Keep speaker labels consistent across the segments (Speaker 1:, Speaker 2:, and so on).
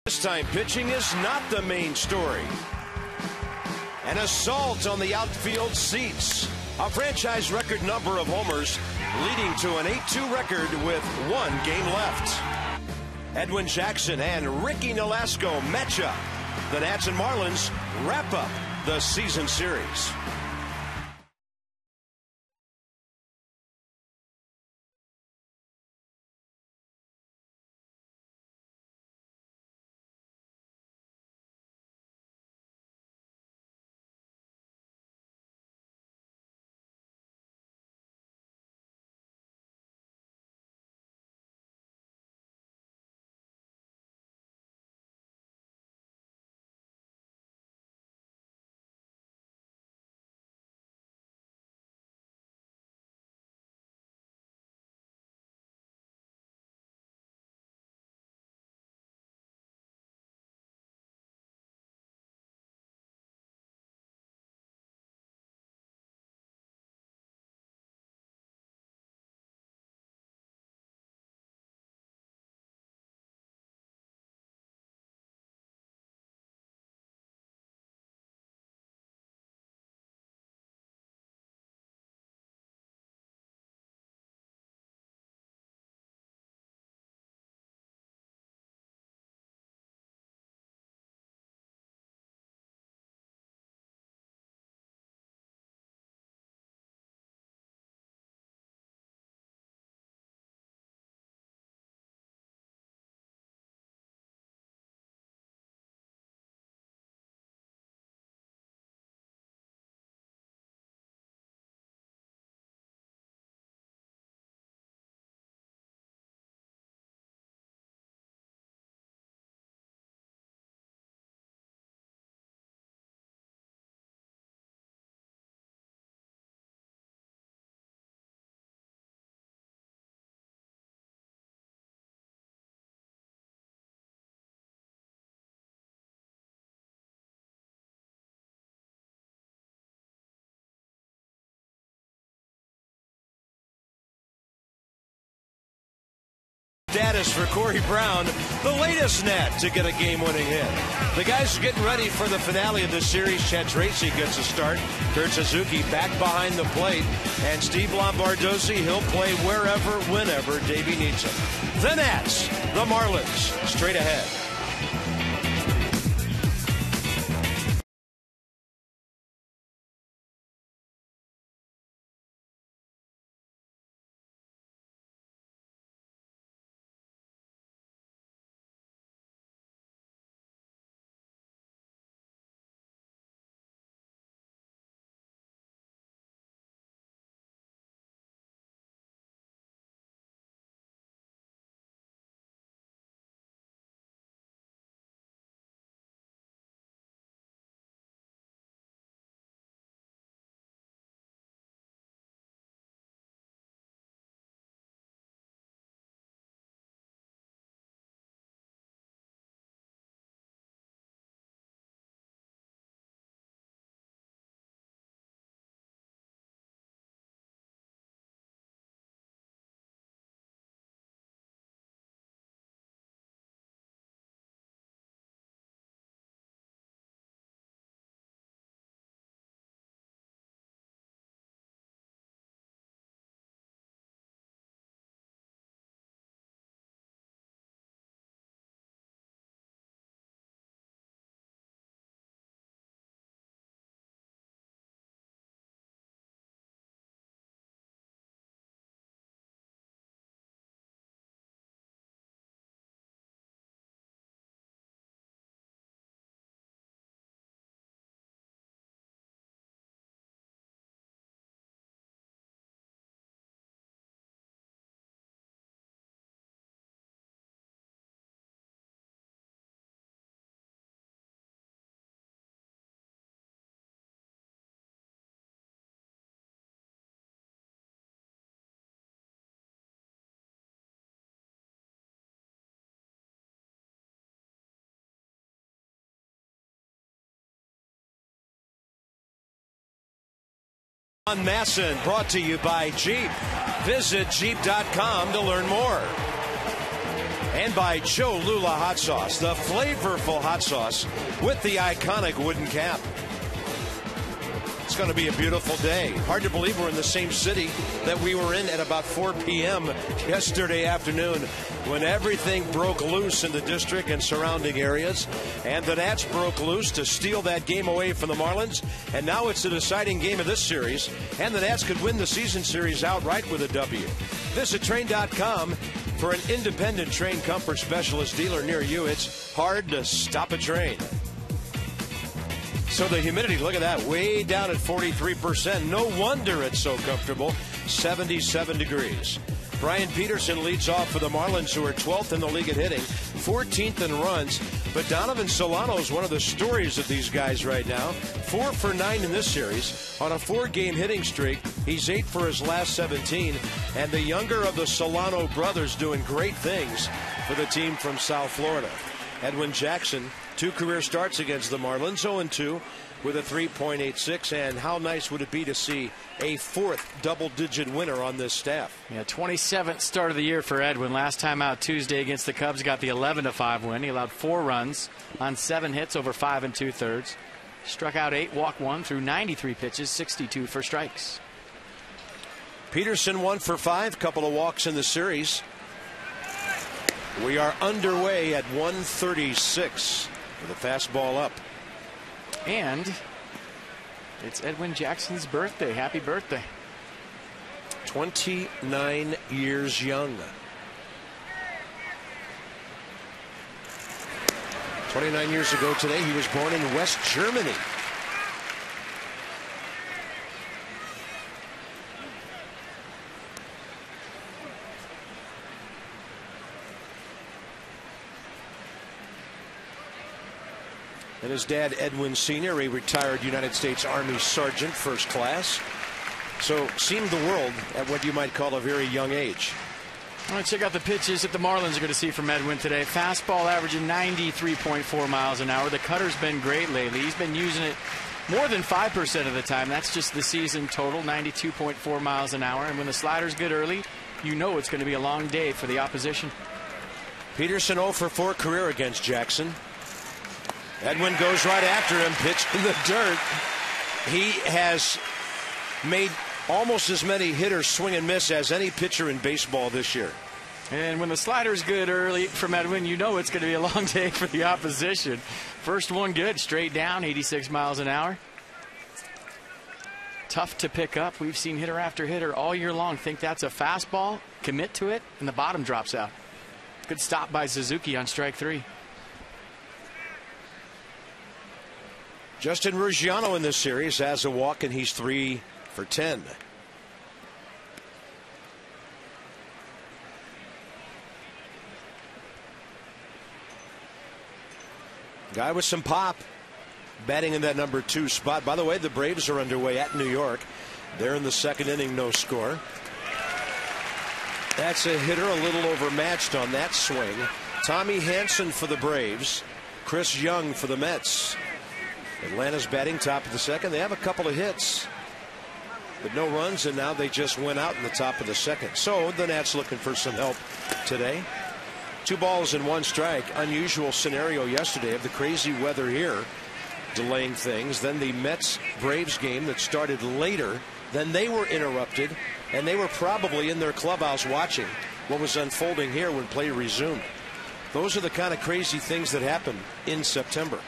Speaker 1: This time, pitching is not the main story. An assault on the outfield seats. A franchise record number of homers, leading to an 8-2 record with 1 game left. Edwin Jackson and Ricky Nolasco match up. The Nats and Marlins wrap up the season series. Status for Corey Brown, the latest Nat to get a game-winning hit. The guys are getting ready for the finale of the series. Chad Tracy gets a start. Kurt Suzuki back behind the plate. And Steve Lombardozzi, he'll play wherever, whenever Davey needs him. The Nats, the Marlins, straight ahead. On Masson, brought to you by Jeep. Visit Jeep.com to learn more. And by Cholula Hot Sauce, the flavorful hot sauce with the iconic wooden cap. It's going to be a beautiful day. Hard to believe we're in the same city that we were in at about 4 p.m. yesterday afternoon when everything broke loose in the district and surrounding areas. And the Nats broke loose to steal that game away from the Marlins. And now it's the deciding game of this series. And the Nats could win the season series outright with a W. Visit Trane.com for an independent Trane comfort specialist dealer near you. It's hard to stop a train. So the humidity, look at that, way down at 43%. No wonder it's so comfortable. 77 degrees. Brian Peterson leads off for the Marlins, who are 12th in the league at hitting, 14th in runs. But Donovan Solano is one of the stories of these guys right now. 4 for 9 in this series on a 4-game hitting streak. He's 8 for his last 17. And the younger of the Solano brothers doing great things for the team from South Florida. Edwin Jackson, 2 career starts against the Marlins, 0-2 with a 3.86. And how nice would it be to see a 4th double-digit winner on this staff?
Speaker 2: Yeah, 27th start of the year for Edwin. Last time out Tuesday against the Cubs, got the 11-5 win. He allowed 4 runs on 7 hits over 5 2/3. Struck out 8, walked 1 through 93 pitches, 62 for strikes.
Speaker 1: Peterson 1 for 5, couple of walks in the series. We are underway at 136 with a fastball up.
Speaker 2: And it's Edwin Jackson's birthday. Happy birthday.
Speaker 1: 29 years young. 29 years ago today, he was born in West Germany. And his dad, Edwin Sr., a retired United States Army Sergeant, first class. So seen the world at what you might call a very young age.
Speaker 2: All right, check out the pitches that the Marlins are going to see from Edwin today. Fastball averaging 93.4 miles an hour. The cutter's been great lately. He's been using it more than 5% of the time. That's just the season total, 92.4 miles an hour. And when the slider's good early, you know it's going to be a long day for the opposition.
Speaker 1: Peterson 0 for 4 career against Jackson. Edwin goes right after him, pitch in the dirt. He has made almost as many hitters swing and miss as any pitcher in baseball this year.
Speaker 2: And when the slider's good early from Edwin, you know it's going to be a long day for the opposition. First one good, straight down, 86 miles an hour. Tough to pick up. We've seen hitter after hitter all year long think that's a fastball, commit to it, and the bottom drops out. Good stop by Suzuki on strike 3.
Speaker 1: Justin Ruggiano in this series has a walk, and he's 3 for 10. Guy with some pop, batting in that number 2 spot. By the way, the Braves are underway at New York. They're in the 2nd inning, no score. That's a hitter a little overmatched on that swing. Tommy Hanson for the Braves. Chris Young for the Mets. Atlanta's batting top of the 2nd. They have a couple of hits, but no runs, and now they just went out in the top of the 2nd. So the Nats looking for some help today. 2 balls and 1 strike. Unusual scenario yesterday of the crazy weather here delaying things. Then the Mets-Braves game that started later. Then they were interrupted, and they were probably in their clubhouse watching what was unfolding here when play resumed. Those are the kind of crazy things that happen in September.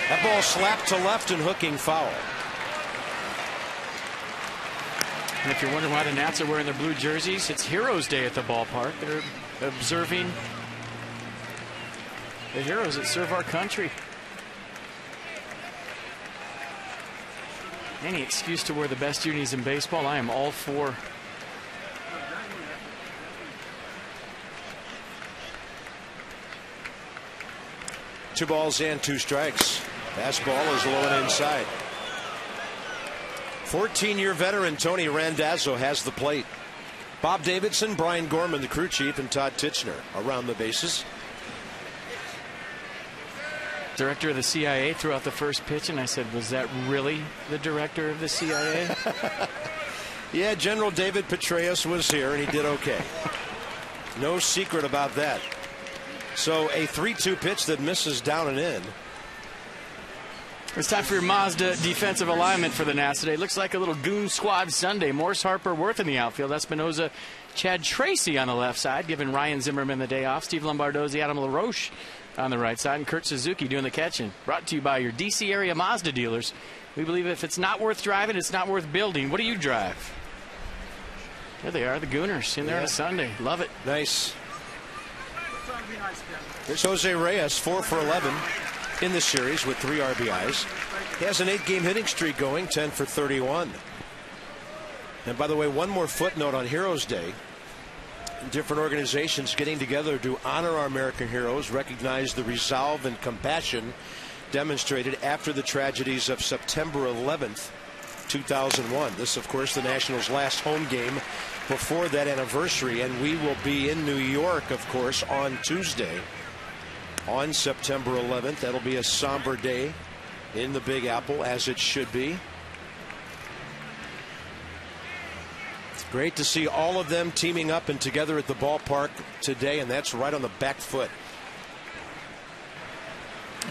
Speaker 1: That ball slapped to left and hooking foul.
Speaker 2: And if you're wondering why the Nats are wearing their blue jerseys, it's Heroes Day at the ballpark. They're observing the heroes that serve our country. Any excuse to wear the best unis in baseball, I am all for.
Speaker 1: Two balls and 2 strikes. Fastball is low and inside. 14-year veteran Tony Randazzo has the plate. Bob Davidson, Brian Gorman, the crew chief, and Todd Tichenor around the bases.
Speaker 2: Director of the CIA threw out the first pitch, and I said, was that really the director of the CIA?
Speaker 1: Yeah, General David Petraeus was here, and he did okay. No secret about that. So a 3-2 pitch that misses down and in.
Speaker 2: It's time for your Mazda defensive alignment for the Nats today. Looks like a little goon squad Sunday. Morse, Harper, Worth in the outfield. Espinoza, Chad Tracy on the left side, giving Ryan Zimmerman the day off. Steve Lombardozzi, Adam LaRoche on the right side, and Kurt Suzuki doing the catching. Brought to you by your D.C. area Mazda dealers. We believe if it's not worth driving, it's not worth building. What do you drive? There they are, the Gooners, in there on a Sunday. Love it.
Speaker 1: Nice. Here's Jose Reyes, 4 for 11 in the series with 3 RBIs. He has an 8-game hitting streak going, 10 for 31. And by the way, one more footnote on Heroes Day. Different organizations getting together to honor our American heroes, recognize the resolve and compassion demonstrated after the tragedies of September 11th, 2001. This, of course, the Nationals' last home game before that anniversary, and we will be in New York, of course, on Tuesday, on September 11th. That'll be a somber day in the Big Apple, as it should be. Great to see all of them teaming up and together at the ballpark today, and that's right on the back foot.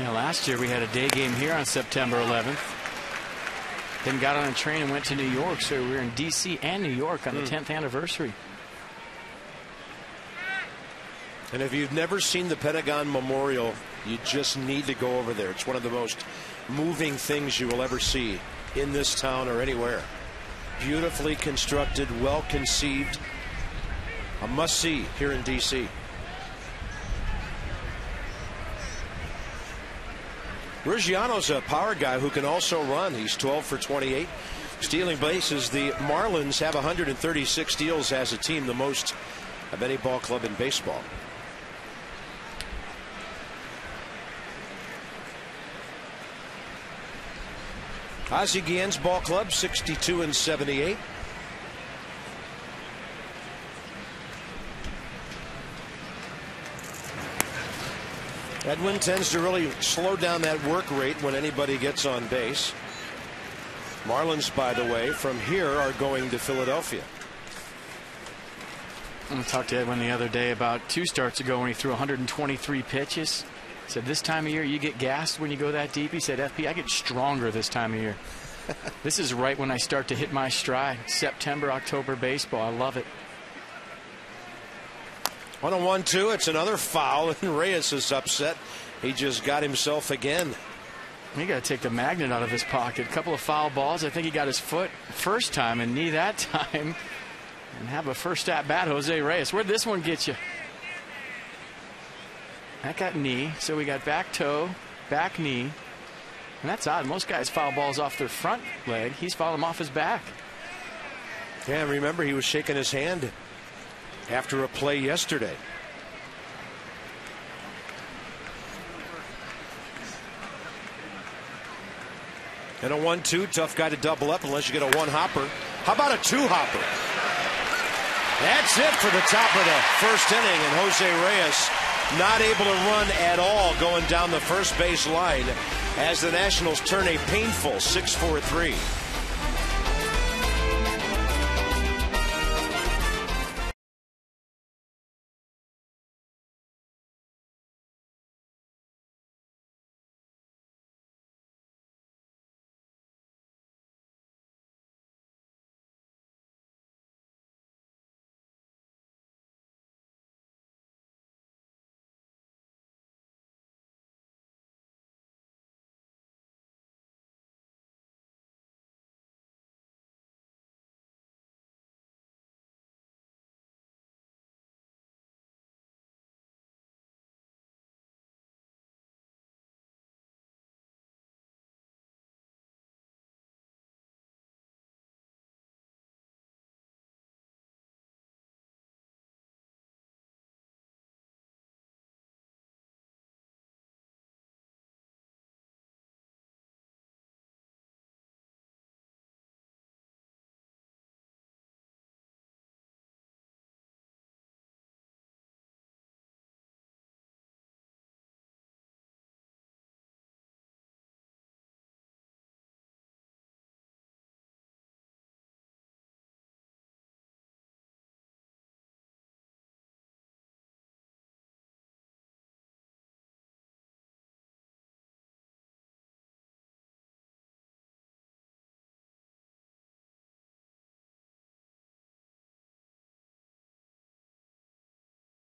Speaker 2: Yeah, last year we had a day game here on September 11th. Then got on a train and went to New York, so we were in D.C. and New York on the 10th anniversary.
Speaker 1: And if you've never seen the Pentagon Memorial, you just need to go over there. It's one of the most moving things you will ever see in this town or anywhere. Beautifully constructed, well conceived, a must-see here in D.C. Ruggiano's a power guy who can also run. He's 12 for 28, stealing bases. The Marlins have 136 steals as a team, the most of any ball club in baseball. Ozzie Guillen's ball club, 62 and 78. Edwin tends to really slow down that work rate when anybody gets on base. Marlins, by the way, from here are going to Philadelphia.
Speaker 2: I talked to Edwin the other day about 2 starts ago when he threw 123 pitches. He said, this time of year you get gassed when you go that deep. He said, FP, I get stronger this time of year. This is right when I start to hit my stride. September, October baseball. I love it.
Speaker 1: 1-1-2. It's another foul, and Reyes is upset. He just got himself again.
Speaker 2: You got to take the magnet out of his pocket. A couple of foul balls. I think he got his foot first time and knee that time. And have a first at bat, Jose Reyes. Where'd this one get you? That got knee. So we got back toe, back knee. And that's odd. Most guys foul balls off their front leg. He's fouled them off his back.
Speaker 1: Yeah, remember he was shaking his hand after a play yesterday. And a 1-2, tough guy to double up unless you get a 1-hopper. How about a 2-hopper? That's it for the top of the first inning, and Jose Reyes not able to run at all going down the first base line as the Nationals turn a painful 6-4-3.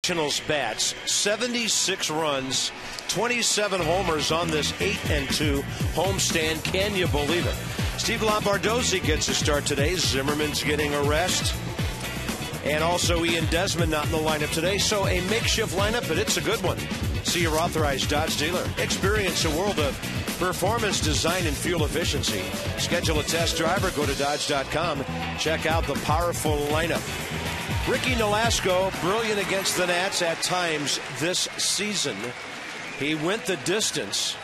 Speaker 1: Nationals bats, 76 runs, 27 homers on this 8-2 homestand. Can you believe it? Steve Lombardozzi gets a start today. Zimmerman's getting a rest. And also Ian Desmond not in the lineup today. So a makeshift lineup, but it's a good one. See your authorized Dodge dealer. Experience a world of performance, design, and fuel efficiency. Schedule a test drive or go to Dodge.com. Check out the powerful lineup. Ricky Nolasco, brilliant against the Nats at times this season. He went the distance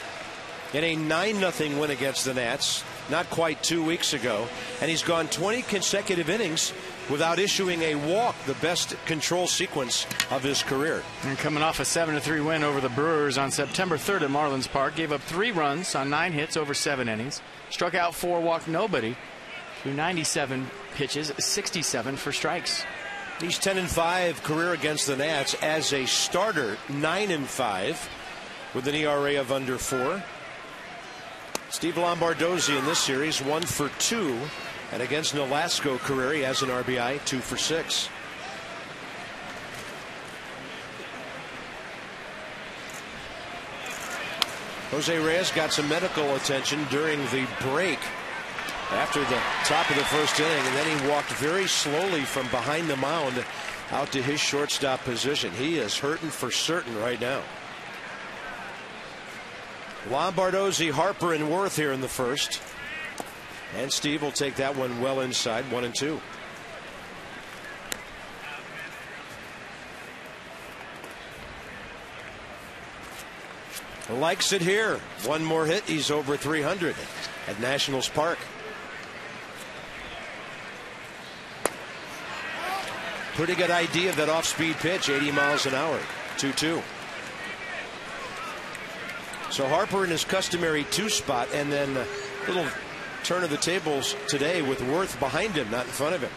Speaker 1: in a 9-0 win against the Nats not quite 2 weeks ago. And he's gone 20 consecutive innings without issuing a walk, the best control sequence of his career.
Speaker 2: And coming off a 7-3 win over the Brewers on September 3rd at Marlins Park, gave up 3 runs on 9 hits over 7 innings, struck out 4, walked nobody through 97 pitches, 67 for strikes.
Speaker 1: He's 10-5 career against the Nats as a starter, 9-5 with an ERA of under 4. Steve Lombardozzi in this series 1 for 2, and against Nolasco career he has an RBI 2 for 6. Jose Reyes got some medical attention during the break after the top of the first inning, and then he walked very slowly from behind the mound out to his shortstop position. He is hurting for certain right now. Lombardozzi, Harper, and Worth here in the first. And Steve will take that one well inside, 1-2. Likes it here. One more hit, he's over 300 at Nationals Park. Pretty good idea of that off-speed pitch, 80 miles an hour, 2-2. So Harper in his customary 2 spot, and then a little turn of the tables today with Worth behind him, not in front of him.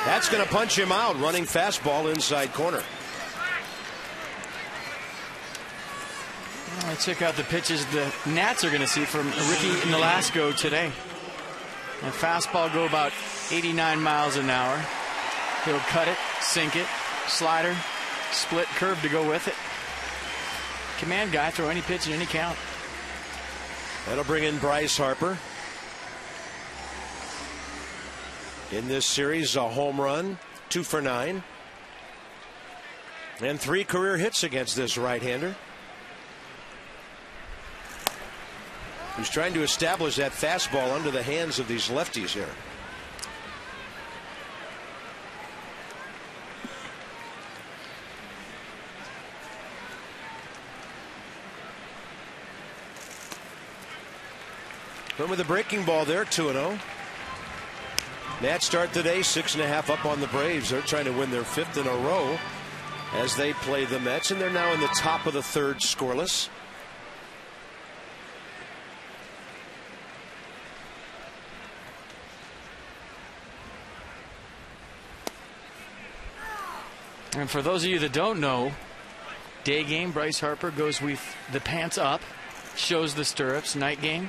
Speaker 1: That's going to punch him out, running fastball inside corner.
Speaker 2: Let's check out the pitches the Nats are going to see from Ricky Nolasco today. A fastball go about 89 miles an hour. He'll cut it, sink it, slider, split curve to go with it. Command guy, throw any pitch in any count.
Speaker 1: That'll bring in Bryce Harper. In this series, a home run, 2 for 9. And 3 career hits against this right-hander, who's trying to establish that fastball under the hands of these lefties here. Remember the breaking ball there, 2-0. Nats start today 6.5 up on the Braves. They're trying to win their 5th in a row as they play the Mets, and they're now in the top of the 3rd scoreless.
Speaker 2: And for those of you that don't know, day game, Bryce Harper goes with the pants up, shows the stirrups. Night game,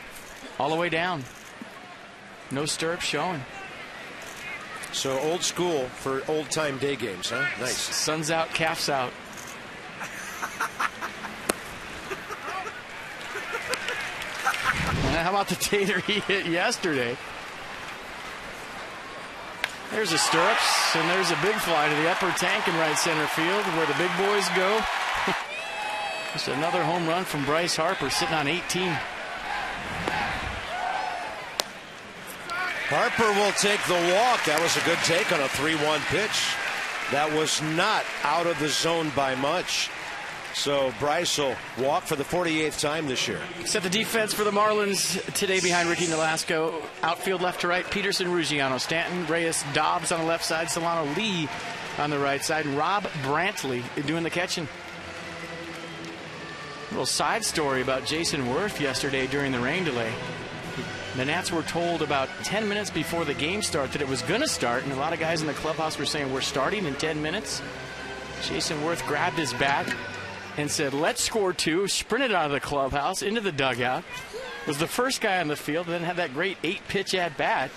Speaker 2: all the way down. No stirrups showing.
Speaker 1: So old school for old time day games, huh? Nice.
Speaker 2: Sun's out, calf's out. How about the tater he hit yesterday? There's the stirrups, and there's a big fly to the upper tank in right center field where the big boys go. Just another home run from Bryce Harper, sitting on 18.
Speaker 1: Harper will take the walk. That was a good take on a 3-1 pitch. That was not out of the zone by much. So Bryce will walk for the 48th time this year.
Speaker 2: Set the defense for the Marlins today behind Ricky Nolasco. Outfield left to right, Peterson, Ruggiano, Stanton, Reyes, Dobbs on the left side, Solano, Lee on the right side, and Rob Brantley doing the catching. A little side story about Jason Worth yesterday during the rain delay. The Nats were told about 10 minutes before the game started that it was going to start, and a lot of guys in the clubhouse were saying, we're starting in 10 minutes. Jason Worth grabbed his bat and said, let's score 2, sprinted out of the clubhouse into the dugout, was the first guy on the field, and then had that great 8-pitch at bat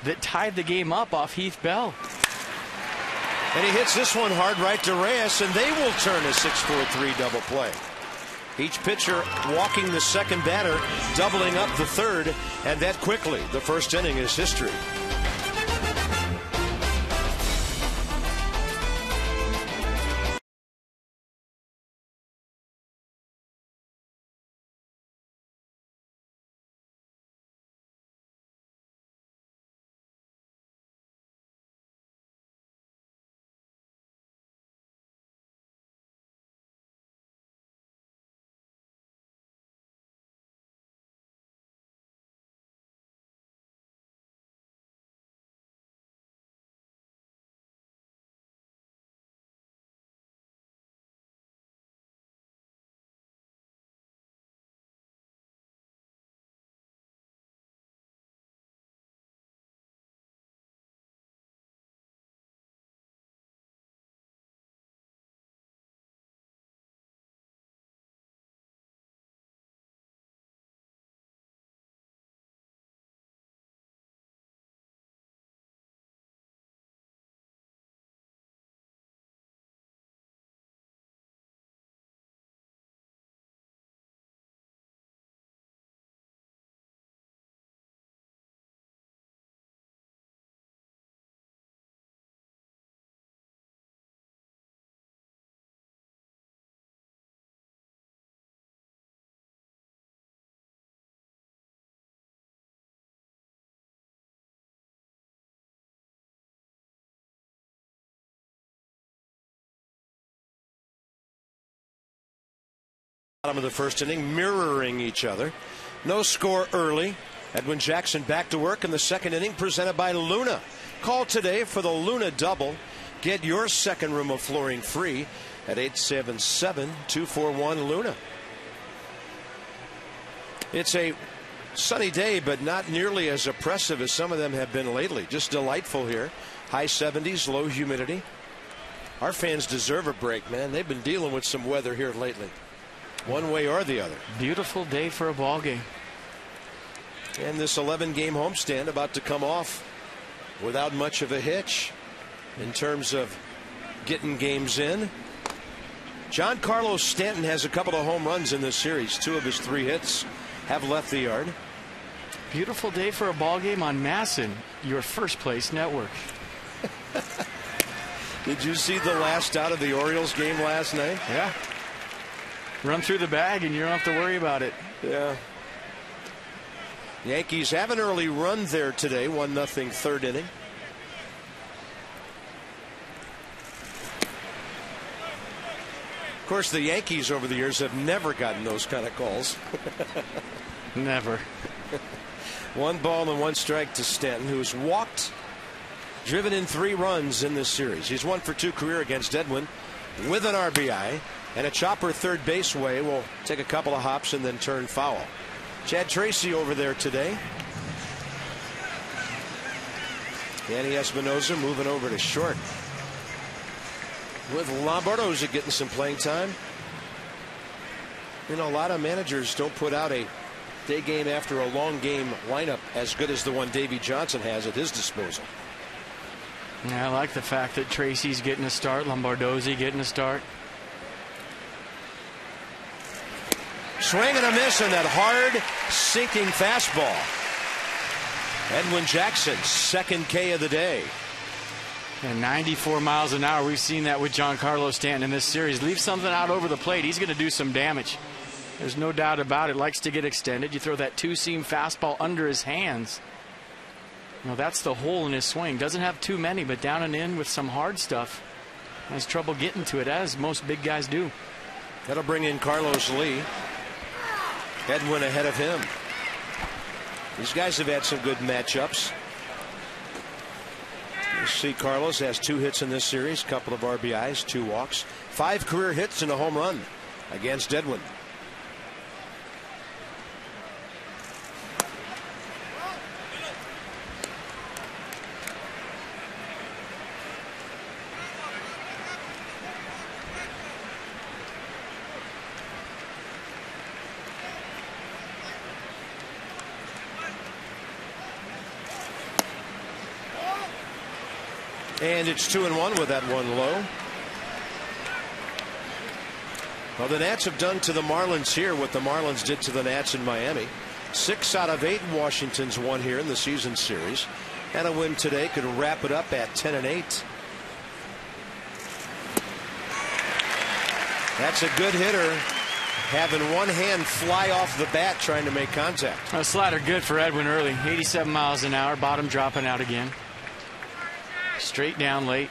Speaker 2: that tied the game up off Heath Bell.
Speaker 1: And he hits this one hard right to Reyes, and they will turn a 6-4-3 double play. Each pitcher walking the second batter, doubling up the third, and that quickly. The first inning is history. Bottom of the first inning, mirroring each other. No score early. Edwin Jackson back to work in the second inning, presented by Luna. Call today for the Luna Double. Get your second room of flooring free at 877-241-LUNA. It's a sunny day, but not nearly as oppressive as some of them have been lately. Just delightful here. High 70s, low humidity. Our fans deserve a break, man. They've been dealing with some weather here lately, one way or the other.
Speaker 2: Beautiful day for a ball game.
Speaker 1: And this 11-game homestand about to come off without much of a hitch in terms of getting games in. Giancarlo Stanton has a couple of home runs in this series. 2 of his 3 hits have left the yard.
Speaker 2: Beautiful day for a ball game on MASN, your first place network.
Speaker 1: Did you see the last out of the Orioles game last night?
Speaker 2: Yeah. Run through the bag and you don't have to worry about it.
Speaker 1: Yeah. Yankees have an early run there today, 1-0 third inning. Of course, the Yankees over the years have never gotten those kind of calls.
Speaker 2: Never.
Speaker 1: 1 ball and 1 strike to Stanton, who's walked, driven in 3 runs in this series. He's 1 for 2 career against Edwin with an RBI, and a chopper third base way will take a couple of hops and then turn foul. Chad Tracy over there today. Danny Espinosa moving over to short, with Lombardoza getting some playing time. You know, a lot of managers don't put out a day game after a long game lineup as good as the one Davey Johnson has at his disposal.
Speaker 2: Yeah, I like the fact that Tracy's getting a start, Lombardozzi getting a start.
Speaker 1: Swing and a miss on that hard sinking fastball. Edwin Jackson, second K of the day.
Speaker 2: And 94 miles an hour. We've seen that with Giancarlo Stanton in this series. Leave something out over the plate, he's going to do some damage. There's no doubt about it. Likes to get extended. You throw that 2-seam fastball under his hands. You know, that's the hole in his swing. Doesn't have too many, but down and in with some hard stuff. Has trouble getting to it, as most big guys do.
Speaker 1: That'll bring in Carlos Lee. Edwin ahead of him. These guys have had some good matchups. You see Carlos has 2 hits in this series, couple of RBIs, 2 walks, 5 career hits and a home run against Edwin. And it's 2-1 with that one low. Well, the Nats have done to the Marlins here what the Marlins did to the Nats in Miami. 6 out of 8 Washington's won here in the season series. And a win today could wrap it up at 10-8. That's a good hitter, having one hand fly off the bat trying to make contact.
Speaker 2: A slider good for Edwin early. 87 miles an hour. Bottom dropping out again. Straight down late.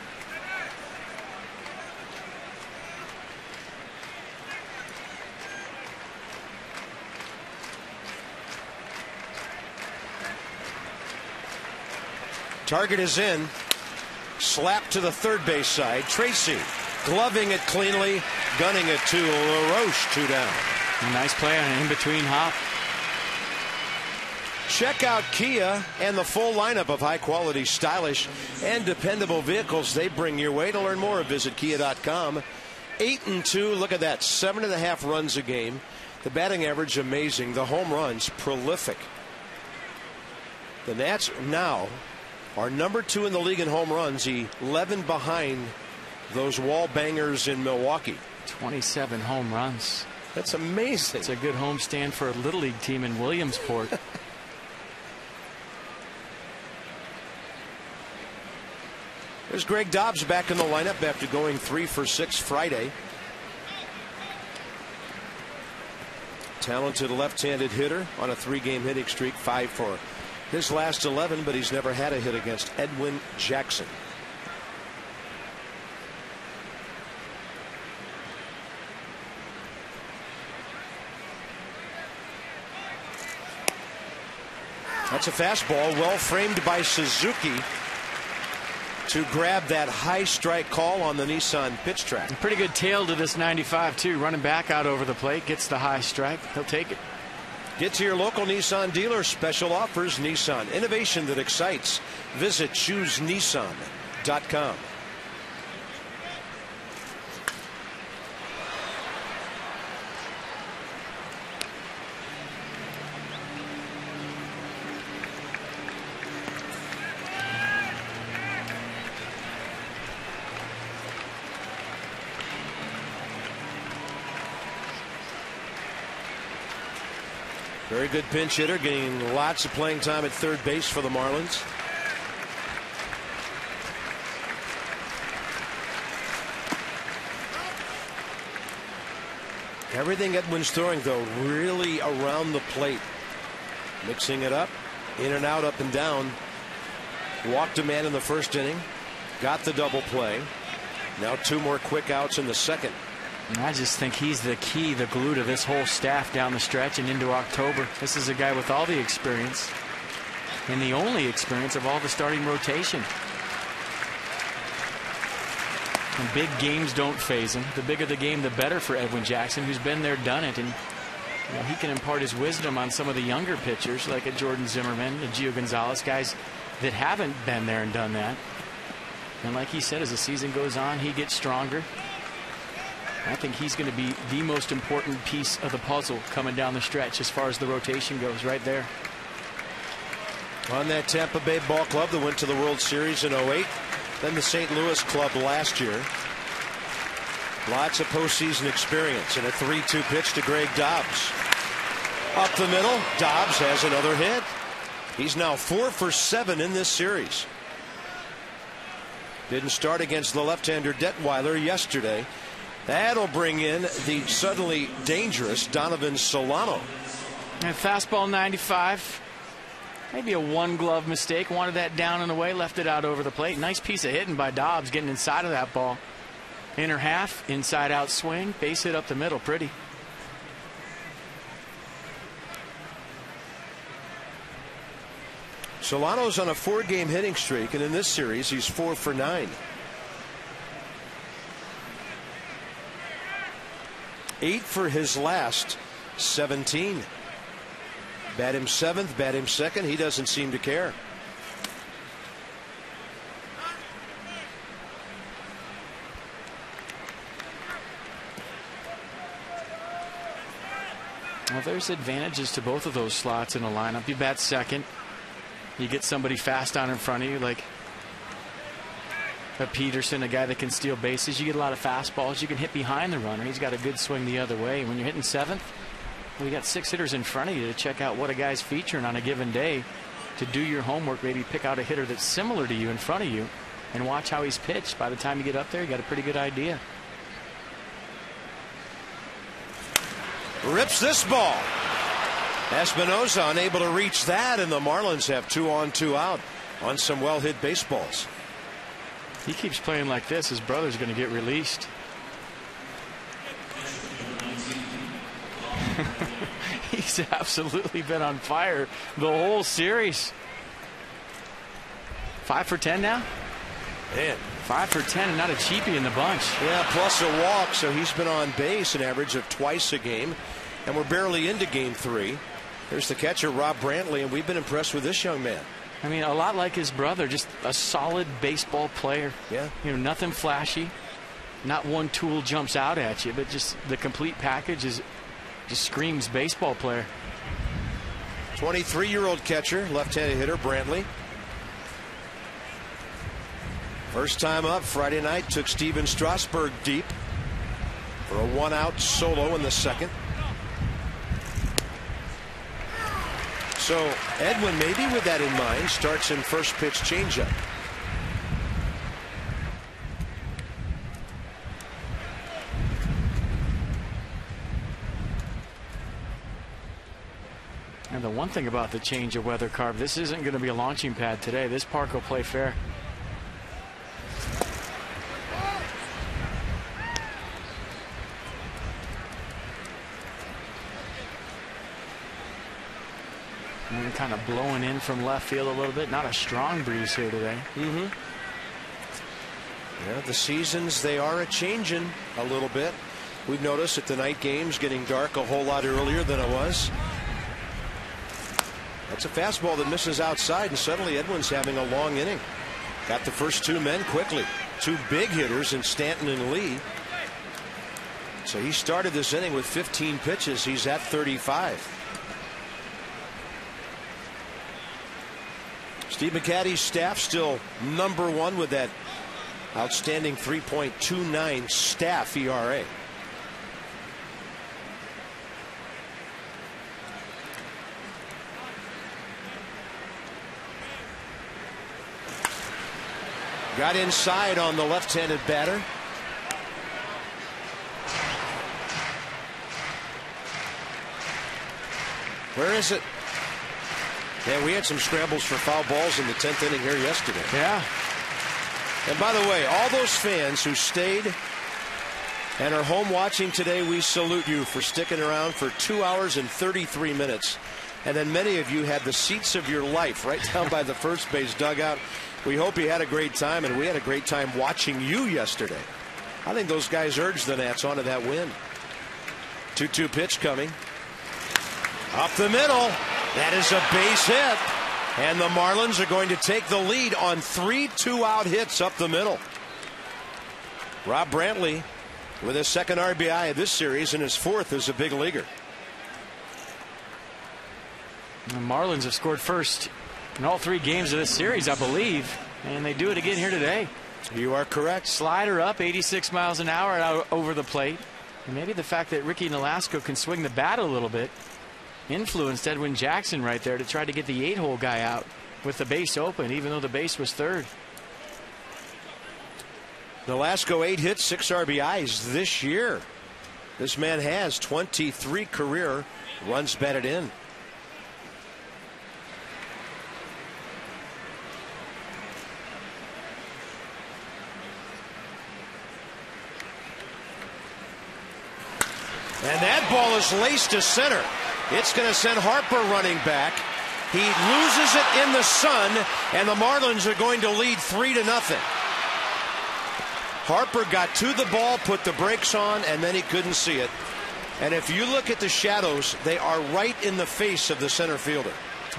Speaker 1: Target is in. Slap to the third base side. Tracy gloving it cleanly, gunning it to LaRoche. 2 down.
Speaker 2: A nice play on an in-between hop.
Speaker 1: Check out Kia and the full lineup of high-quality, stylish, and dependable vehicles they bring your way. To learn more, visit Kia.com. 8-2. Look at that. 7.5 runs a game. The batting average, amazing. The home runs, prolific. The Nats now are number 2 in the league in home runs, 11 behind those wall bangers in Milwaukee.
Speaker 2: 27 home runs.
Speaker 1: That's amazing.
Speaker 2: It's a good homestand for a Little League team in Williamsport.
Speaker 1: There's Greg Dobbs back in the lineup after going 3 for 6 Friday. Talented left-handed hitter on a 3-game hitting streak, 5 for his last 11, but he's never had a hit against Edwin Jackson. That's a fastball, well framed by Suzuki to grab that high strike call on the Nissan pitch track.
Speaker 2: A pretty good tail to this 95 too. Running back out over the plate, gets the high strike. He'll take it.
Speaker 1: Get to your local Nissan dealer. Special offers. Nissan, innovation that excites. Visit ChooseNissan.com. Very good pinch hitter, getting lots of playing time at third base for the Marlins. Everything Edwin's throwing, though, really around the plate. Mixing it up, in and out, up and down. Walked a man in the first inning. Got the double play. Now 2 more quick outs in the second.
Speaker 2: And I just think he's the key, the glue to this whole staff down the stretch and into October. This is a guy with all the experience and the only experience of all the starting rotation. And big games don't faze him. The bigger the game, the better for Edwin Jackson, who's been there, done it. And you know, he can impart his wisdom on some of the younger pitchers like a Jordan Zimmerman, a Gio Gonzalez, guys that haven't been there and done that. And like he said, as the season goes on, he gets stronger. I think he's going to be the most important piece of the puzzle coming down the stretch as far as the rotation goes, right there.
Speaker 1: On that Tampa Bay ball club that went to the World Series in 08, then the St. Louis club last year. Lots of postseason experience, and a 3-2 pitch to Greg Dobbs. Up the middle, Dobbs has another hit. He's now 4 for 7 in this series. Didn't start against the left-hander Detweiler yesterday. That'll bring in the suddenly dangerous Donovan Solano.
Speaker 2: And fastball 95. Maybe a 1-glove mistake. Wanted that down and away, left it out over the plate. Nice piece of hitting by Dobbs, getting inside of that ball. Inner half, inside out swing, base hit up the middle. Pretty.
Speaker 1: Solano's on a 4-game hitting streak, and in this series he's 4 for 9. 8 for his last 17. Bat him 7th, bat him 2nd. He doesn't seem to care.
Speaker 2: Well, there's advantages to both of those slots in a lineup. You bat 2nd. You get somebody fast on in front of you like a Peterson, a guy that can steal bases. You get a lot of fastballs. You can hit behind the runner. He's got a good swing the other way. When you're hitting seventh, well, you got 6 hitters in front of you to check out what a guy's featuring on a given day. To do your homework, maybe pick out a hitter that's similar to you in front of you and watch how he's pitched. By the time you get up there, you got a pretty good idea.
Speaker 1: Rips this ball. Espinosa unable to reach that, and the Marlins have 2 on 2 out on some well hit baseballs.
Speaker 2: He keeps playing like this, his brother's going to get released. He's absolutely been on fire the whole series. 5 for 10 now?
Speaker 1: Man.
Speaker 2: 5 for 10 and not a cheapie in the bunch.
Speaker 1: Yeah, plus a walk, so he's been on base an average of twice a game. And we're barely into game 3. There's the catcher, Rob Brantley, and we've been impressed with this young man.
Speaker 2: I mean, a lot like his brother, just a solid baseball player.
Speaker 1: Yeah.
Speaker 2: You know, nothing flashy. Not one tool jumps out at you, but just the complete package just screams baseball player.
Speaker 1: 23-year-old catcher, left-handed hitter, Brantley. First time up Friday night, took Steven Strasburg deep for a 1-out solo in the second. So Edwin, maybe with that in mind, starts in first pitch changeup.
Speaker 2: And the one thing about the change of weather, Carb, this isn't going to be a launching pad today. This park will play fair. And kind of blowing in from left field a little bit. Not a strong breeze here today.
Speaker 1: Yeah, the seasons, they are a-changing a little bit. We've noticed at the night games getting dark a whole lot earlier than it was. That's a fastball that misses outside, and suddenly Edwin's having a long inning. Got the first 2 men quickly. 2 big hitters in Stanton and Lee. So he started this inning with 15 pitches. He's at 35. Steve McCatty's staff still #1 with that outstanding 3.29 staff ERA. Got inside on the left-handed batter. Where is it? Yeah, we had some scrambles for foul balls in the 10th inning here yesterday.
Speaker 2: Yeah.
Speaker 1: And by the way, all those fans who stayed and are home watching today, we salute you for sticking around for 2 hours and 33 minutes. And then many of you had the seats of your life right down by the first base dugout. We hope you had a great time, and we had a great time watching you yesterday. I think those guys urged the Nats onto that win. 2-2 pitch coming. Up the middle. That is a base hit. And the Marlins are going to take the lead on 3 2-out hits up the middle. Rob Brantley with his 2nd RBI of this series and his 4th as a big leaguer.
Speaker 2: The Marlins have scored first in all 3 games of this series, I believe. And they do it again here today.
Speaker 1: You are correct.
Speaker 2: Slider up 86 miles an hour out over the plate. And maybe the fact that Ricky Nolasco can swing the bat a little bit influenced Edwin Jackson right there to try to get the 8-hole guy out with the base open, even though the base was 3rd.
Speaker 1: Nolasco 8 hits, 6 RBIs this year. This man has 23 career runs batted in. And that ball is laced to center. It's going to send Harper running back. He loses it in the sun, and the Marlins are going to lead 3-0. Harper got to the ball, put the brakes on, and then he couldn't see it. And if you look at the shadows, they are right in the face of the center fielder.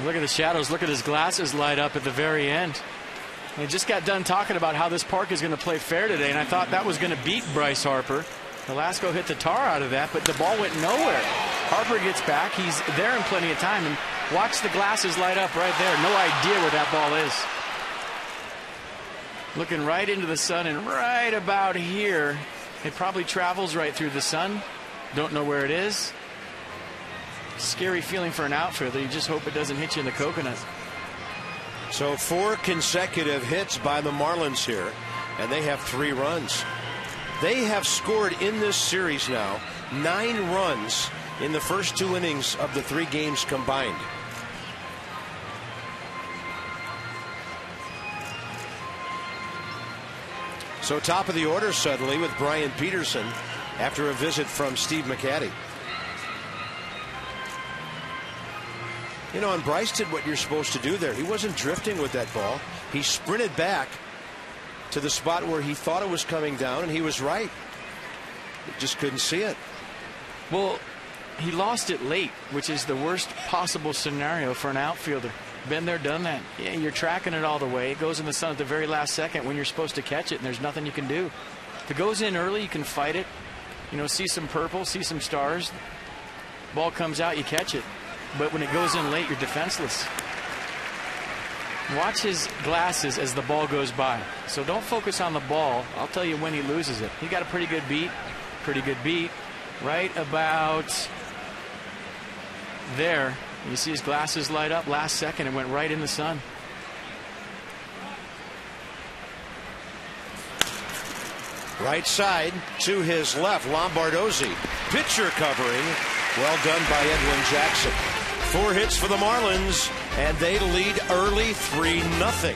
Speaker 2: Look at the shadows. Look at his glasses light up at the very end. I just got done talking about how this park is going to play fair today, and I thought that was going to beat Bryce Harper. Nolasco hit the tar out of that, but the ball went nowhere. Harper gets back. He's there in plenty of time, and watch the glasses light up right there. No idea where that ball is. Looking right into the sun, and right about here, it probably travels right through the sun. Don't know where it is. Scary feeling for an outfielder. You just hope it doesn't hit you in the coconut.
Speaker 1: So 4 consecutive hits by the Marlins here, and they have 3 runs. They have scored in this series now 9 runs in the first 2 innings of the 3 games combined. So top of the order suddenly with Brian Peterson after a visit from Steve McCatty. You know, and Bryce did what you're supposed to do there. He wasn't drifting with that ball. He sprinted back to the spot where he thought it was coming down, and he was right. He just couldn't see it.
Speaker 2: Well, he lost it late, which is the worst possible scenario for an outfielder. Been there, done that. Yeah, you're tracking it all the way. It goes in the sun at the very last second when you're supposed to catch it, and there's nothing you can do. If it goes in early, you can fight it. You know, see some purple, see some stars. Ball comes out, you catch it. But when it goes in late, you're defenseless. Watch his glasses as the ball goes by. So don't focus on the ball. I'll tell you when he loses it. He got a pretty good beat. Pretty good beat. Right about there. You see his glasses light up last second and went right in the sun.
Speaker 1: Right side to his left, Lombardozzi. Pitcher covering. Well done by Edwin Jackson. 4 hits for the Marlins, and they lead early 3-0.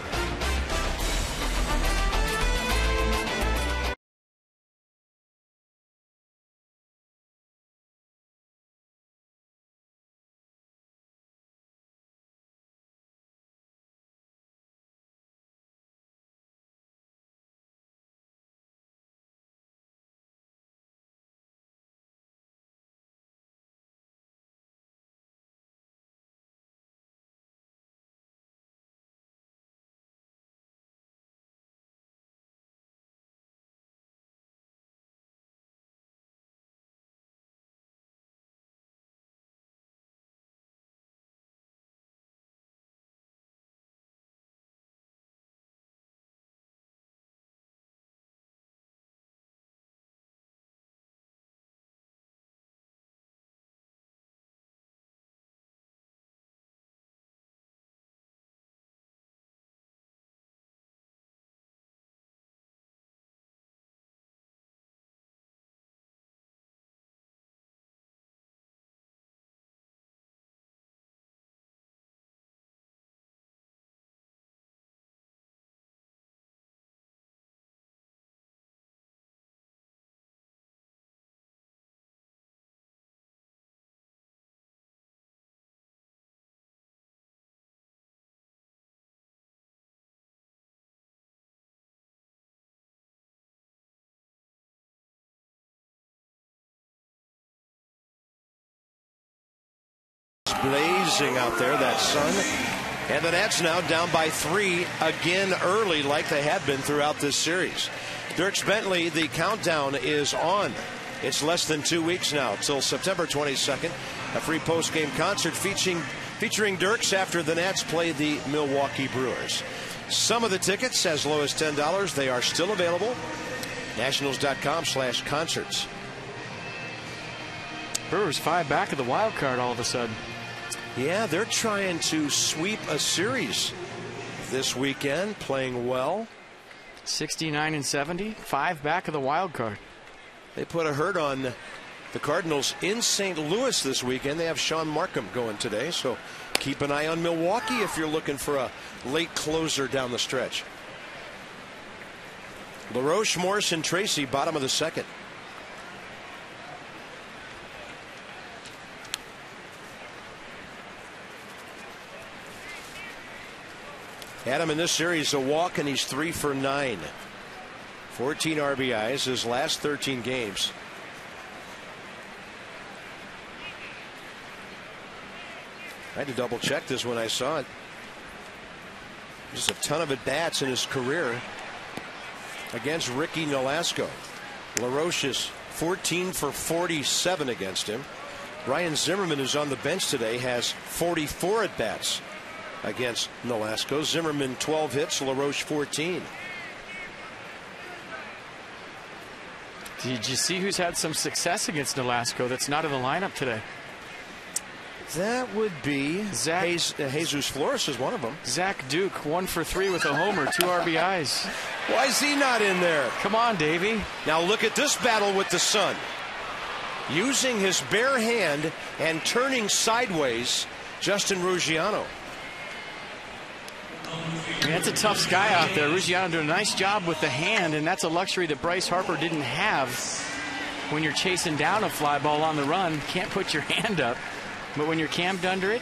Speaker 1: Blazing out there, that sun. And the Nats now down by 3 again early like they have been throughout this series. Dierks Bentley, the countdown is on. It's less than 2 weeks now till September 22nd. A free post-game concert featuring Dierks after the Nats play the Milwaukee Brewers. Some of the tickets as low as $10. They are still available. Nationals.com/concerts.
Speaker 2: Brewers 5 back of the wild card all of a sudden.
Speaker 1: Yeah, they're trying to sweep a series this weekend, playing well.
Speaker 2: 69-70, 5 back of the wild card.
Speaker 1: They put a hurt on the Cardinals in St. Louis this weekend. They have Sean Markham going today, so keep an eye on Milwaukee if you're looking for a late closer down the stretch. LaRoche, Morrison, Tracy, bottom of the second. Adam in this series a walk, and he's 3 for 9. 14 RBIs his last 13 games. I had to double check this when I saw it. Just a ton of at-bats in his career against Ricky Nolasco. LaRoche is 14 for 47 against him. Ryan Zimmerman, who's on the bench today, has 44 at-bats against Nolasco. Zimmerman 12 hits, LaRoche 14.
Speaker 2: Did you see who's had some success against Nolasco that's not in the lineup today?
Speaker 1: That would be Jesus Flores is one of them.
Speaker 2: Zach Duke, 1 for 3 with a homer, 2 RBIs.
Speaker 1: Why is he not in there?
Speaker 2: Come on, Davey.
Speaker 1: Now look at this battle with the sun. Using his bare hand and turning sideways, Justin Ruggiano.
Speaker 2: That's a tough sky out there. Ruggiano doing a nice job with the hand, and that's a luxury that Bryce Harper didn't have when you're chasing down a fly ball on the run. Can't put your hand up. But when you're camped under it,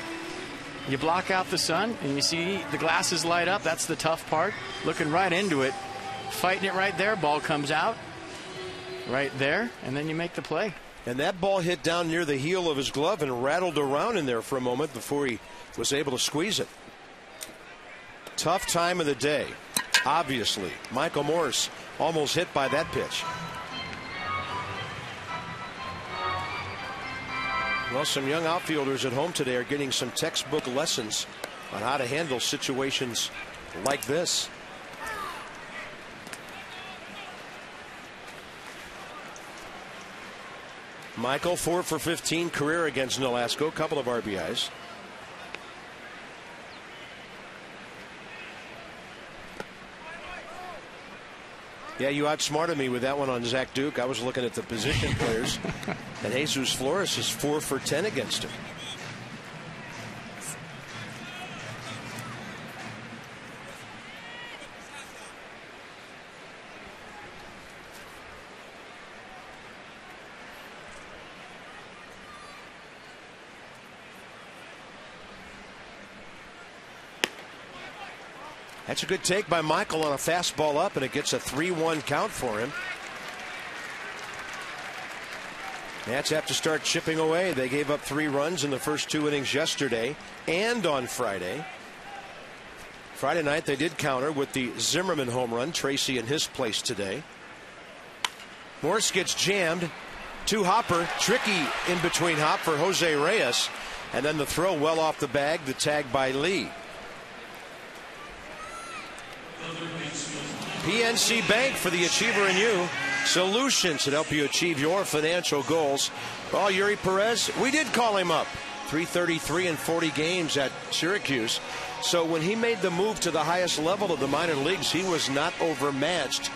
Speaker 2: you block out the sun, and you see the glasses light up. That's the tough part. Looking right into it, fighting it right there. Ball comes out right there, and then you make the play.
Speaker 1: And that ball hit down near the heel of his glove and rattled around in there for a moment before he was able to squeeze it. Tough time of the day, obviously. Michael Morse almost hit by that pitch. Well, some young outfielders at home today are getting some textbook lessons on how to handle situations like this. Michael, 4 for 15 career against Nolasco, couple of RBIs. Yeah, you outsmarted me with that one on Zach Duke. I was looking at the position players, and Jesus Flores is 4 for 10 against him. That's a good take by Michael on a fastball up, and it gets a 3-1 count for him. Nats have to start chipping away. They gave up 3 runs in the first 2 innings yesterday and on Friday. Friday night they did counter with the Zimmerman home run. Tracy in his place today. Morse gets jammed to Hopper. Tricky in between hop for Jose Reyes. And then the throw well off the bag. The tag by Lee. PNC Bank, for the achiever in you. Solutions that help you achieve your financial goals. Well, Yuri Perez, we did call him up. 333 in 40 games at Syracuse. So when he made the move to the highest level of the minor leagues, he was not overmatched.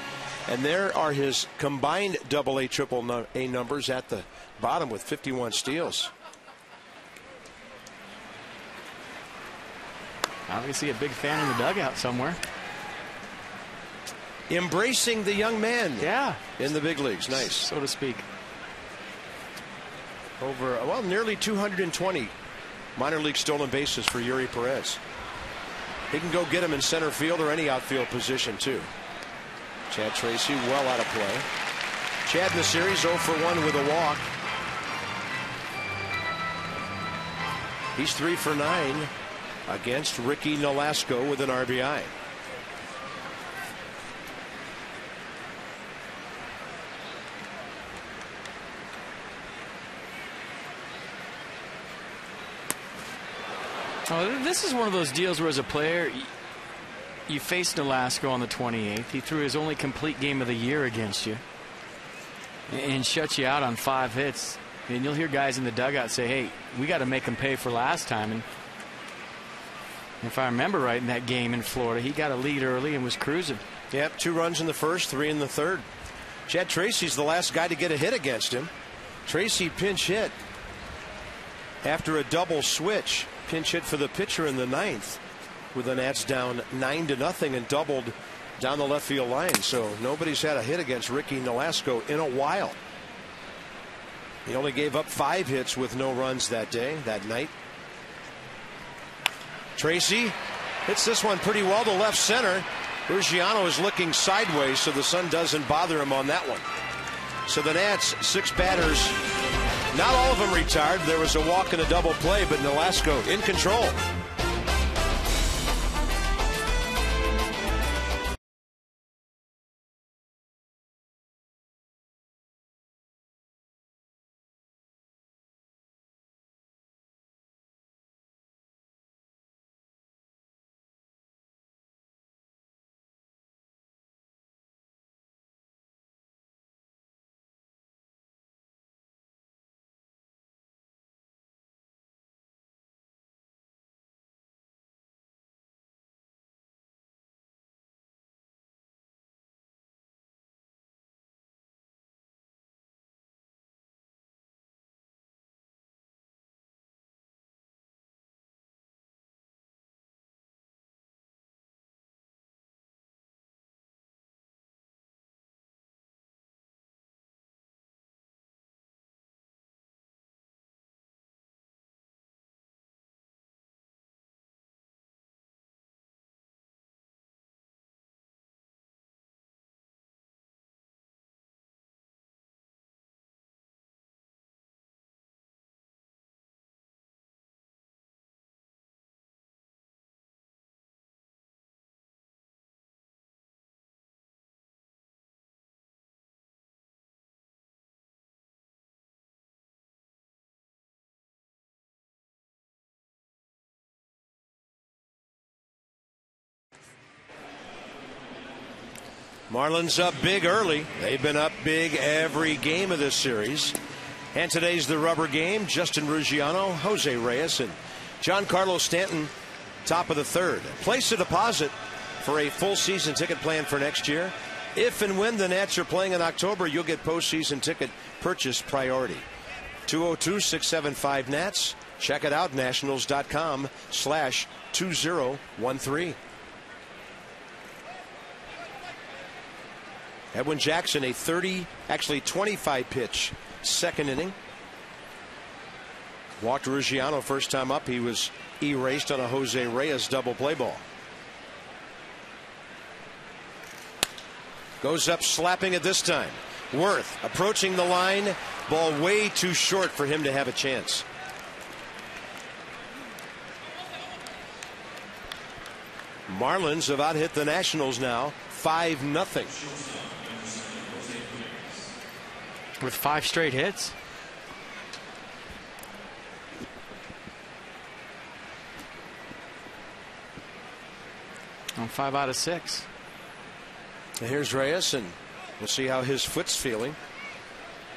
Speaker 1: And there are his combined AA, AAA numbers at the bottom with 51 steals.
Speaker 2: Obviously a big fan in the dugout somewhere.
Speaker 1: Embracing the young man.
Speaker 2: Yeah.
Speaker 1: In the big leagues. Nice.
Speaker 2: So to speak.
Speaker 1: Over, well, nearly 220 minor league stolen bases for Yuri Perez. He can go get him in center field or any outfield position, too. Chad Tracy well out of play. Chad in the series 0 for 1 with a walk. He's 3 for 9 against Ricky Nolasco with an RBI.
Speaker 2: Oh, this is one of those deals where, as a player, you faced Nolasco on the 28th. He threw his only complete game of the year against you and shut you out on 5 hits. And you'll hear guys in the dugout say, hey, we got to make him pay for last time. And if I remember right, in that game in Florida, he got a lead early and was cruising.
Speaker 1: Yep, 2 runs in the first, 3 in the third. Chad Tracy's the last guy to get a hit against him. Tracy pinch hit after a double switch. Pinch hit for the pitcher in the 9th with the Nats down 9-0 and doubled down the left field line. So nobody's had a hit against Ricky Nolasco in a while. He only gave up 5 hits with no runs that night. Tracy hits this one pretty well to left center. Ruggiano is looking sideways, so the sun doesn't bother him on that one. So the Nats, 6 batters. Not all of them retired. There was a walk and a double play, but Nolasco in control. Marlins up big early. They've been up big every game of this series. And today's the rubber game. Justin Ruggiano, Jose Reyes, and Giancarlo Stanton, top of the third. Place a deposit for a full season ticket plan for next year. If and when the Nats are playing in October, you'll get postseason ticket purchase priority. 202-675-NATS. Check it out, nationals.com/2013. Edwin Jackson, a 25 pitch second inning. Walked Ruggiano first time up. He was erased on a Jose Reyes double play ball. Goes up slapping it this time. Worth approaching the line. Ball way too short for him to have a chance. Marlins have out hit the Nationals now 5-0.
Speaker 2: With 5 straight hits. On 5 out of 6.
Speaker 1: Here's Reyes, and we'll see how his foot's feeling.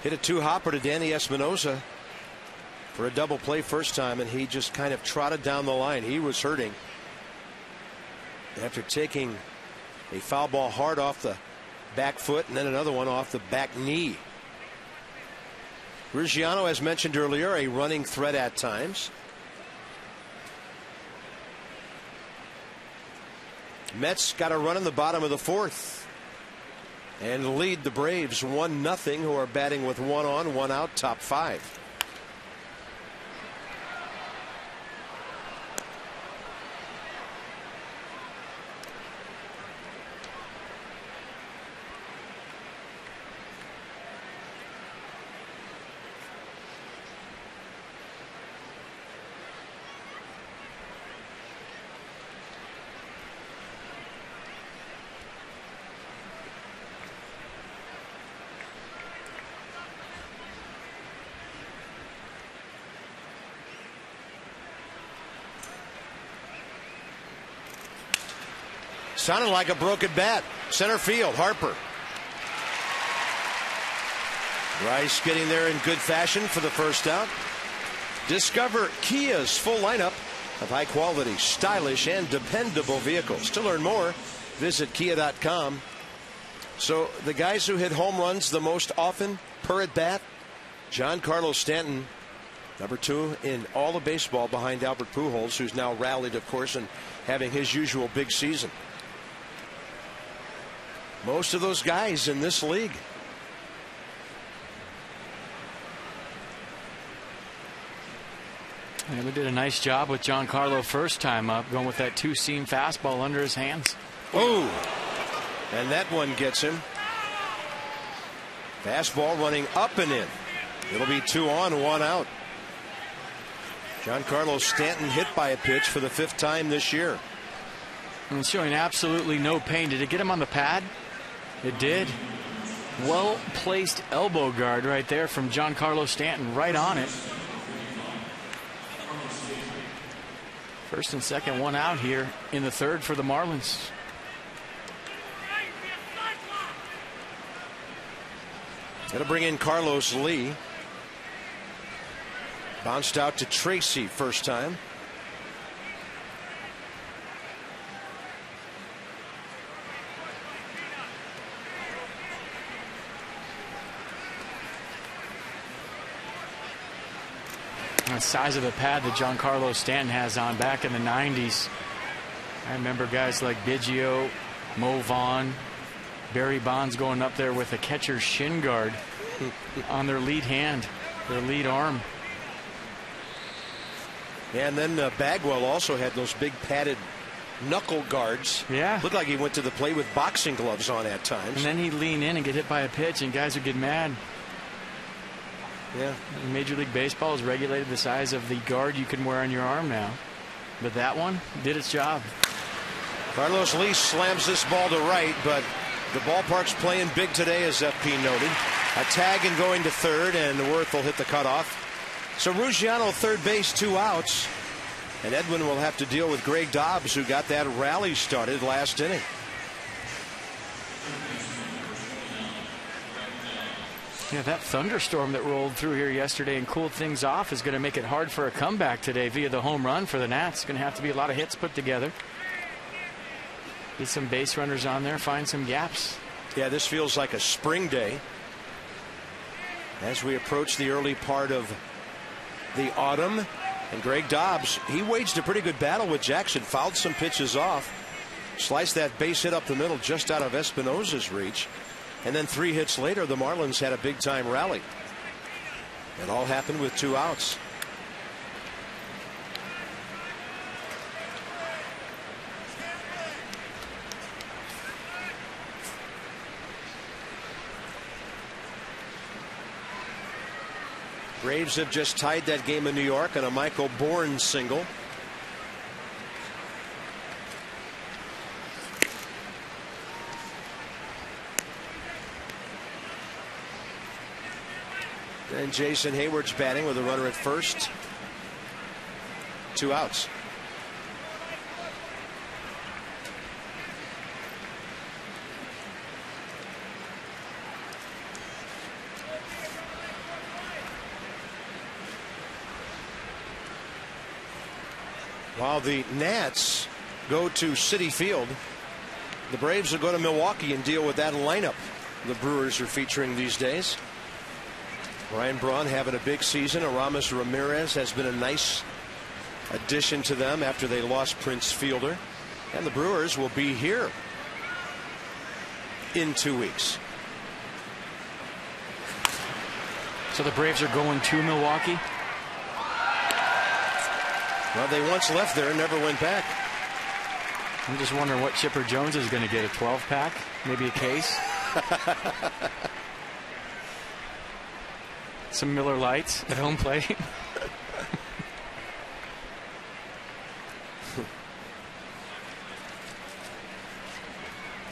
Speaker 1: Hit a 2-hopper to Danny Espinosa for a double play first time, and he just kind of trotted down the line. He was hurting after taking a foul ball hard off the back foot and then another one off the back knee. Ruggiano, as mentioned earlier, a running threat at times. Mets got a run in the bottom of the fourth and lead the Braves 1-0, who are batting with 1 on, 1 out, top 5. Sounded like a broken bat. Center field, Harper. Rice getting there in good fashion for the first out. Discover Kia's full lineup of high quality, stylish, and dependable vehicles. To learn more, visit kia.com. So the guys who hit home runs the most often per at bat, Giancarlo Stanton, number 2 in all of baseball behind Albert Pujols, who's now rallied, of course, and having his usual big season. Most of those guys in this league.
Speaker 2: And we did a nice job with Giancarlo first time up, going with that 2-seam fastball under his hands.
Speaker 1: Oh, and that one gets him. Fastball running up and in. It'll be 2 on, 1 out. Giancarlo Stanton hit by a pitch for the 5th time this year.
Speaker 2: And showing absolutely no pain. Did it get him on the pad? It did. Well placed elbow guard right there from Giancarlo Stanton, right on it. First and second, 1 out here in the 3rd for the Marlins.
Speaker 1: Going to bring in Carlos Lee. Bounced out to Tracy first time.
Speaker 2: The size of the pad that Giancarlo Stanton has on back in the 90s. I remember guys like Biggio, Mo Vaughn, Barry Bonds going up there with a catcher's shin guard on their lead hand, their lead arm.
Speaker 1: And then Bagwell also had those big padded knuckle guards.
Speaker 2: Yeah.
Speaker 1: Looked like he went to the plate with boxing gloves on at times.
Speaker 2: And then he'd lean in and get hit by a pitch, and guys would get mad.
Speaker 1: Yeah.
Speaker 2: Major League Baseball has regulated the size of the guard you can wear on your arm now. But that one did its job.
Speaker 1: Carlos Lee slams this ball to right, but the ballpark's playing big today, as FP noted. A tag and going to third, and Worth will hit the cutoff. So Ruggiano, third base, 2 outs. And Edwin will have to deal with Greg Dobbs, who got that rally started last inning.
Speaker 2: Yeah, that thunderstorm that rolled through here yesterday and cooled things off is going to make it hard for a comeback today via the home run for the Nats. Going to have to be a lot of hits put together. Get some base runners on there, find some gaps.
Speaker 1: Yeah, this feels like a spring day as we approach the early part of the autumn. And Greg Dobbs, he waged a pretty good battle with Jackson, fouled some pitches off, sliced that base hit up the middle just out of Espinosa's reach. And then 3 hits later, the Marlins had a big-time rally. It all happened with 2 outs. Braves have just tied that game in New York on a Michael Bourne single. And Jason Hayward's batting with a runner at first. 2 outs. While the Nats go to Citi Field, the Braves will go to Milwaukee and deal with that lineup the Brewers are featuring these days. Ryan Braun having a big season. Aramis Ramirez has been a nice addition to them after they lost Prince Fielder. And the Brewers will be here in 2 weeks.
Speaker 2: So the Braves are going to Milwaukee?
Speaker 1: Well, they once left there and never went back.
Speaker 2: I'm just wondering what Chipper Jones is going to get, a 12-pack, maybe a case. Some Miller Lights at home plate.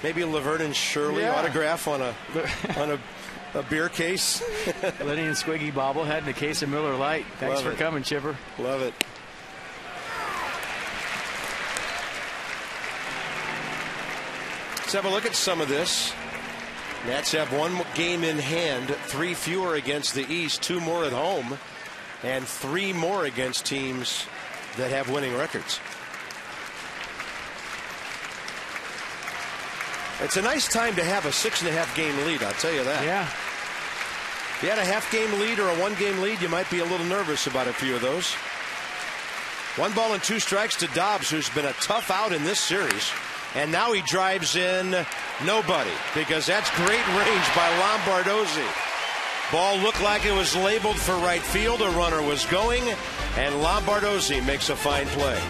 Speaker 1: Maybe a Laverne and Shirley autograph on a beer case.
Speaker 2: Lenny and Squiggy bobblehead and a case of Miller Lite. Thanks for coming, Chipper.
Speaker 1: Love it. Let's have a look at some of this. Nats have 1 game in hand, 3 fewer against the East, 2 more at home, and 3 more against teams that have winning records. It's a nice time to have a 6.5 game lead, I'll tell you that.
Speaker 2: Yeah.
Speaker 1: If you had a half game lead or a 1 game lead, you might be a little nervous about a few of those. 1 ball and 2 strikes to Dobbs, who's been a tough out in this series. And now he drives in nobody, because that's great range by Lombardozzi. Ball looked like it was labeled for right field. A runner was going, and Lombardozzi makes a fine play.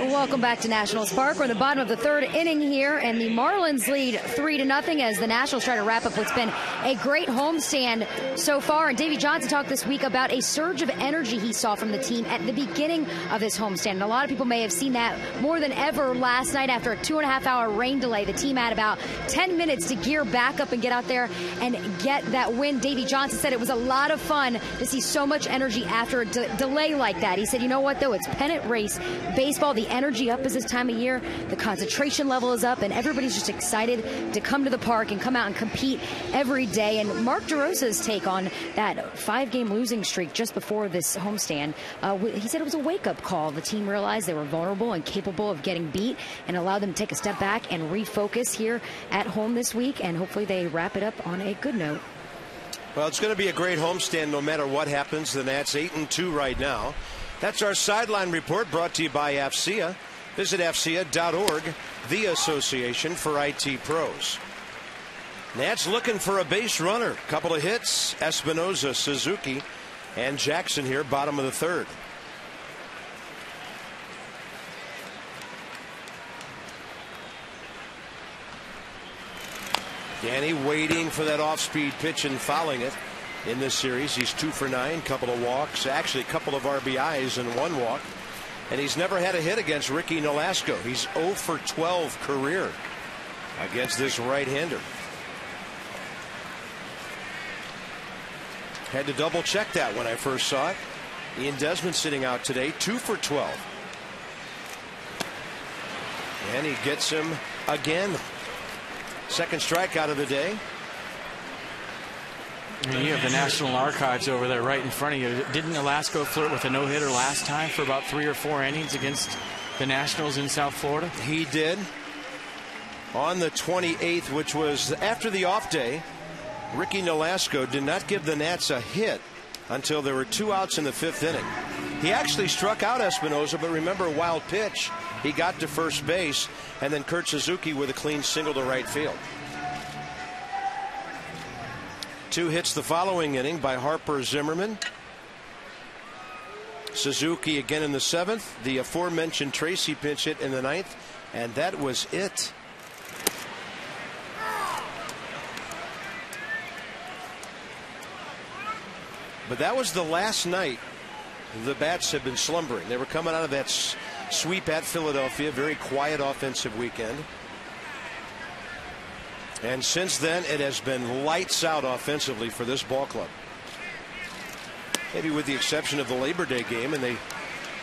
Speaker 3: Welcome back to Nationals Park. We're in the bottom of the third inning here, and the Marlins lead 3-0 as the Nationals try to wrap up what's been a great homestand so far. And Davey Johnson talked this week about a surge of energy he saw from the team at the beginning of this homestand. And a lot of people may have seen that more than ever last night after a 2.5-hour rain delay. The team had about 10 minutes to gear back up and get out there and get that win. Davey Johnson said it was a lot of fun to see so much energy after a delay like that. He said, you know what, though? It's pennant race baseball. The energy up is this time of year. The concentration level is up, and everybody's just excited to come to the park and come out and compete every day. And Mark DeRosa's take on that 5-game losing streak just before this homestand, he said it was a wake-up call. The team realized they were vulnerable and capable of getting beat, and allowed them to take a step back and refocus here at home this week, and hopefully they wrap it up on a good note.
Speaker 1: Well, it's going to be a great homestand no matter what happens. The Nats 8-2 right now. That's our sideline report, brought to you by AFCEA. Visit AFCEA.org, the association for IT pros. Nats looking for a base runner. Couple of hits. Espinosa, Suzuki, and Jackson here, bottom of the third. Danny waiting for that off-speed pitch and fouling it in this series. He's 2 for 9, couple of walks, actually a couple of RBIs and 1 walk. And he's never had a hit against Ricky Nolasco. He's 0 for 12 career against this right-hander. Had to double check that when I first saw it. Ian Desmond sitting out today, 2 for 12. And he gets him again. Second strikeout of the day.
Speaker 2: You have the National Archives over there right in front of you. Didn't Nolasco flirt with a no-hitter last time for about 3 or 4 innings against the Nationals in South Florida?
Speaker 1: He did. On the 28th, which was after the off day, Ricky Nolasco did not give the Nats a hit until there were 2 outs in the 5th inning. He actually struck out Espinosa, but remember, a wild pitch. He got to first base, and then Kurt Suzuki with a clean single to right field. 2 hits the following inning by Harper Zimmerman. Suzuki again in the 7th. The aforementioned Tracy pinch hit in the 9th, and that was it. But that was the last night the bats have been slumbering. They were coming out of that sweep at Philadelphia, very quiet offensive weekend. And since then, it has been lights out offensively for this ball club. Maybe with the exception of the Labor Day game, and they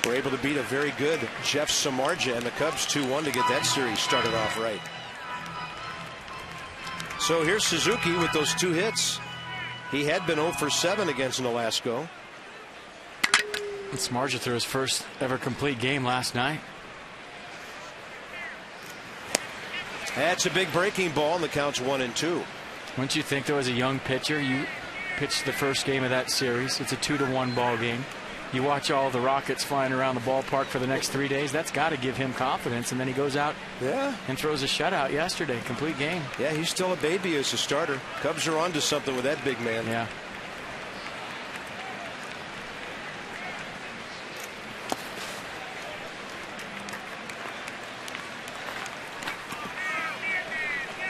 Speaker 1: were able to beat a very good Jeff Samardzija and the Cubs 2-1 to get that series started off right. So here's Suzuki with those 2 hits. He had been 0 for 7 against Nolasco.
Speaker 2: Samardzija threw his first ever complete game last night.
Speaker 1: That's a big breaking ball, and the count's 1-2.
Speaker 2: Wouldn't you think, though, as a young pitcher, you pitched the first game of that series. It's a 2-1 ball game. You watch all the rockets flying around the ballpark for the next 3 days. That's got to give him confidence. And then he goes out and throws a shutout yesterday. Complete game.
Speaker 1: Yeah, he's still a baby as a starter. Cubs are on to something with that big man.
Speaker 2: Yeah.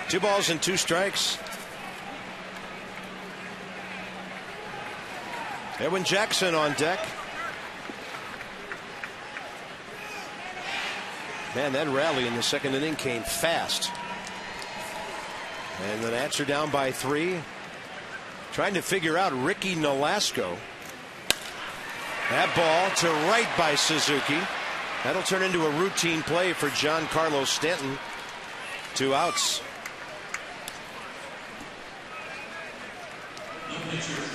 Speaker 1: Two balls and 2 strikes. Edwin Jackson on deck. Man, that rally in the 2nd inning came fast. And the Nats are down by 3. Trying to figure out Ricky Nolasco. That ball to right by Suzuki. That'll turn into a routine play for Giancarlo Stanton. 2 outs.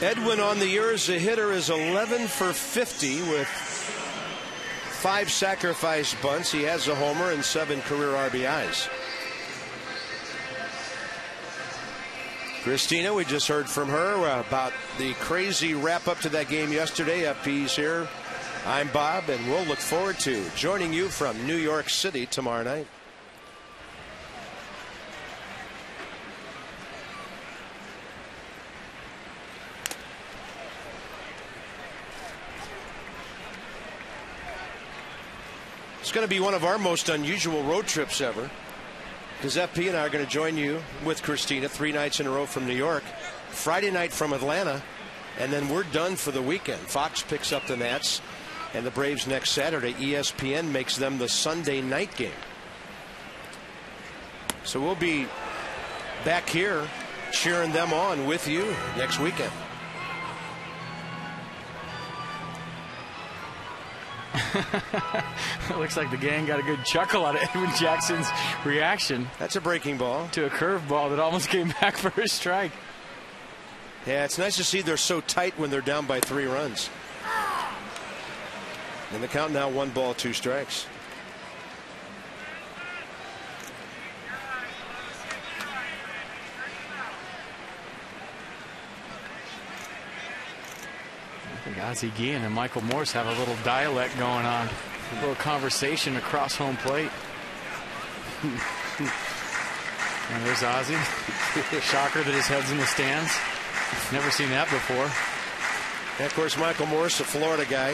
Speaker 1: Edwin on the year as a hitter is 11 for 50 with 5 sacrifice bunts. He has a homer and 7 career RBIs. Christina, we just heard from her about the crazy wrap up to that game yesterday. FP's here. I'm Bob, and we'll look forward to joining you from New York City tomorrow night. It's going to be one of our most unusual road trips ever, because FP and I are going to join you with Christina 3 nights in a row from New York, Friday night from Atlanta, and then we're done for the weekend. Fox picks up the Nats and the Braves next Saturday. ESPN makes them the Sunday night game. So we'll be back here cheering them on with you next weekend.
Speaker 2: It looks like the gang got a good chuckle out of Edwin Jackson's reaction.
Speaker 1: That's a breaking ball.
Speaker 2: To a curveball that almost came back for a strike.
Speaker 1: Yeah, it's nice to see they're so tight when they're down by 3 runs. And the count now 1 ball, 2 strikes.
Speaker 2: I think Ozzie Guillen and Michael Morse have a little dialect going on. A little conversation across home plate. And there's Ozzie. Shocker that his head's in the stands. Never seen that before.
Speaker 1: And of course, Michael Morse, a Florida guy.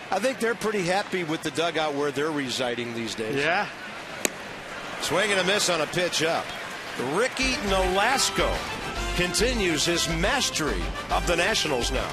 Speaker 1: I think they're pretty happy with the dugout where they're residing these days.
Speaker 2: Yeah.
Speaker 1: Swing and a miss on a pitch up. Ricky Nolasco continues his mastery of the Nationals now.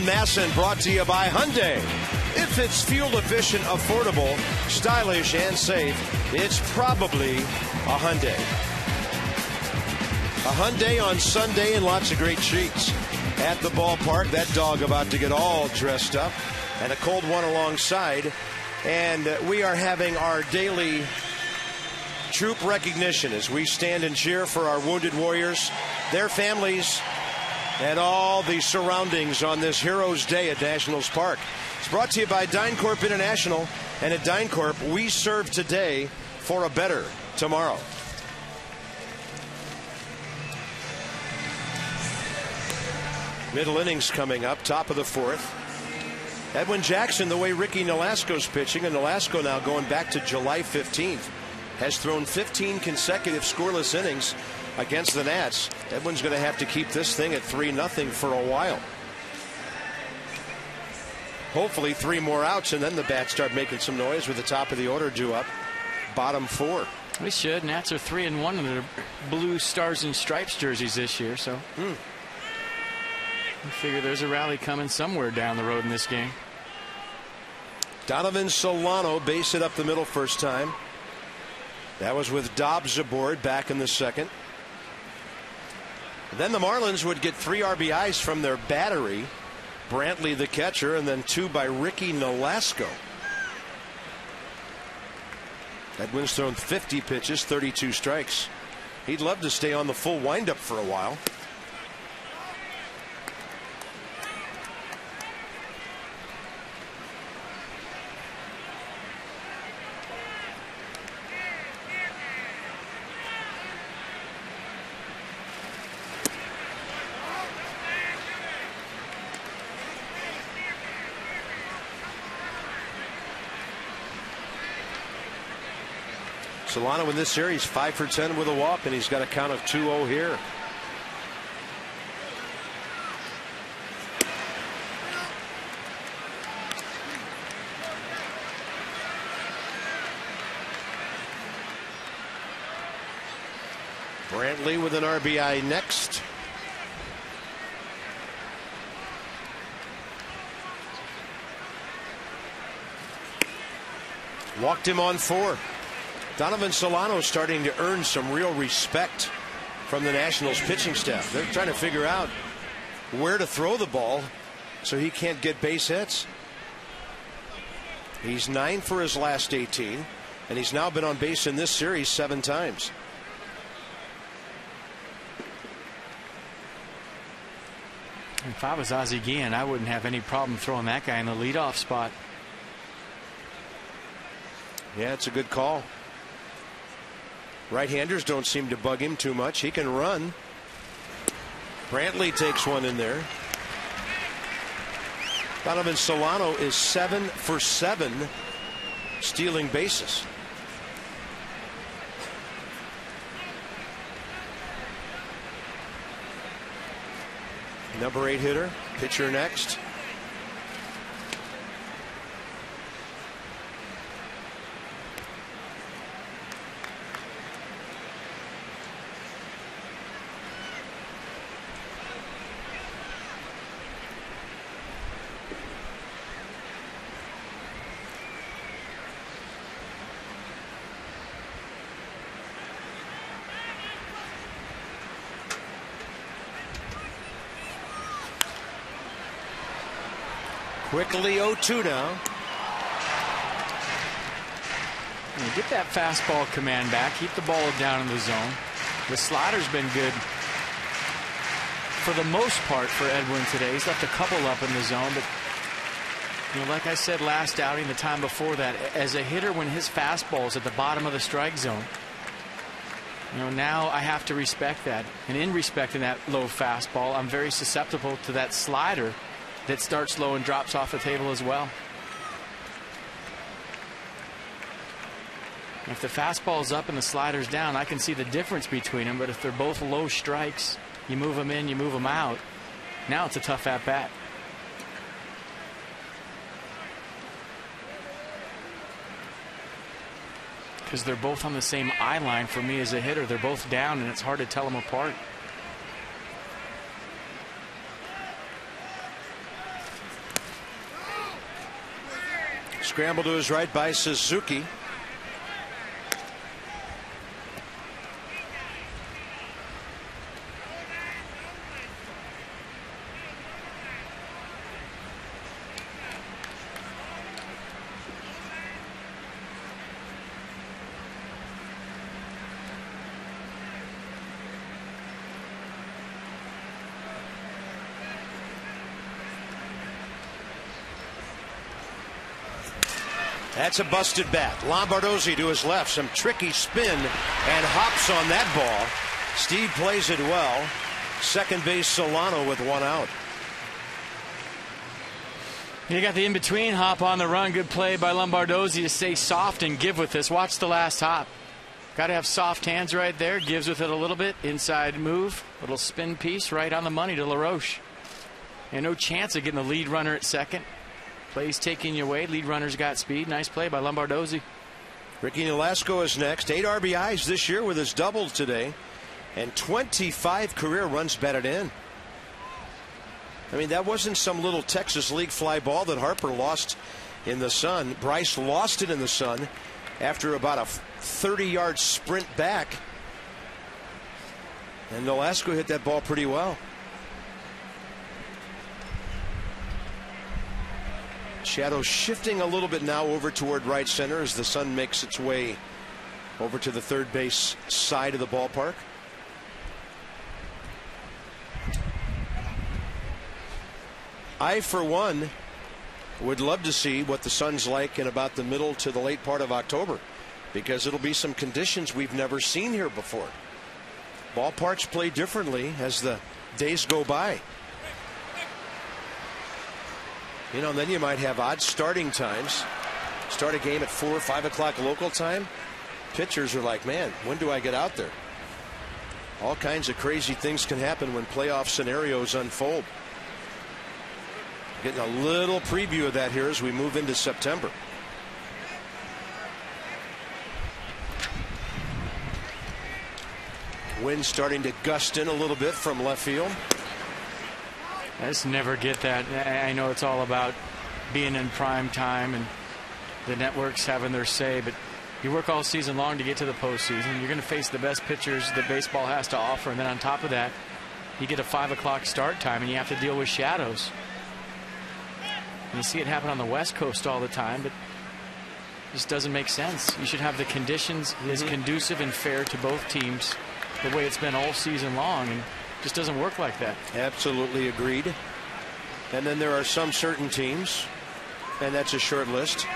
Speaker 1: Masson brought to you by Hyundai. If it's fuel efficient, affordable, stylish, and safe, it's probably a Hyundai. A Hyundai on Sunday and lots of great treats at the ballpark. That dog about to get all dressed up, and a cold one alongside. And we are having our daily troop recognition as we stand and cheer for our wounded warriors, their families, and all the surroundings on this Heroes Day at Nationals Park. It's brought to you by DynCorp International, and at DynCorp, we serve today for a better tomorrow. Middle innings coming up, top of the 4th. Edwin Jackson, the way Ricky Nolasco's pitching, and Nolasco now going back to July 15th, has thrown 15 consecutive scoreless innings against the Nats. Edwin's going to have to keep this thing at 3-0 for a while. Hopefully 3 more outs, and then the bats start making some noise with the top of the order due up. Bottom 4.
Speaker 2: We should. Nats are 3-1 in their blue stars and stripes jerseys this year, so we figure there's a rally coming somewhere down the road in this game.
Speaker 1: Donovan Solano base it up the middle first time. That was with Dobbs aboard back in the second. Then the Marlins would get 3 RBIs from their battery. Brantley, the catcher, and then 2 by Ricky Nolasco. Edwin's thrown 50 pitches, 32 strikes. He'd love to stay on the full windup for a while. Solano in this series 5 for 10 with a walk, and he's got a count of 2-0 here. Brantley with an RBI next. Walked him on 4. Donovan Solano starting to earn some real respect from the Nationals pitching staff. They're trying to figure out where to throw the ball so he can't get base hits. He's 9 for his last 18, and he's now been on base in this series 7 times.
Speaker 2: If I was Ozzie Guillen, I wouldn't have any problem throwing that guy in the leadoff spot.
Speaker 1: Yeah, it's a good call. Right-handers don't seem to bug him too much. He can run. Brantley takes one in there. Donovan Solano is 7 for 7 stealing bases. Number 8 hitter, pitcher next. Quickly 0-2 now.
Speaker 2: Get that fastball command back. Keep the ball down in the zone. The slider's been good for the most part for Edwin today. He's left a couple up in the zone, but like I said last outing, the time before that, as a hitter, when his fastball's at the bottom of the strike zone, now I have to respect that. And in respecting that low fastball, I'm very susceptible to that slider that starts low and drops off the table as well. If the fastball's up and the slider's down, I can see the difference between them. But if they're both low strikes, you move them in, you move them out. Now it's a tough at bat. Because they're both on the same eye line for me as a hitter. They're both down, and it's hard to tell them apart.
Speaker 1: Scramble to his right by Suzuki. That's a busted bat. Lombardozzi to his left. Some tricky spin and hops on that ball. Steve plays it well. Second base Solano with 1 out.
Speaker 2: You got the in-between hop on the run. Good play by Lombardozzi to stay soft and give with this. Watch the last hop. Got to have soft hands right there. Gives with it a little bit. Inside move. Little spin piece right on the money to LaRoche. And no chance of getting the lead runner at second. Plays taking you away. Lead runner's got speed. Nice play by Lombardozzi.
Speaker 1: Ricky Nolasco is next. 8 RBIs this year with his doubles today. And 25 career runs batted in. I mean, that wasn't some little Texas League fly ball that Harper lost in the sun. Bryce lost it in the sun after about a 30-yard sprint back. And Nolasco hit that ball pretty well. Shadow shifting a little bit now over toward right center as the sun makes its way over to the third base side of the ballpark. I, for one, would love to see what the sun's like in about the middle to the late part of October, because it'll be some conditions we've never seen here before. Ballparks play differently as the days go by. And then you might have odd starting times. Start a game at 4 or 5 o'clock local time. pitchers are like, man, when do I get out there? All kinds of crazy things can happen when playoff scenarios unfold. Getting a little preview of that here as we move into September. Wind starting to gust in a little bit from left field.
Speaker 2: I just never get that. I know it's all about being in prime time and the networks having their say, but you work all season long to get to the postseason. You're going to face the best pitchers that baseball has to offer, and then on top of that, you get a 5 o'clock start time, and you have to deal with shadows. And you see it happen on the West Coast all the time, but it just doesn't make sense. You should have the conditions as conducive and fair to both teams the way it's been all season long, and it just doesn't work like that.
Speaker 1: Absolutely agreed. And then there are some certain teams, and that's a short list,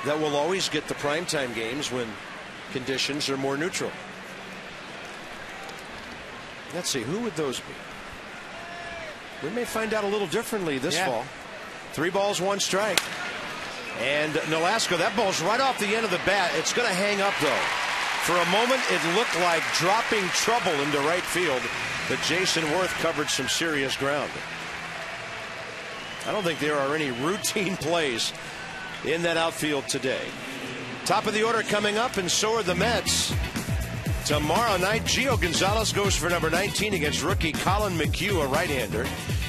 Speaker 1: that will always get the primetime games when conditions are more neutral. Let's see, who would those be? We may find out a little differently this fall. 3 balls, 1 strike. And Nolasco, that ball's right off the end of the bat. It's going to hang up, though. For a moment, it looked like dropping trouble into right field, but Jason Worth covered some serious ground. I don't think there are any routine plays in that outfield today. Top of the order coming up, and so are the Mets. Tomorrow night, Gio Gonzalez goes for number 19 against rookie Colin McHugh, a right-hander.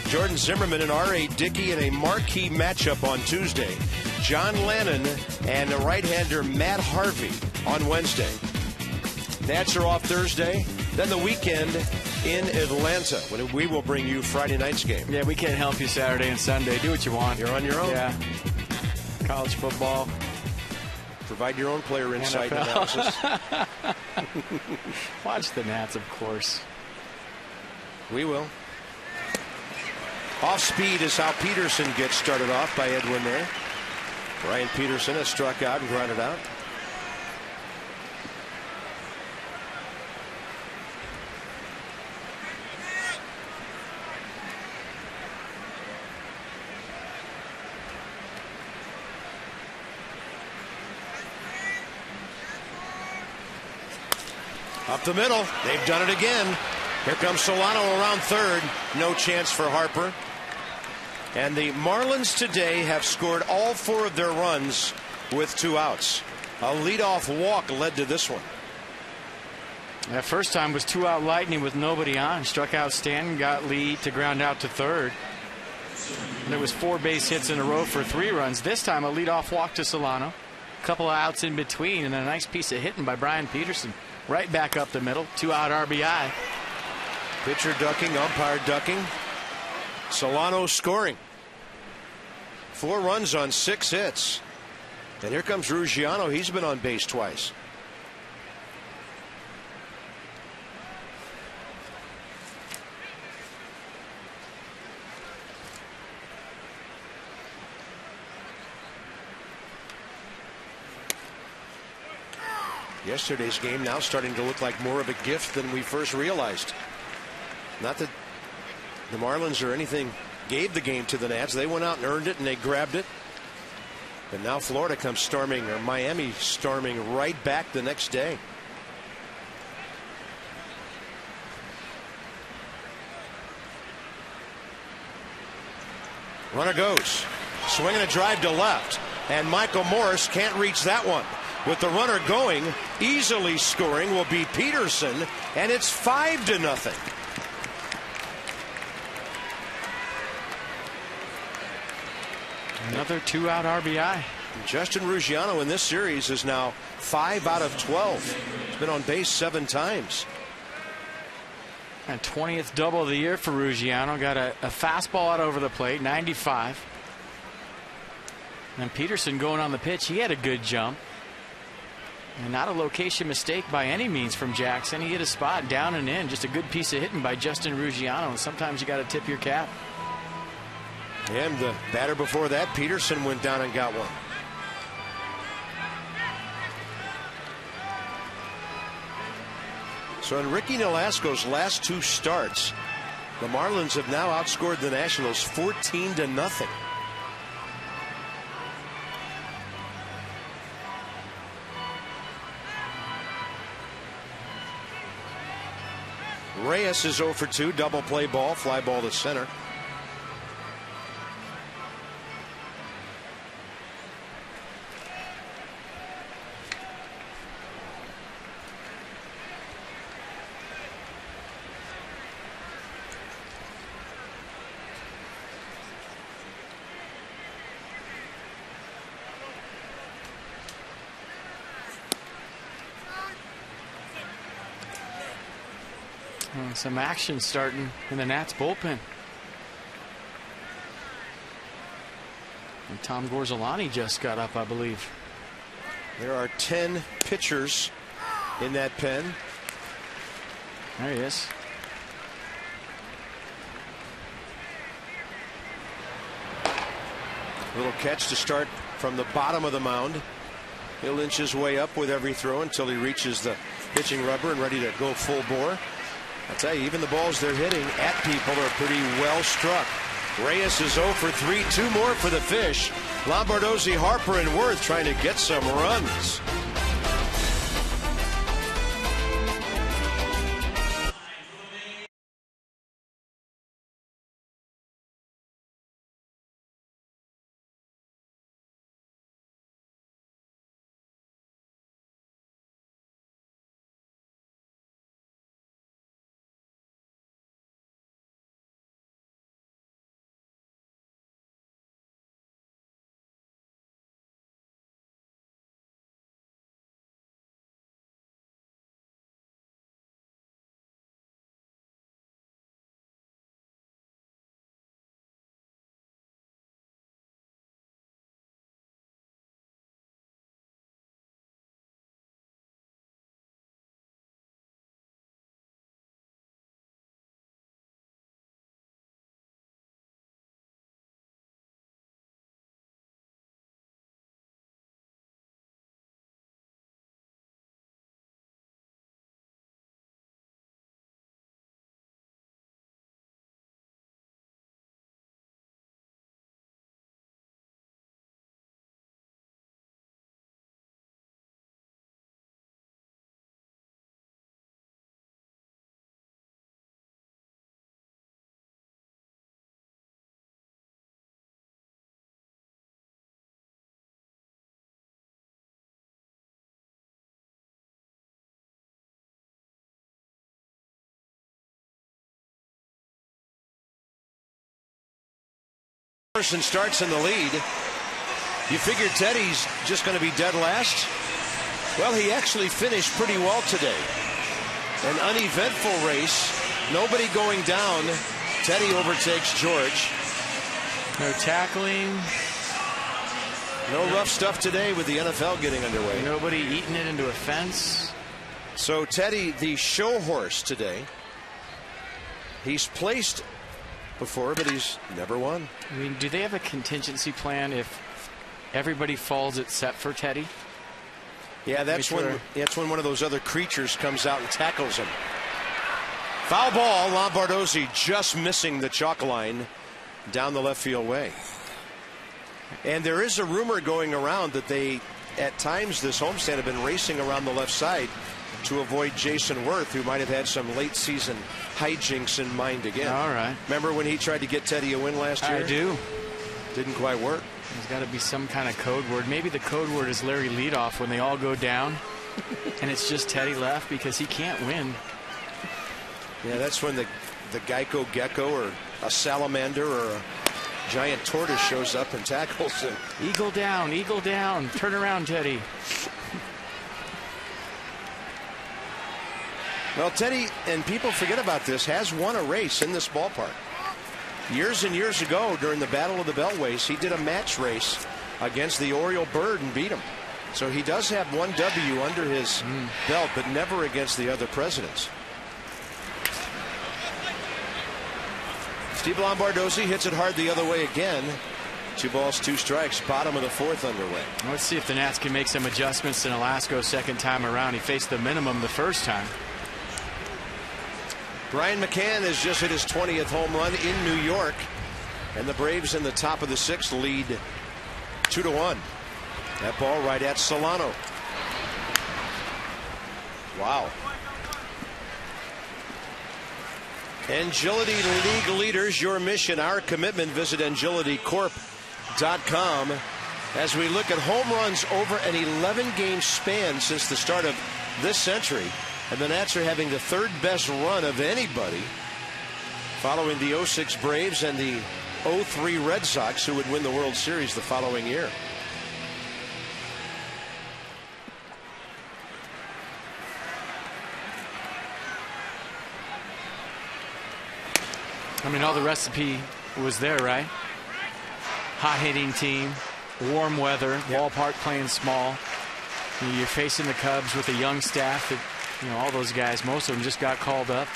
Speaker 1: Jordan Zimmerman and R.A. Dickey in a marquee matchup on Tuesday. John Lannon and the right-hander Matt Harvey on Wednesday. Nats are off Thursday. Then the weekend in Atlanta, when we will bring you Friday night's game.
Speaker 2: Yeah, we can't help you Saturday and Sunday. Do what you want.
Speaker 1: You're on your own.
Speaker 2: Yeah. College football.
Speaker 1: Provide your own player insight and analysis.
Speaker 2: Watch the Nats, of course.
Speaker 1: We will. Off speed is how Peterson gets started off by Edwin there. Ryan Peterson has struck out and grounded out. Up the middle. They've done it again. Here comes Solano around third. No chance for Harper. And the Marlins today have scored all 4 of their runs with 2 outs. A leadoff walk led to this one.
Speaker 2: That first time was 2-out Lightning with nobody on. Struck out Stanton, got Lee to ground out to third. And there was 4 base hits in a row for 3 runs. This time a leadoff walk to Solano. A couple of outs in between, and then a nice piece of hitting by Brian Peterson. Right back up the middle. 2-out RBI.
Speaker 1: Pitcher ducking, umpire ducking. Solano scoring. 4 runs on 6 hits. And here comes Ruggiano. He's been on base twice. Yesterday's game now starting to look like more of a gift than we first realized. Not that the Marlins or anything gave the game to the Nats. They went out and earned it, and they grabbed it. And now Florida comes storming, or Miami storming right back the next day. Runner goes. Swinging a drive to left. And Michael Morris can't reach that one. With the runner going, easily scoring will be Peterson, and it's 5-0.
Speaker 2: Another 2-out RBI.
Speaker 1: Justin Ruggiano in this series is now 5 out of 12. He's been on base 7 times.
Speaker 2: And 20th double of the year for Ruggiano. Got a fastball out over the plate, 95. And Peterson going on the pitch, he had a good jump. And not a location mistake by any means from Jackson. He hit a spot down and in. Just a good piece of hitting by Justin Ruggiano. And sometimes you got to tip your cap.
Speaker 1: And the batter before that, Peterson, went down and got one. So in Ricky Nolasco's last 2 starts, the Marlins have now outscored the Nationals 14-0. Reyes is 0 for 2. Double play ball. Fly ball to center.
Speaker 2: Some action starting in the Nats bullpen. And Tom Gorzelani just got up, I believe.
Speaker 1: There are 10 pitchers in that pen.
Speaker 2: There he is.
Speaker 1: Little catch to start from the bottom of the mound. He'll inch his way up with every throw until he reaches the pitching rubber and ready to go full bore. I'll tell you, even the balls they're hitting at people are pretty well struck. Reyes is 0 for 3. 2 more for the Fish. Lombardozzi, Harper, and Worth trying to get some runs. Emerson starts in the lead. You figured Teddy's just going to be dead last? Well, he actually finished pretty well today. An uneventful race. Nobody going down. Teddy overtakes George.
Speaker 2: No tackling.
Speaker 1: No rough stuff today with the NFL getting underway.
Speaker 2: Nobody eating it into a fence.
Speaker 1: So Teddy, the show horse today. He's placed before, but he's never won.
Speaker 2: I mean, do they have a contingency plan if everybody falls except for Teddy?
Speaker 1: Yeah, that's when one of those other creatures comes out and tackles him. Foul ball. Lombardozzi just missing the chalk line down the left field way. And there is a rumor going around that they, at times this homestand, have been racing around the left side to avoid Jason Worth, who might have had some late season hijinks in mind again.
Speaker 2: All right.
Speaker 1: Remember when he tried to get Teddy a win last year?
Speaker 2: I do.
Speaker 1: Didn't quite work.
Speaker 2: There's got to be some kind of code word. Maybe the code word is Larry leadoff when they all go down and it's just Teddy left because he can't win.
Speaker 1: Yeah, that's when the Geico gecko or a salamander or a giant tortoise shows up and tackles him.
Speaker 2: Eagle down, turn around, Teddy.
Speaker 1: Well, Teddy, and people forget about this, has won a race in this ballpark. Years and years ago, during the Battle of the Beltways, he did a match race against the Oriole Bird and beat him. So he does have one W under his belt, but never against the other presidents. Steve Lombardozzi hits it hard the other way again. 2 balls, 2 strikes, bottom of the 4th underway.
Speaker 2: Let's see if the Nats can make some adjustments to Nolasco second time around. He faced the minimum the first time.
Speaker 1: Brian McCann has just hit his 20th home run in New York, and the Braves in the top of the 6th lead 2-1. That ball right at Solano. Wow. Agility League leaders, your mission, our commitment. Visit agilitycorp.com as we look at home runs over an 11-game span since the start of this century. And the Nats are having the third best run of anybody, following the 06 Braves and the 03 Red Sox, who would win the World Series the following year.
Speaker 2: I mean, all the recipe was there, right? Hot hitting team, warm weather, ballpark playing small. You're facing the Cubs with a young staff that, all those guys, most of them just got called up.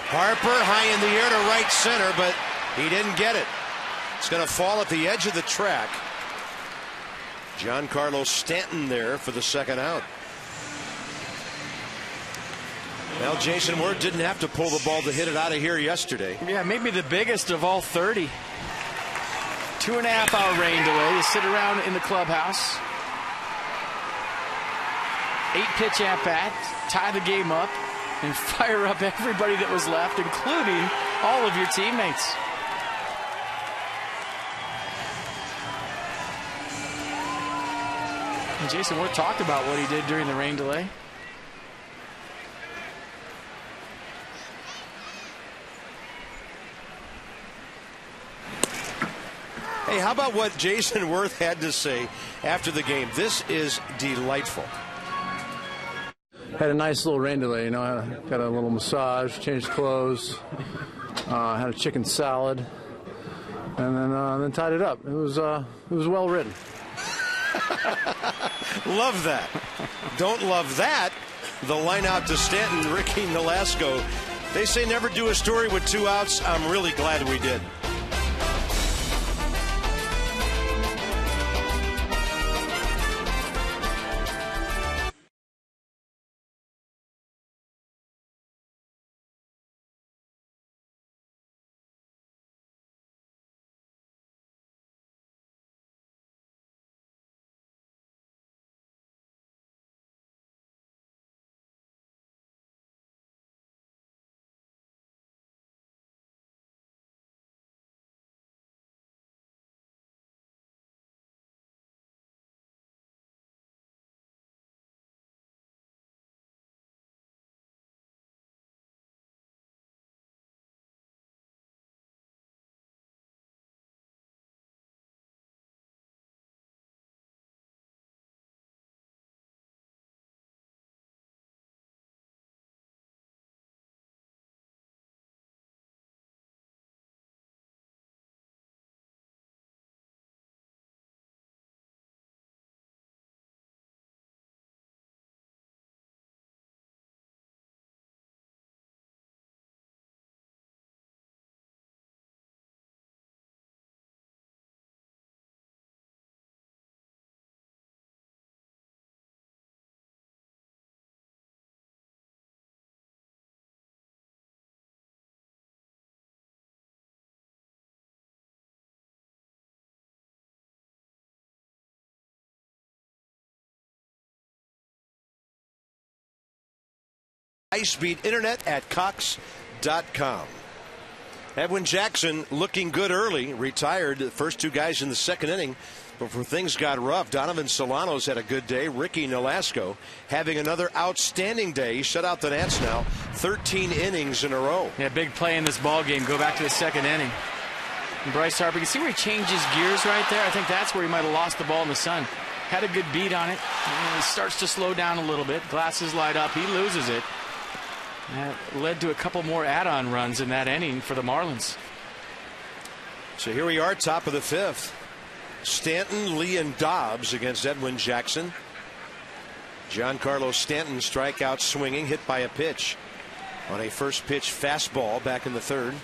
Speaker 1: Harper high in the air to right center, but he didn't get it. It's going to fall at the edge of the track. Giancarlo Stanton there for the second out. Well, Jason Worth didn't have to pull the ball to hit it out of here yesterday.
Speaker 2: Yeah, maybe the biggest of all 30. 2.5-hour rain delay. You sit around in the clubhouse. 8-pitch at-bat, tie the game up, and fire up everybody that was left, including all of your teammates. And Jason Worth talked about what he did during the rain delay.
Speaker 1: Hey, how about what Jason Worth had to say after the game? This is delightful.
Speaker 4: Had a nice little rain delay, got a little massage, changed clothes, had a chicken salad, and then tied it up. It was well written.
Speaker 1: Love that. Don't love that. The line out to Stanton, Ricky Nolasco. They say never do a story with 2 outs. I'm really glad we did. High-speed internet at Cox.com. Edwin Jackson looking good early, retired the first 2 guys in the second inning before things got rough. Donovan Solano's had a good day. Ricky Nolasco having another outstanding day. He shut out the Nats now 13 innings in a row.
Speaker 2: Yeah, big play in this ball game. Go back to the second inning. And Bryce Harper, you can see where he changes gears right there. I think that's where he might have lost the ball in the sun. Had a good beat on it. And he starts to slow down a little bit. Glasses light up. He loses it. That led to a couple more add-on runs in that inning for the Marlins.
Speaker 1: So here we are, top of the 5th. Stanton, Lee, and Dobbs against Edwin Jackson. Giancarlo Stanton strikeout swinging, hit by a pitch on a first pitch fastball back in the 3rd.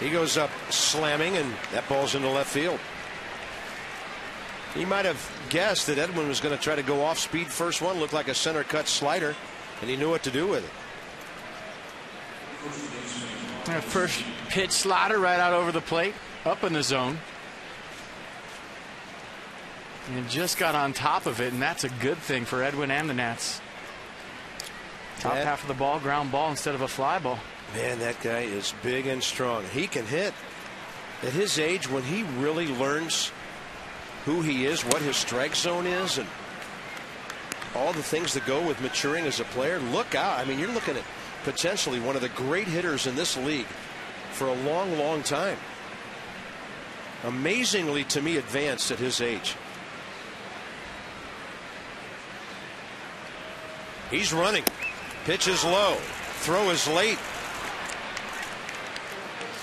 Speaker 1: He goes up slamming, and that ball's into left field. He might have guessed that Edwin was going to try to go off speed first one. Looked like a center cut slider, and he knew what to do with it.
Speaker 2: First pitch slider right out over the plate, up in the zone. And just got on top of it, and that's a good thing for Edwin and the Nats. Top half of the ball, ground ball instead of a fly ball.
Speaker 1: Man, that guy is big and strong. He can hit. At his age, when he really learns who he is, what his strike zone is, and all the things that go with maturing as a player, look out. I mean, you're looking at potentially one of the great hitters in this league for a long, long time. Amazingly, to me, advanced at his age. He's running. Pitch is low. Throw is late.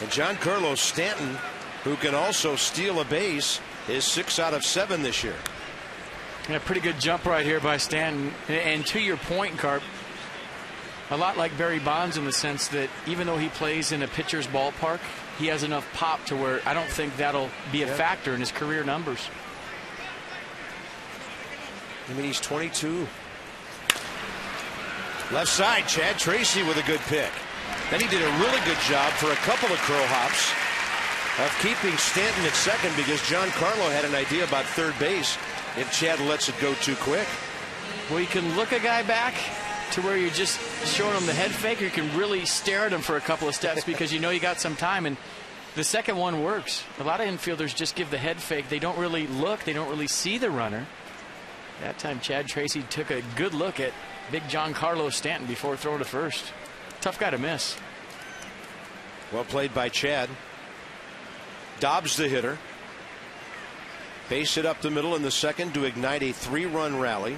Speaker 1: And Giancarlo Stanton, who can also steal a base, is 6 out of 7 this year.
Speaker 2: Yeah, pretty good jump right here by Stanton. And to your point, Carp, a lot like Barry Bonds in the sense that even though he plays in a pitcher's ballpark, he has enough pop to where I don't think that'll be a factor in his career numbers.
Speaker 1: I mean, he's 22. Left side, Chad Tracy with a good pick. Then he did a really good job for a couple of crow hops of keeping Stanton at second because Giancarlo had an idea about third base if Chad lets it go too quick.
Speaker 2: Well, you can look a guy back to where you're just showing him the head fake, or you can really stare at him for a couple of steps because you know you got some time, and the second one works. A lot of infielders just give the head fake. They don't really look. They don't really see the runner. That time Chad Tracy took a good look at big Giancarlo Stanton before throwing to first. Tough guy to miss.
Speaker 1: Well played by Chad. Dobbs the hitter. Base hit up the middle in the second to ignite a 3-run rally.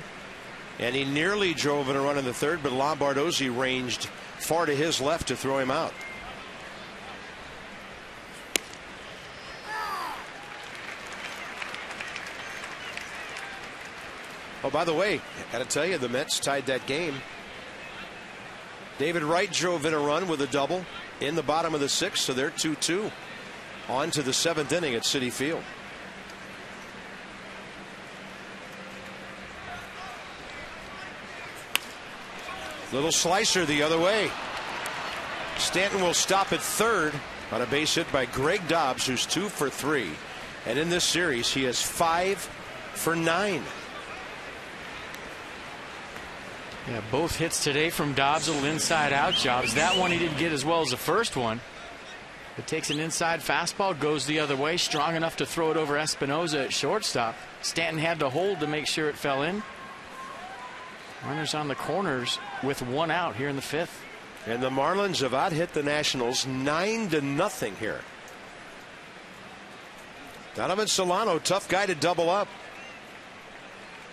Speaker 1: And he nearly drove in a run in the third, but Lombardozzi ranged far to his left to throw him out. Oh, by the way, I got to tell you, the Mets tied that game. David Wright drove in a run with a double in the bottom of the 6th, so they're 2-2 on to the 7th inning at Citi Field. Little slicer the other way. Stanton will stop at third on a base hit by Greg Dobbs, who's 2 for 3. And in this series, he is 5 for 9.
Speaker 2: Yeah, both hits today from Dobbs, little inside-out jobs. That one he didn't get as well as the first one. It takes an inside fastball, goes the other way, strong enough to throw it over Espinoza at shortstop. Stanton had to hold to make sure it fell in. Runners on the corners with 1 out here in the 5th.
Speaker 1: And the Marlins have out-hit the Nationals 9-0 here. Donovan Solano, tough guy to double up.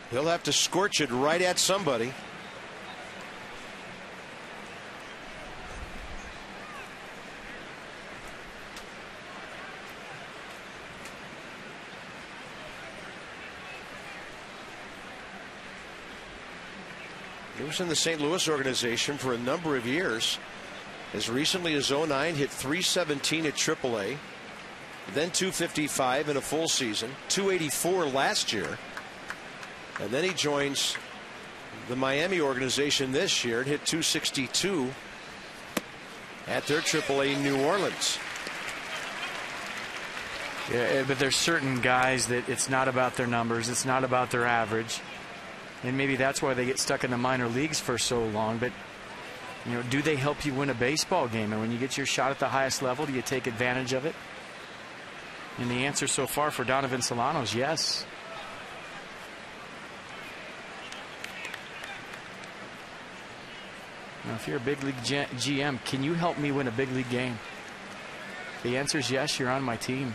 Speaker 1: He'll have to scorch it right at somebody. He was in the St. Louis organization for a number of years. As recently as 09, hit .317 at AAA. Then .255 in a full season. .284 last year. And then he joins the Miami organization this year and hit .262 at their AAA New Orleans.
Speaker 2: Yeah, but there's certain guys that it's not about their numbers. It's not about their average. And maybe that's why they get stuck in the minor leagues for so long. But, you know, do they help you win a baseball game? And when you get your shot at the highest level, do you take advantage of it? And the answer so far for Donovan Solano is yes. Now, if you're a big league GM, can you help me win a big league game? The answer is yes, you're on my team.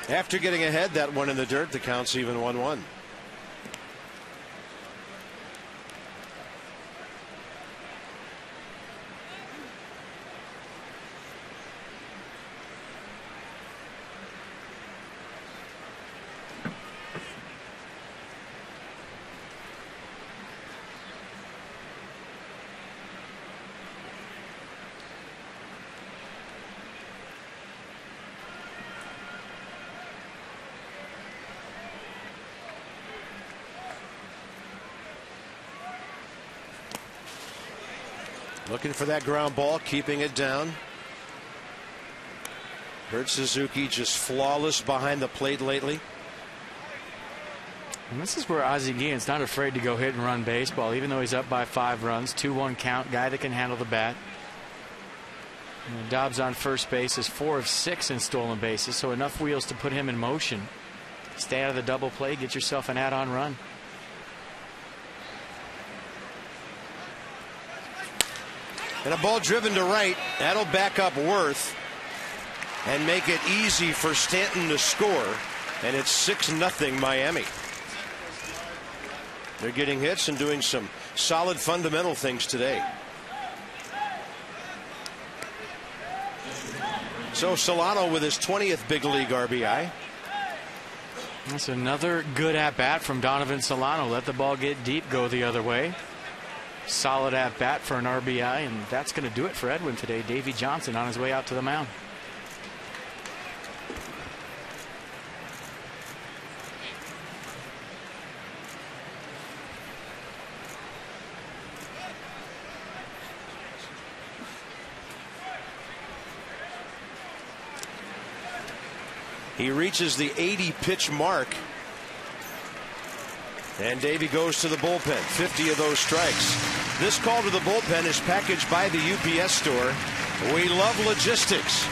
Speaker 1: After getting ahead, that one in the dirt, the count's even 1-1. Looking for that ground ball, keeping it down. Heard Suzuki just flawless behind the plate lately.
Speaker 2: And this is where Ozzie Guillen's not afraid to go hit and run baseball, even though he's up by 5 runs. 2-1 count, guy that can handle the bat. And Dobbs on first base is 4 of 6 in stolen bases, so enough wheels to put him in motion. Stay out of the double play, get yourself an add-on run.
Speaker 1: And a ball driven to right. That'll back up Worth and make it easy for Stanton to score. And it's 6-0 Miami. They're getting hits and doing some solid fundamental things today. So Solano with his 20th big league RBI.
Speaker 2: That's another good at-bat from Donovan Solano. Let the ball get deep, go the other way. Solid at-bat for an RBI, and that's going to do it for Edwin today. Davey Johnson on his way out to the mound.
Speaker 1: He reaches the 80 pitch mark. And Davey goes to the bullpen. 50 of those strikes. This call to the bullpen is packaged by the UPS store. We love logistics.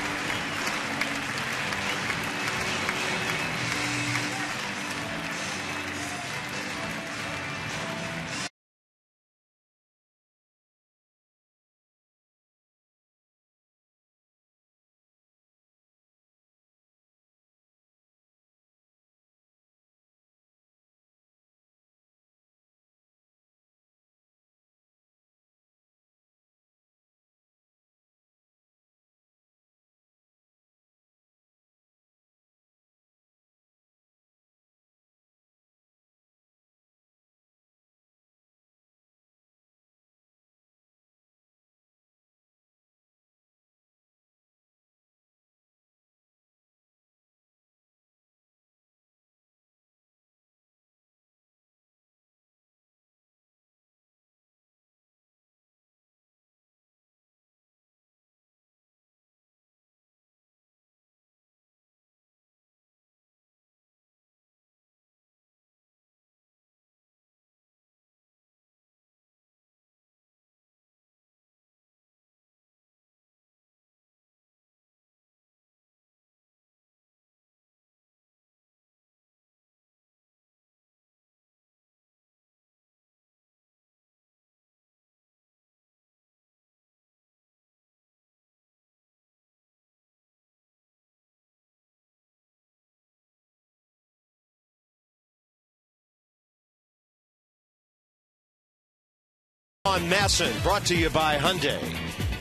Speaker 1: On Masson, brought to you by Hyundai.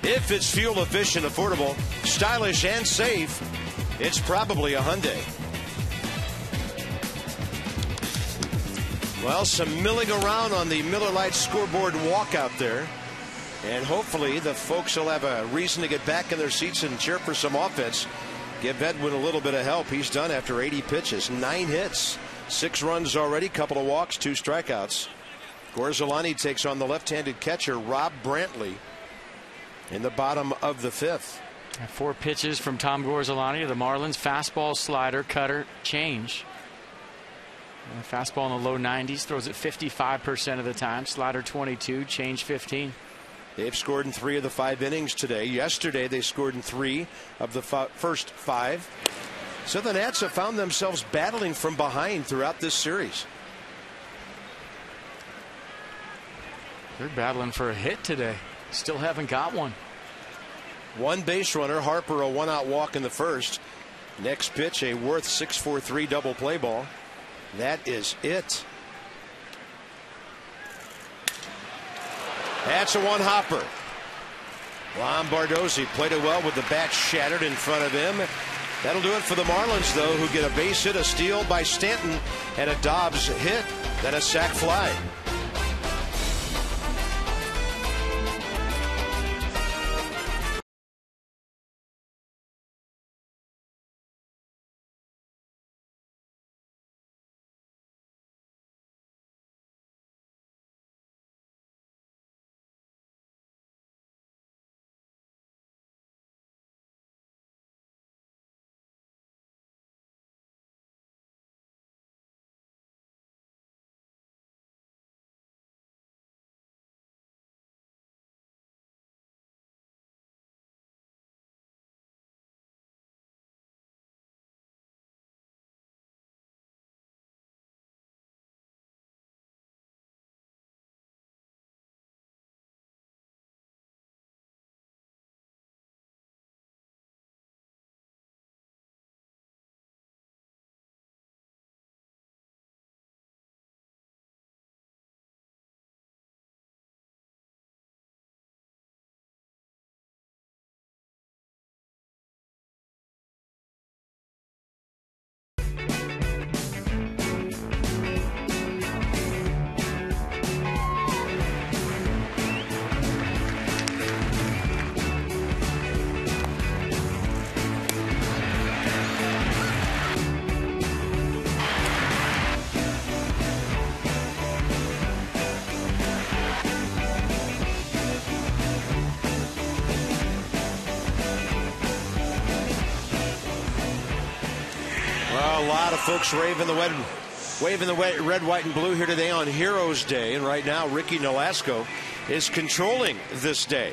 Speaker 1: If it's fuel efficient, affordable, stylish, and safe, it's probably a Hyundai. Well, some milling around on the Miller Lite scoreboard walkout there. And hopefully the folks will have a reason to get back in their seats and cheer for some offense. Give Edwin a little bit of help. He's done after 80 pitches, 9 hits, 6 runs already, couple of walks, 2 strikeouts. Gorzelani takes on the left-handed catcher Rob Brantley in the bottom of the 5th.
Speaker 2: 4 pitches from Tom Gorzelani to the Marlins. Fastball, slider, cutter, change. And fastball in the low 90s, throws it 55% of the time. Slider 22, change 15.
Speaker 1: They've scored in 3 of the 5 innings today. Yesterday they scored in 3 of the first 5. So the Nats have found themselves battling from behind throughout this series.
Speaker 2: They're battling for a hit today. Still haven't got one.
Speaker 1: 1 base runner, Harper a 1-out walk in the first. Next pitch, a Worth 6-4-3 double play ball. That is it. That's a 1-hopper. Lombardozzi played it well with the bat shattered in front of him. That'll do it for the Marlins, though, who get a base hit, a steal by Stanton, and a Dobbs hit, then a sac fly. lot of folks waving the red, white, and blue here today on Heroes Day. And right now, Ricky Nolasco is controlling this day.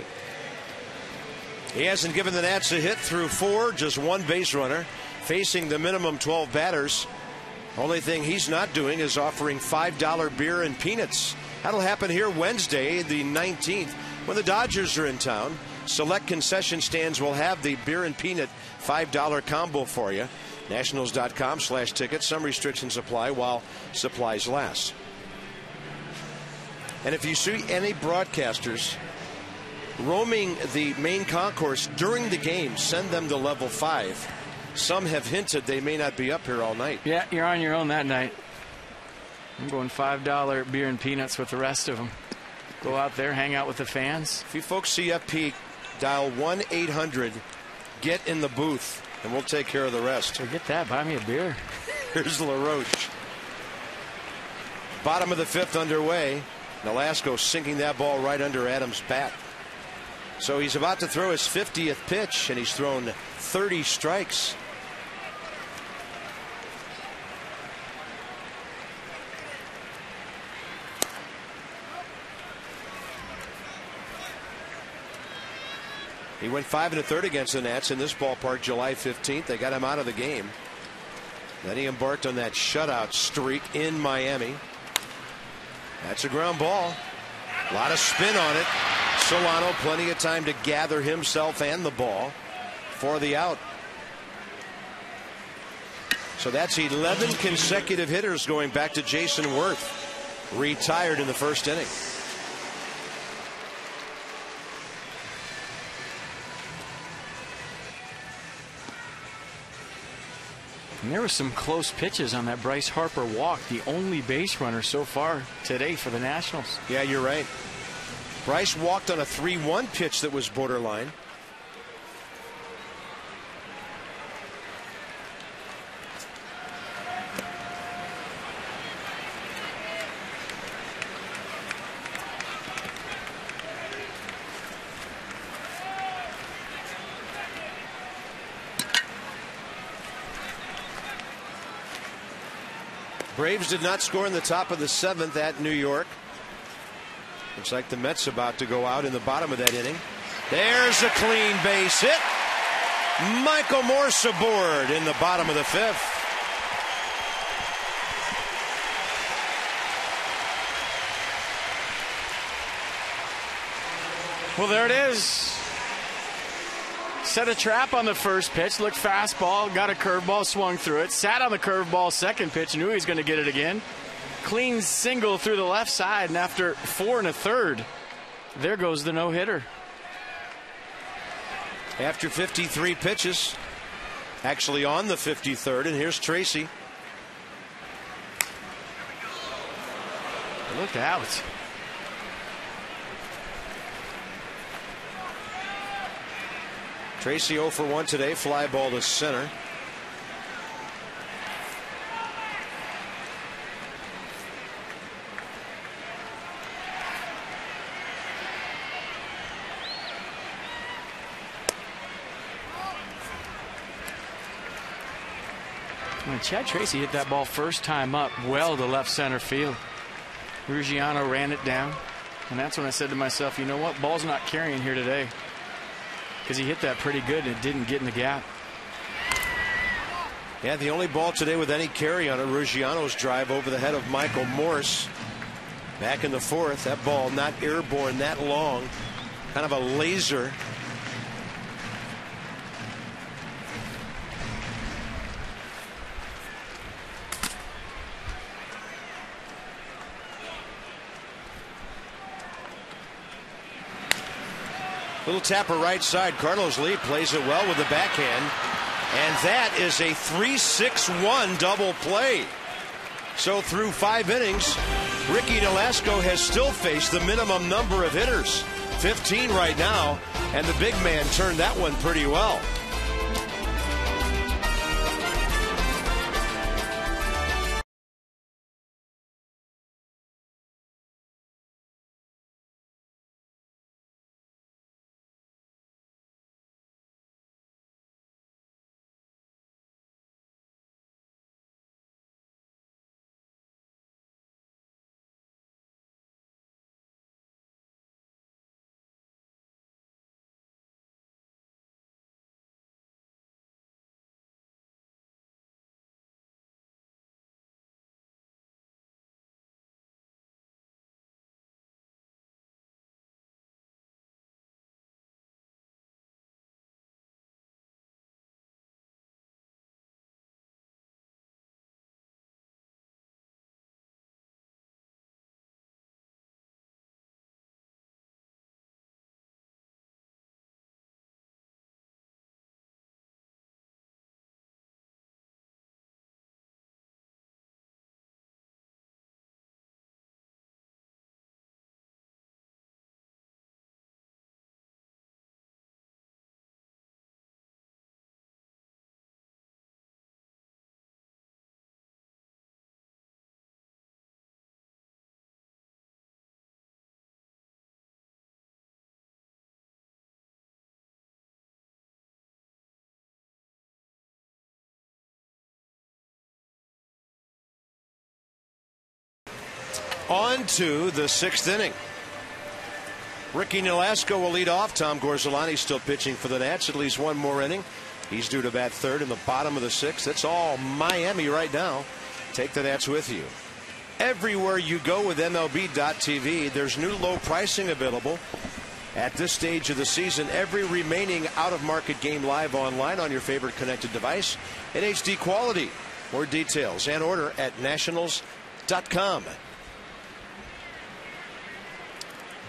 Speaker 1: He hasn't given the Nats a hit through 4, just 1 base runner, facing the minimum 12 batters. Only thing he's not doing is offering $5 beer and peanuts. That'll happen here Wednesday, the 19th, when the Dodgers are in town. Select concession stands will have the beer and peanut $5 combo for you. Nationals.com/tickets. Some restrictions apply while supplies last. And if you see any broadcasters roaming the main concourse during the game, send them to level 5. Some have hinted they may not be up here all night.
Speaker 2: Yeah, you're on your own that night. I'm going $5 beer and peanuts with the rest of them. Go out there, hang out with the fans.
Speaker 1: If you folks see FP, dial 1-800, get in the booth, and we'll take care of the rest.
Speaker 2: Forget that. Buy me a beer.
Speaker 1: Here's LaRoche. Bottom of the 5th underway. Nolasco sinking that ball right under Adams' bat. So he's about to throw his 50th pitch, and he's thrown 30 strikes. He went 5 1/3 against the Nats in this ballpark July 15th. They got him out of the game. Then he embarked on that shutout streak in Miami. That's a ground ball. A lot of spin on it. Solano plenty of time to gather himself and the ball for the out. So that's 11 consecutive hitters going back to Jason Worth, retired in the first inning.
Speaker 2: And there were some close pitches on that Bryce Harper walk, the only base runner so far today for the Nationals.
Speaker 1: Yeah, you're right. Bryce walked on a 3-1 pitch that was borderline. Braves did not score in the top of the 7th at New York. Looks like the Mets about to go out in the bottom of that inning. There's a clean base hit. Michael Morse aboard in the bottom of the 5th.
Speaker 2: Well, there it is. Set a trap on the first pitch, looked fastball, got a curveball, swung through it, sat on the curveball second pitch, knew he was going to get it again. Clean single through the left side, and after 4 1/3, there goes the no-hitter.
Speaker 1: After 53 pitches, actually on the 53rd, and here's Tracy.
Speaker 2: Look out.
Speaker 1: Tracy 0 for 1 today, fly ball to center.
Speaker 2: When Chad Tracy hit that ball first time up well to left center field, Ruggiano ran it down, and that's when I said to myself, you know what, ball's not carrying here today, because he hit that pretty good and it didn't get in the gap.
Speaker 1: Yeah, the only ball today with any carry on it, Ruggiano's drive over the head of Michael Morse back in the 4th. That ball not airborne that long, kind of a laser. Little tapper right side. Carlos Lee plays it well with the backhand. And that is a 3-6-1 double play. So through 5 innings, Ricky Nolasco has still faced the minimum number of hitters. 15 right now. And the big man turned that one pretty well. On to the 6th inning. Ricky Nolasco will lead off. Tom Gorzelani still pitching for the Nats. At least one more inning. He's due to bat third in the bottom of the 6th. It's all Miami right now. Take the Nats with you. Everywhere you go with MLB.tv, there's new low pricing available. At this stage of the season, every remaining out-of-market game live online on your favorite connected device in HD quality. More details and order at nationals.com.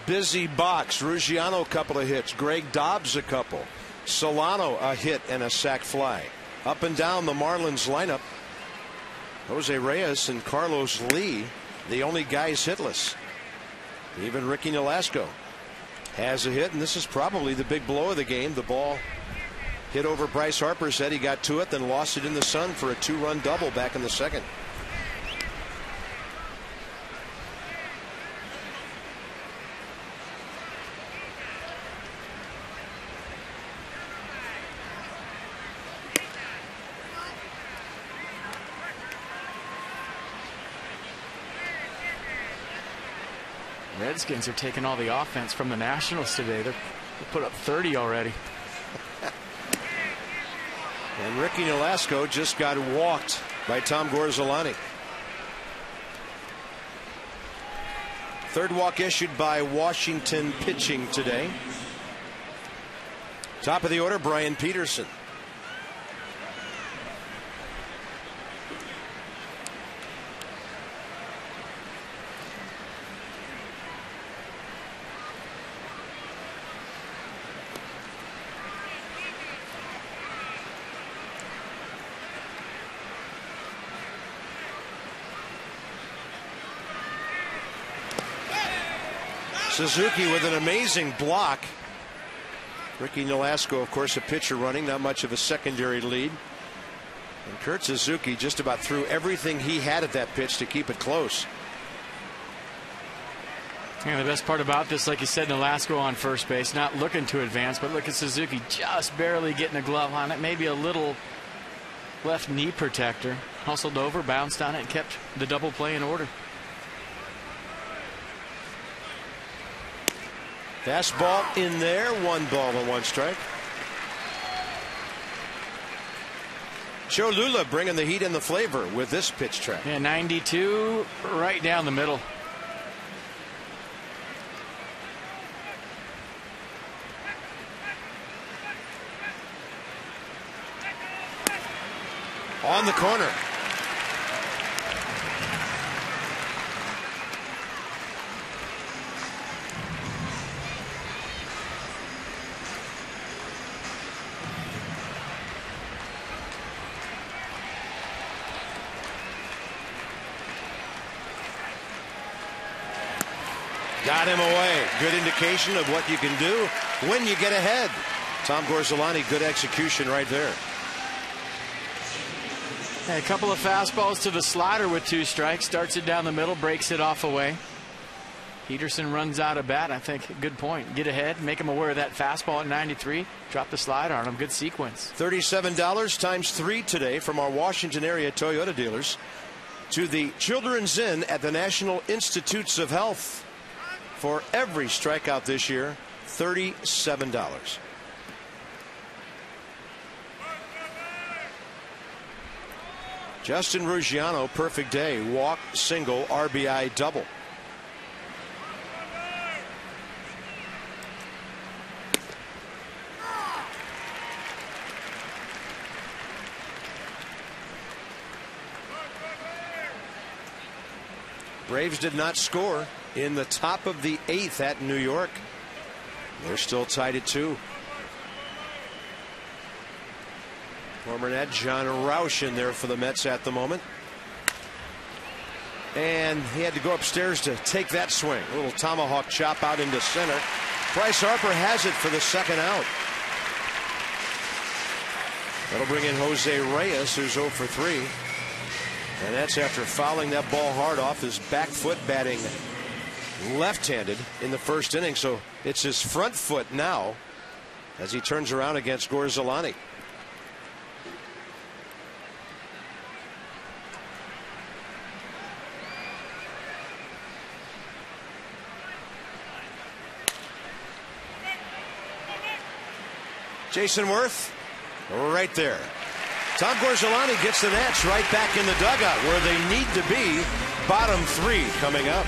Speaker 1: Busy box. Ruggiano a couple of hits. Greg Dobbs a couple. Solano a hit and a sac fly. Up and down the Marlins lineup. Jose Reyes and Carlos Lee, the only guys hitless. Even Ricky Nolasco has a hit, and this is probably the big blow of the game. The ball hit over Bryce Harper's head. He got to it, then lost it in the sun for a 2-run double back in the 2nd.
Speaker 2: Redskins are taking all the offense from the Nationals today. They put up 30 already.
Speaker 1: And Ricky Nolasco just got walked by Tom Gorzelani. Third walk issued by Washington pitching today. Top of the order, Brian Peterson. Suzuki with an amazing block. Ricky Nolasco, of course, a pitcher running, not much of a secondary lead. And Kurt Suzuki just about threw everything he had at that pitch to keep it close.
Speaker 2: And the best part about this, like you said, Nolasco on first base, not looking to advance, but look at Suzuki just barely getting a glove on it, maybe a little left knee protector. Hustled over, bounced on it, and kept the double play in order.
Speaker 1: Fastball in there, 1 ball and 1 strike. Cholula bringing the heat and the flavor with this pitch track.
Speaker 2: Yeah, 92 right down the middle.
Speaker 1: On the corner. Got him away. Good indication of what you can do when you get ahead. Tom Gorzelani, good execution right there.
Speaker 2: A couple of fastballs to the slider with 2 strikes. Starts it down the middle, breaks it off away. Peterson runs out of bat. I think good point. Get ahead, make him aware of that fastball at 93. Drop the slider on him. Good sequence.
Speaker 1: $37 times 3 today from our Washington area Toyota dealers to the Children's Inn at the National Institutes of Health. For every strikeout this year, $37. Justin Ruggiano, perfect day. Walk, single, RBI, double. Braves did not score in the top of the 8th at New York. They're still tied at 2. Former net John Roush in there for the Mets at the moment. And he had to go upstairs to take that swing. A little tomahawk chop out into center. Bryce Harper has it for the 2nd out. That'll bring in Jose Reyes, who's 0 for 3. And that's after fouling that ball hard off his back foot, batting left-handed in the 1st inning. So it's his front foot now as he turns around against Gorzelani. Jason Worth right there. Tom Gorzelani gets the Nats right back in the dugout where they need to be. Bottom 3 coming up.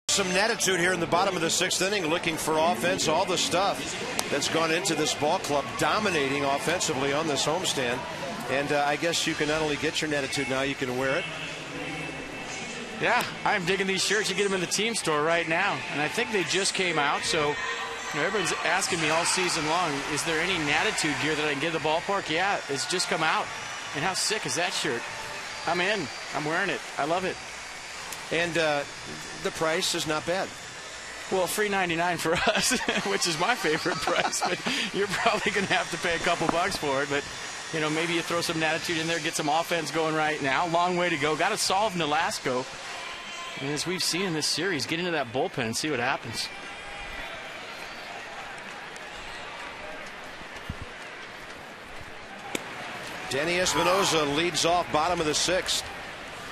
Speaker 1: Some attitude here in the bottom of the 6th inning, looking for offense, all the stuff that's gone into this ball club, dominating offensively on this homestand. And I guess you can not only get your attitude now, you can wear it.
Speaker 2: Yeah, I'm digging these shirts. You get them in the team store right now. And I think they just came out, so everyone's asking me all season long, is there any attitude gear that I can get at the ballpark? Yeah, it's just come out. And how sick is that shirt? I'm in. I'm wearing it. I love it.
Speaker 1: And the price is not bad.
Speaker 2: Well, $3.99 for us, which is my favorite price. But you're probably going to have to pay a couple bucks for it. But, you know, maybe you throw some attitude in there, get some offense going right now. Long way to go. Got to solve Nolasco. And as we've seen in this series, get into that bullpen and see what happens.
Speaker 1: Danny Espinoza leads off bottom of the 6th.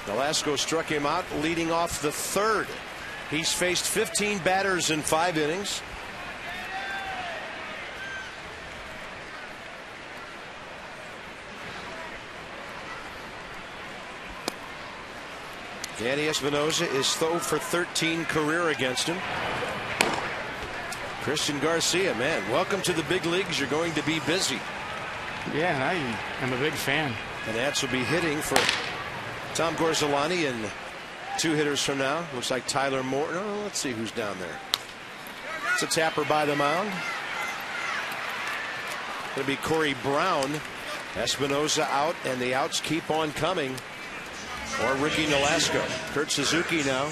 Speaker 1: Nolasco struck him out leading off the 3rd. He's faced 15 batters in 5 innings. Danny Espinoza is 0 for 13 career against him. Christian Garcia, man, welcome to the big leagues. You're going to be busy.
Speaker 2: Yeah, I am a big fan.
Speaker 1: The Nats will be hitting for Tom Gorzelani and 2 hitters from now. Looks like Tyler Morton. Oh, let's see who's down there. It's a tapper by the mound. Going to be Corey Brown. Espinoza out, and the outs keep on coming. Or Ricky Nolasco. Kurt Suzuki now.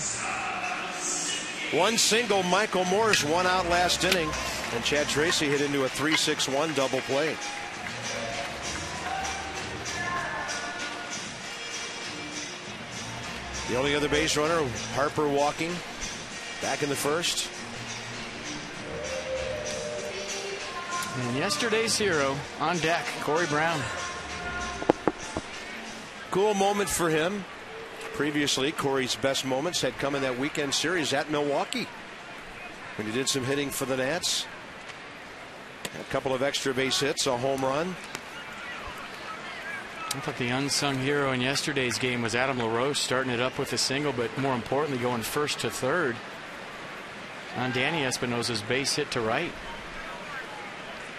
Speaker 1: 1 single, Michael Morse, 1 out last inning. And Chad Tracy hit into a 3-6-1 double play. The only other base runner, Harper walking, back in the 1st.
Speaker 2: And yesterday's hero on deck, Corey Brown.
Speaker 1: Cool moment for him. Previously, Corey's best moments had come in that weekend series at Milwaukee, when he did some hitting for the Nats. A couple of extra base hits, a home run.
Speaker 2: I thought the unsung hero in yesterday's game was Adam LaRoche, starting it up with a single, but more importantly going 1st to 3rd on Danny Espinoza's base hit to right.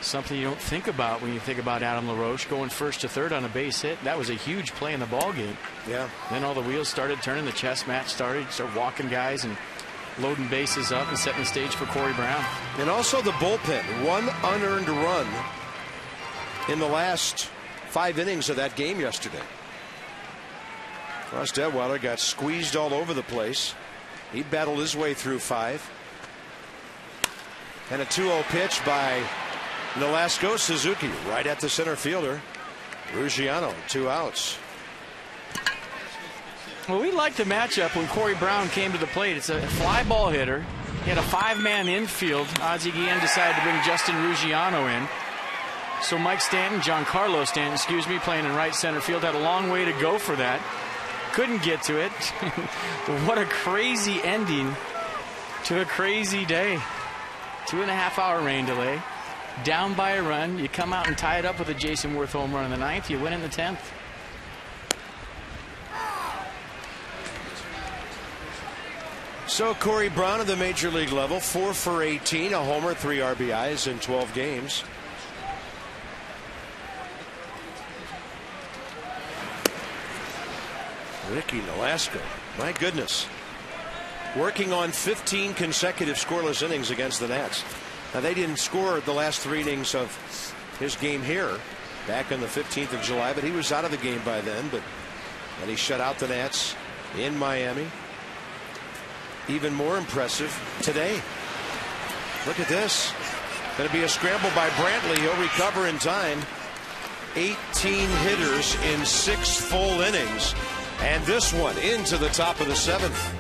Speaker 2: Something you don't think about when you think about Adam LaRoche going 1st to 3rd on a base hit. That was a huge play in the ball game.
Speaker 1: Yeah.
Speaker 2: Then all the wheels started turning. The chess match started. Start walking guys and loading bases up and setting the stage for Corey Brown.
Speaker 1: And also the bullpen. 1 unearned run in the last 5 innings of that game yesterday. Ross Detwiler got squeezed all over the place. He battled his way through 5. And a 2-0 pitch by Nolasco. Suzuki right at the center fielder. Ruggiano, 2 outs.
Speaker 2: Well, we liked the matchup when Corey Brown came to the plate. It's a fly ball hitter. He had a 5-man infield. Ozzie Guillen decided to bring Justin Ruggiano in. So Mike Stanton, Giancarlo Stanton, playing in right center field, had a long way to go for that. Couldn't get to it. What a crazy ending to a crazy day. 2.5-hour rain delay. Down by a run. You come out and tie it up with a Jason Worth home run in the 9th. You win in the 10th.
Speaker 1: So Corey Brown at the major league level, 4 for 18, a homer, 3 RBIs in 12 games. Ricky Nolasco, my goodness, working on 15 consecutive scoreless innings against the Nats. Now, they didn't score the last 3 innings of his game here back on the 15th of July, but he was out of the game by then. But he shut out the Nats in Miami. Even more impressive today. Look at this. Going to be a scramble by Brantley. He'll recover in time. 18 hitters in 6 full innings. And this one into the top of the 7th.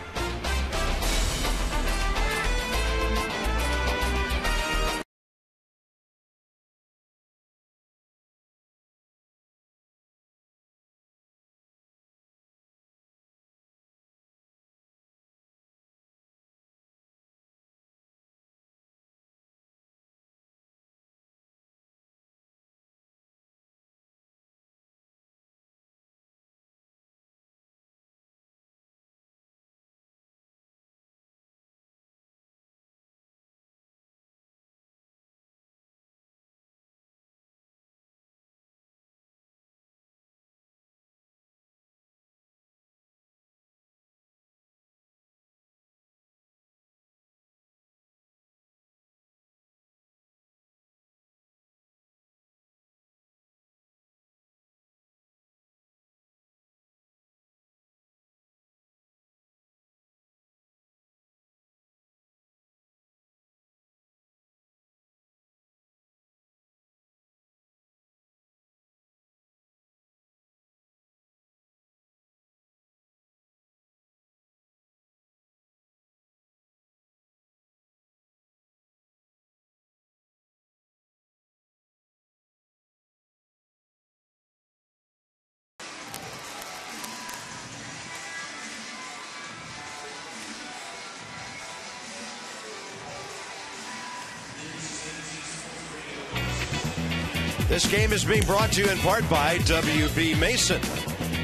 Speaker 1: This game is being brought to you in part by W.B. Mason.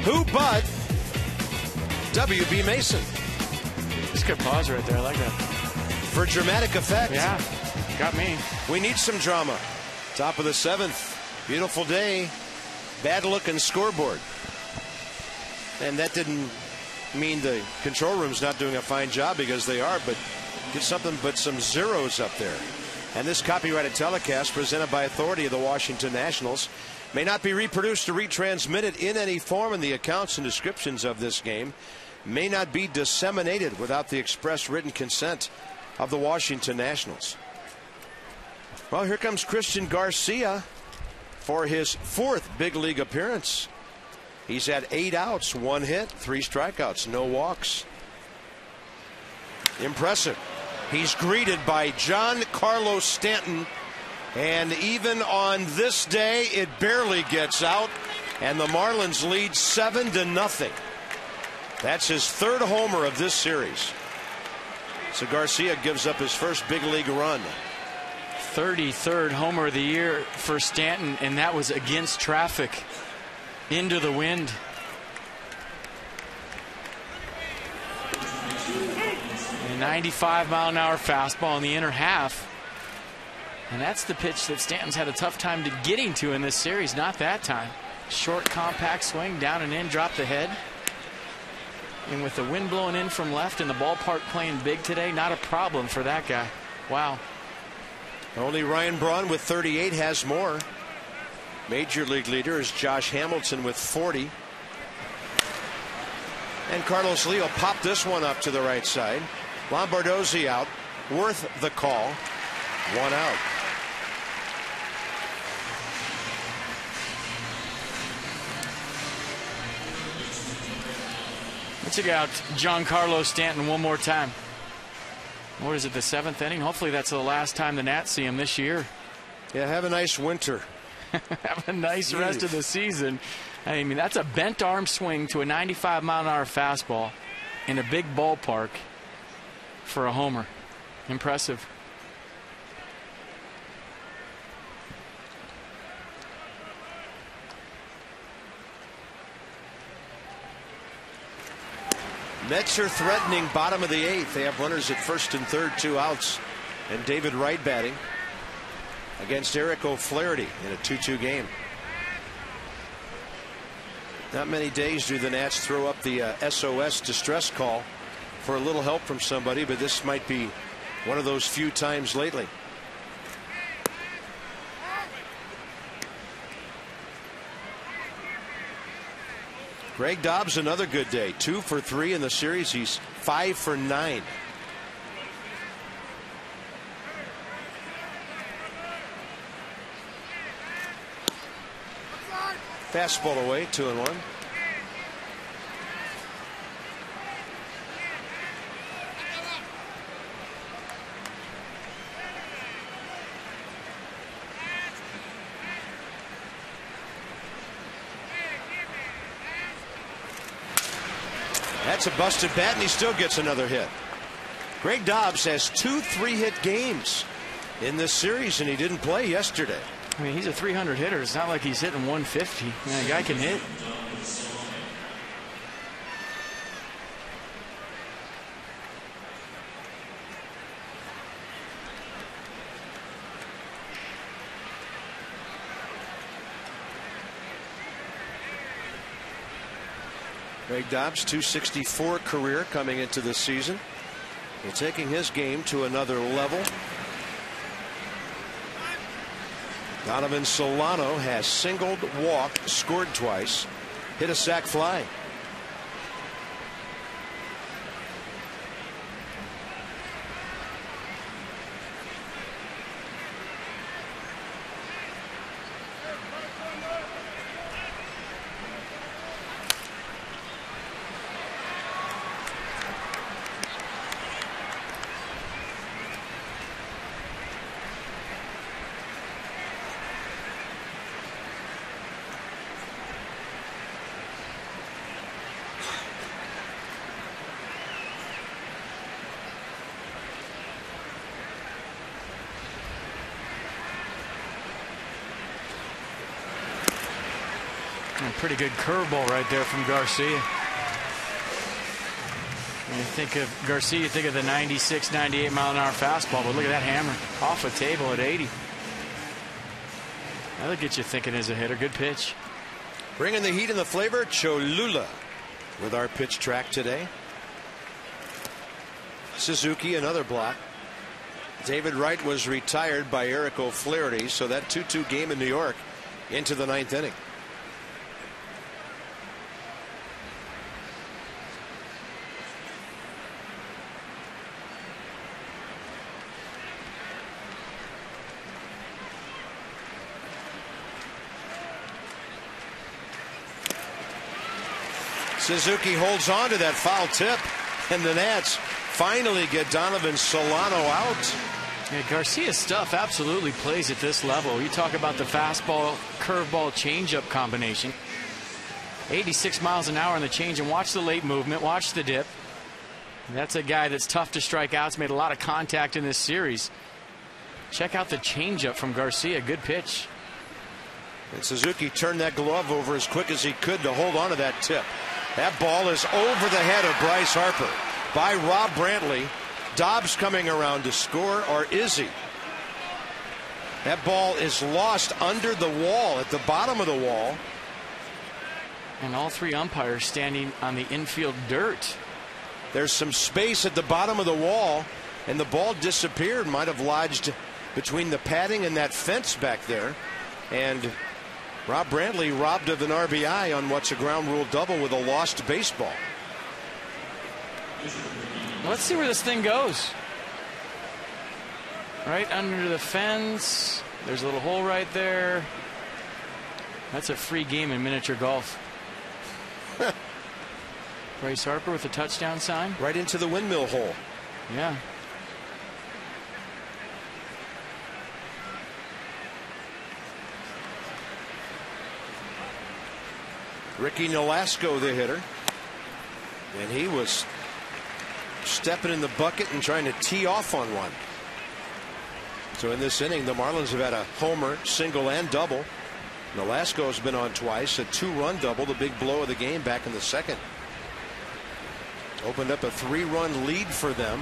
Speaker 1: Who but W.B. Mason?
Speaker 2: That's a good pause right there. I like that.
Speaker 1: For dramatic effect.
Speaker 2: Yeah, got me.
Speaker 1: We need some drama. Top of the 7th. Beautiful day. Bad looking scoreboard. And that didn't mean the control room's not doing a fine job, because they are, but get something but some zeros up there. And this copyrighted telecast, presented by authority of the Washington Nationals, may not be reproduced or retransmitted in any form, and the accounts and descriptions of this game may not be disseminated without the express written consent of the Washington Nationals. Well, here comes Christian Garcia for his 4th big league appearance. He's had 8 outs, 1 hit, 3 strikeouts, no walks. Impressive. He's greeted by Giancarlo Stanton, and even on this day, it barely gets out, and the Marlins lead 7-0. That's his 3rd homer of this series. So Garcia gives up his first big league run.
Speaker 2: 33rd homer of the year for Stanton, and that was against traffic, into the wind. A 95-mile-an-hour fastball in the inner half. And that's the pitch that Stanton's had a tough time getting to in this series. Not that time. Short, compact swing, down and in, drop the head. And with the wind blowing in from left and the ballpark playing big today, not a problem for that guy. Wow.
Speaker 1: Only Ryan Braun with 38 has more. Major league leader is Josh Hamilton with 40. And Carlos Leo popped this one up to the right side. Lombardozzi out. Worth the call. 1 out.
Speaker 2: Let's check out Giancarlo Stanton one more time. What is it, the 7th inning? Hopefully that's the last time the Nats see him this year.
Speaker 1: Yeah, have a nice winter.
Speaker 2: Have a nice rest of the season. I mean, that's a bent arm swing to a 95-mile-an-hour fastball in a big ballpark for a homer. Impressive.
Speaker 1: Mets are threatening bottom of the 8th. They have runners at first and third, 2 outs. And David Wright batting against Eric O'Flaherty in a 2-2 game. Not many days do the Nats throw up the SOS distress call for a little help from somebody, but this might be one of those few times lately. Greg Dobbs, another good day. 2 for 3 in the series. He's 5 for 9. Fastball away, 2-1. That's a busted bat, and he still gets another hit. Greg Dobbs has 2 3-hit games in this series, and he didn't play yesterday.
Speaker 2: I mean, he's a 300 hitter. It's not like he's hitting 150. Man, the guy can hit.
Speaker 1: Greg Dobbs, 264 career coming into this season. He's taking his game to another level. Donovan Solano has singled, walked, scored twice, hit a sac fly.
Speaker 2: A pretty good curveball right there from Garcia. When you think of Garcia, you think of the 96, 98 mile an hour fastball, but look at that hammer off a table at 80. That'll get you thinking as a hitter. Good pitch.
Speaker 1: Bringing the heat and the flavor, Cholula with our pitch track today. Suzuki, another block. David Wright was retired by Eric O'Flaherty, so that 2-2 game in New York into the 9th inning. Suzuki holds on to that foul tip, and the Nats finally get Donovan Solano out.
Speaker 2: Yeah, Garcia's stuff absolutely plays at this level. You talk about the fastball, curveball, changeup combination. 86 miles an hour on the change, and watch the late movement, watch the dip. That's a guy that's tough to strike out. He's made a lot of contact in this series. Check out the changeup from Garcia. Good pitch.
Speaker 1: And Suzuki turned that glove over as quick as he could to hold on to that tip. That ball is over the head of Bryce Harper by Rob Brantley. Dobbs coming around to score, or is he? That ball is lost under the wall, at the bottom of the wall.
Speaker 2: And all 3 umpires standing on the infield dirt.
Speaker 1: There's some space at the bottom of the wall, and the ball disappeared. Might have lodged between the padding and that fence back there. And Rob Brantley robbed of an RBI on what's a ground rule double with a lost baseball.
Speaker 2: Let's see where this thing goes. Right under the fence. There's a little hole right there. That's a free game in miniature golf. Bryce Harper with a touchdown sign.
Speaker 1: Right into the windmill hole.
Speaker 2: Yeah.
Speaker 1: Ricky Nolasco, the hitter. And he was stepping in the bucket and trying to tee off on one. So in this inning, the Marlins have had a homer, single, and double. Nolasco has been on twice, a 2-run double, the big blow of the game back in the second. Opened up a 3-run lead for them.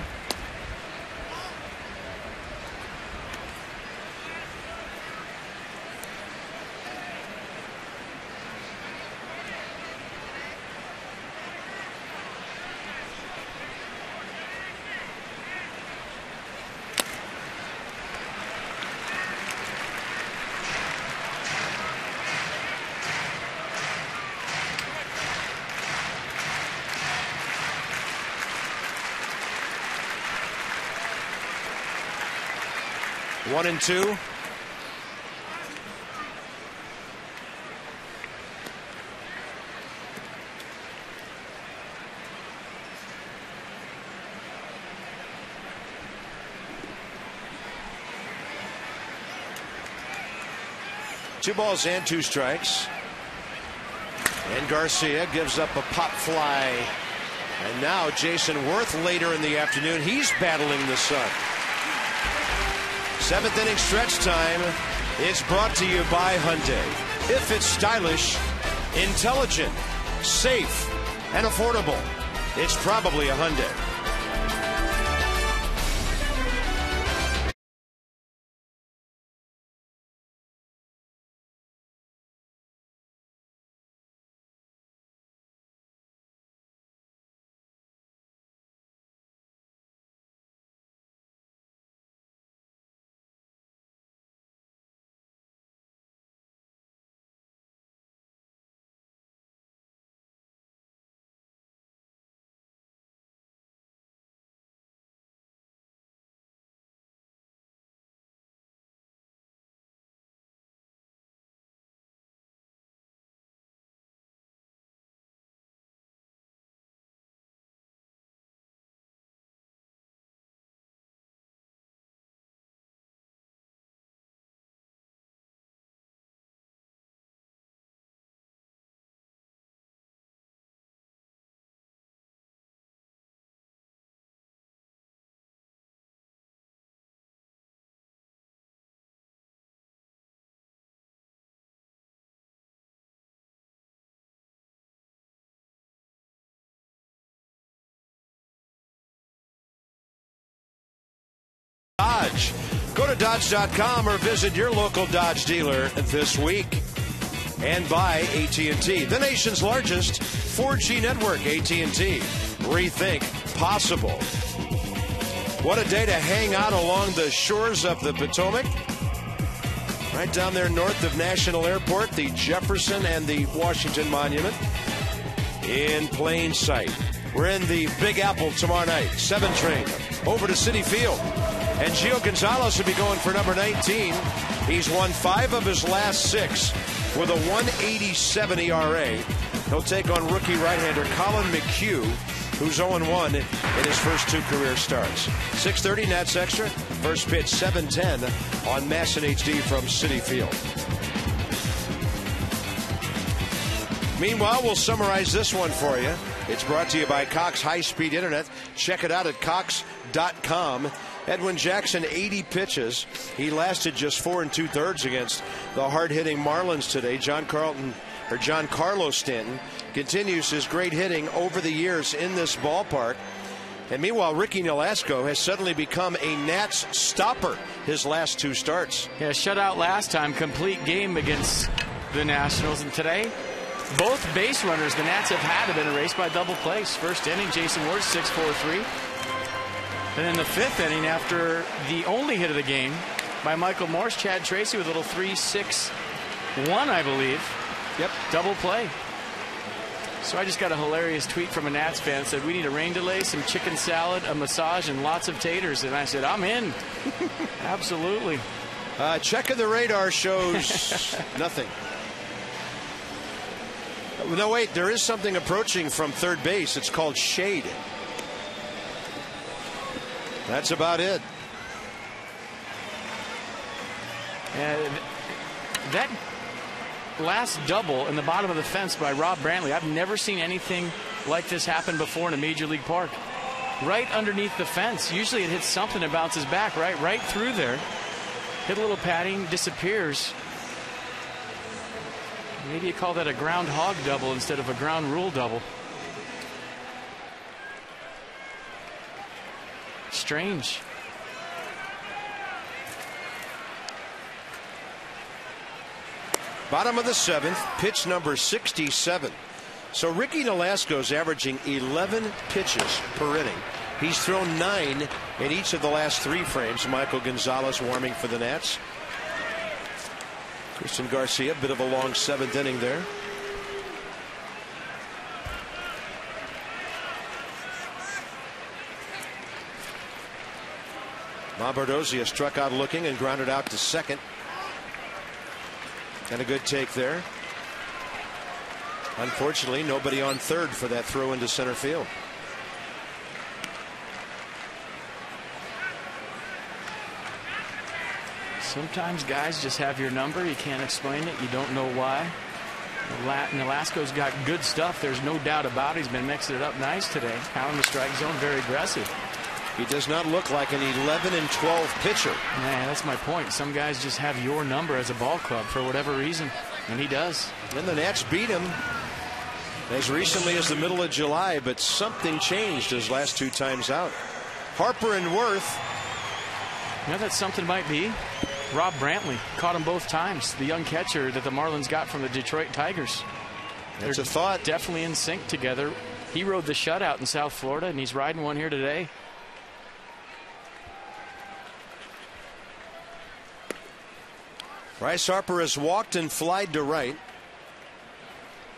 Speaker 1: One and two. Two balls and two strikes. And Garcia gives up a pop fly. And now Jason Worth later in the afternoon. He's battling the sun. 7th inning stretch time. It's brought to you by Hyundai. If it's stylish, intelligent, safe, and affordable, it's probably a Hyundai. Dodge. Go to Dodge.com or visit your local Dodge dealer this week. And by AT&T, the nation's largest 4G network. AT&T. Rethink possible. What a day to hang out along the shores of the Potomac. Right down there north of National Airport, the Jefferson and the Washington Monument. In plain sight. We're in the Big Apple tomorrow night. 7 train over to Citi Field. And Gio Gonzalez will be going for number 19. He's won 5 of his last 6 with a 1.87 ERA. He'll take on rookie right-hander Colin McHugh, who's 0-1 in his first 2 career starts. 6:30 Nats Extra. First pitch 7:10 on MASN HD from Citi Field. Meanwhile, we'll summarize this one for you. It's brought to you by Cox High-Speed Internet. Check it out at Cox.com. Edwin Jackson, 80 pitches. He lasted just 4 2/3 against the hard-hitting Marlins today. Giancarlo Stanton continues his great hitting over the years in this ballpark. And meanwhile, Ricky Nolasco has suddenly become a Nats stopper his last 2 starts.
Speaker 2: Yeah, shutout last time, complete game against the Nationals. And today, both base runners the Nats have had have been erased by double plays. First inning, Jason Worth, 6-4-3. And in the 5th inning, after the only hit of the game by Michael Morse, Chad Tracy with a little 3-6-1, I believe. Yep, double play. So I just got a hilarious tweet from a Nats fan that said, we need a rain delay, some chicken salad, a massage, and lots of taters. And I said, I'm in. Absolutely.
Speaker 1: Checking the radar shows nothing. No, wait, there is something approaching from third base. It's called shade. That's about it.
Speaker 2: That last double in the bottom of the fence by Rob Brantley, I've never seen anything like this happen before in a major league park. Right underneath the fence. Usually it hits something and bounces back, right through there. Hit a little padding, disappears. Maybe you call that a groundhog double instead of a ground rule double. Strange.
Speaker 1: Bottom of the 7th, pitch number 67. So Ricky Nolasco's averaging 11 pitches per inning. He's thrown 9 in each of the last 3 frames. Michael Gonzalez warming for the Nats. Christian Garcia, a bit of a long 7th inning there. Lombardozzi struck out looking and grounded out to second. And a good take there. Unfortunately, nobody on third for that throw into center field.
Speaker 2: Sometimes guys just have your number. You can't explain it. You don't know why. Nolasco's got good stuff. There's no doubt about it. He's been mixing it up nice today. Pounding the strike zone, very aggressive.
Speaker 1: He does not look like an 11 and 12 pitcher.
Speaker 2: Man, that's my point. Some guys just have your number as a ball club for whatever reason, and he does.
Speaker 1: And the Nats beat him as recently as the middle of July, but something changed his last 2 times out. Harper and Worth.
Speaker 2: You know, that something might be Rob Brantley. Caught him both times. The young catcher that the Marlins got from the Detroit Tigers.
Speaker 1: That's a thought.
Speaker 2: Definitely in sync together. He rode the shutout in South Florida, and he's riding one here today.
Speaker 1: Bryce Harper has walked and flied to right.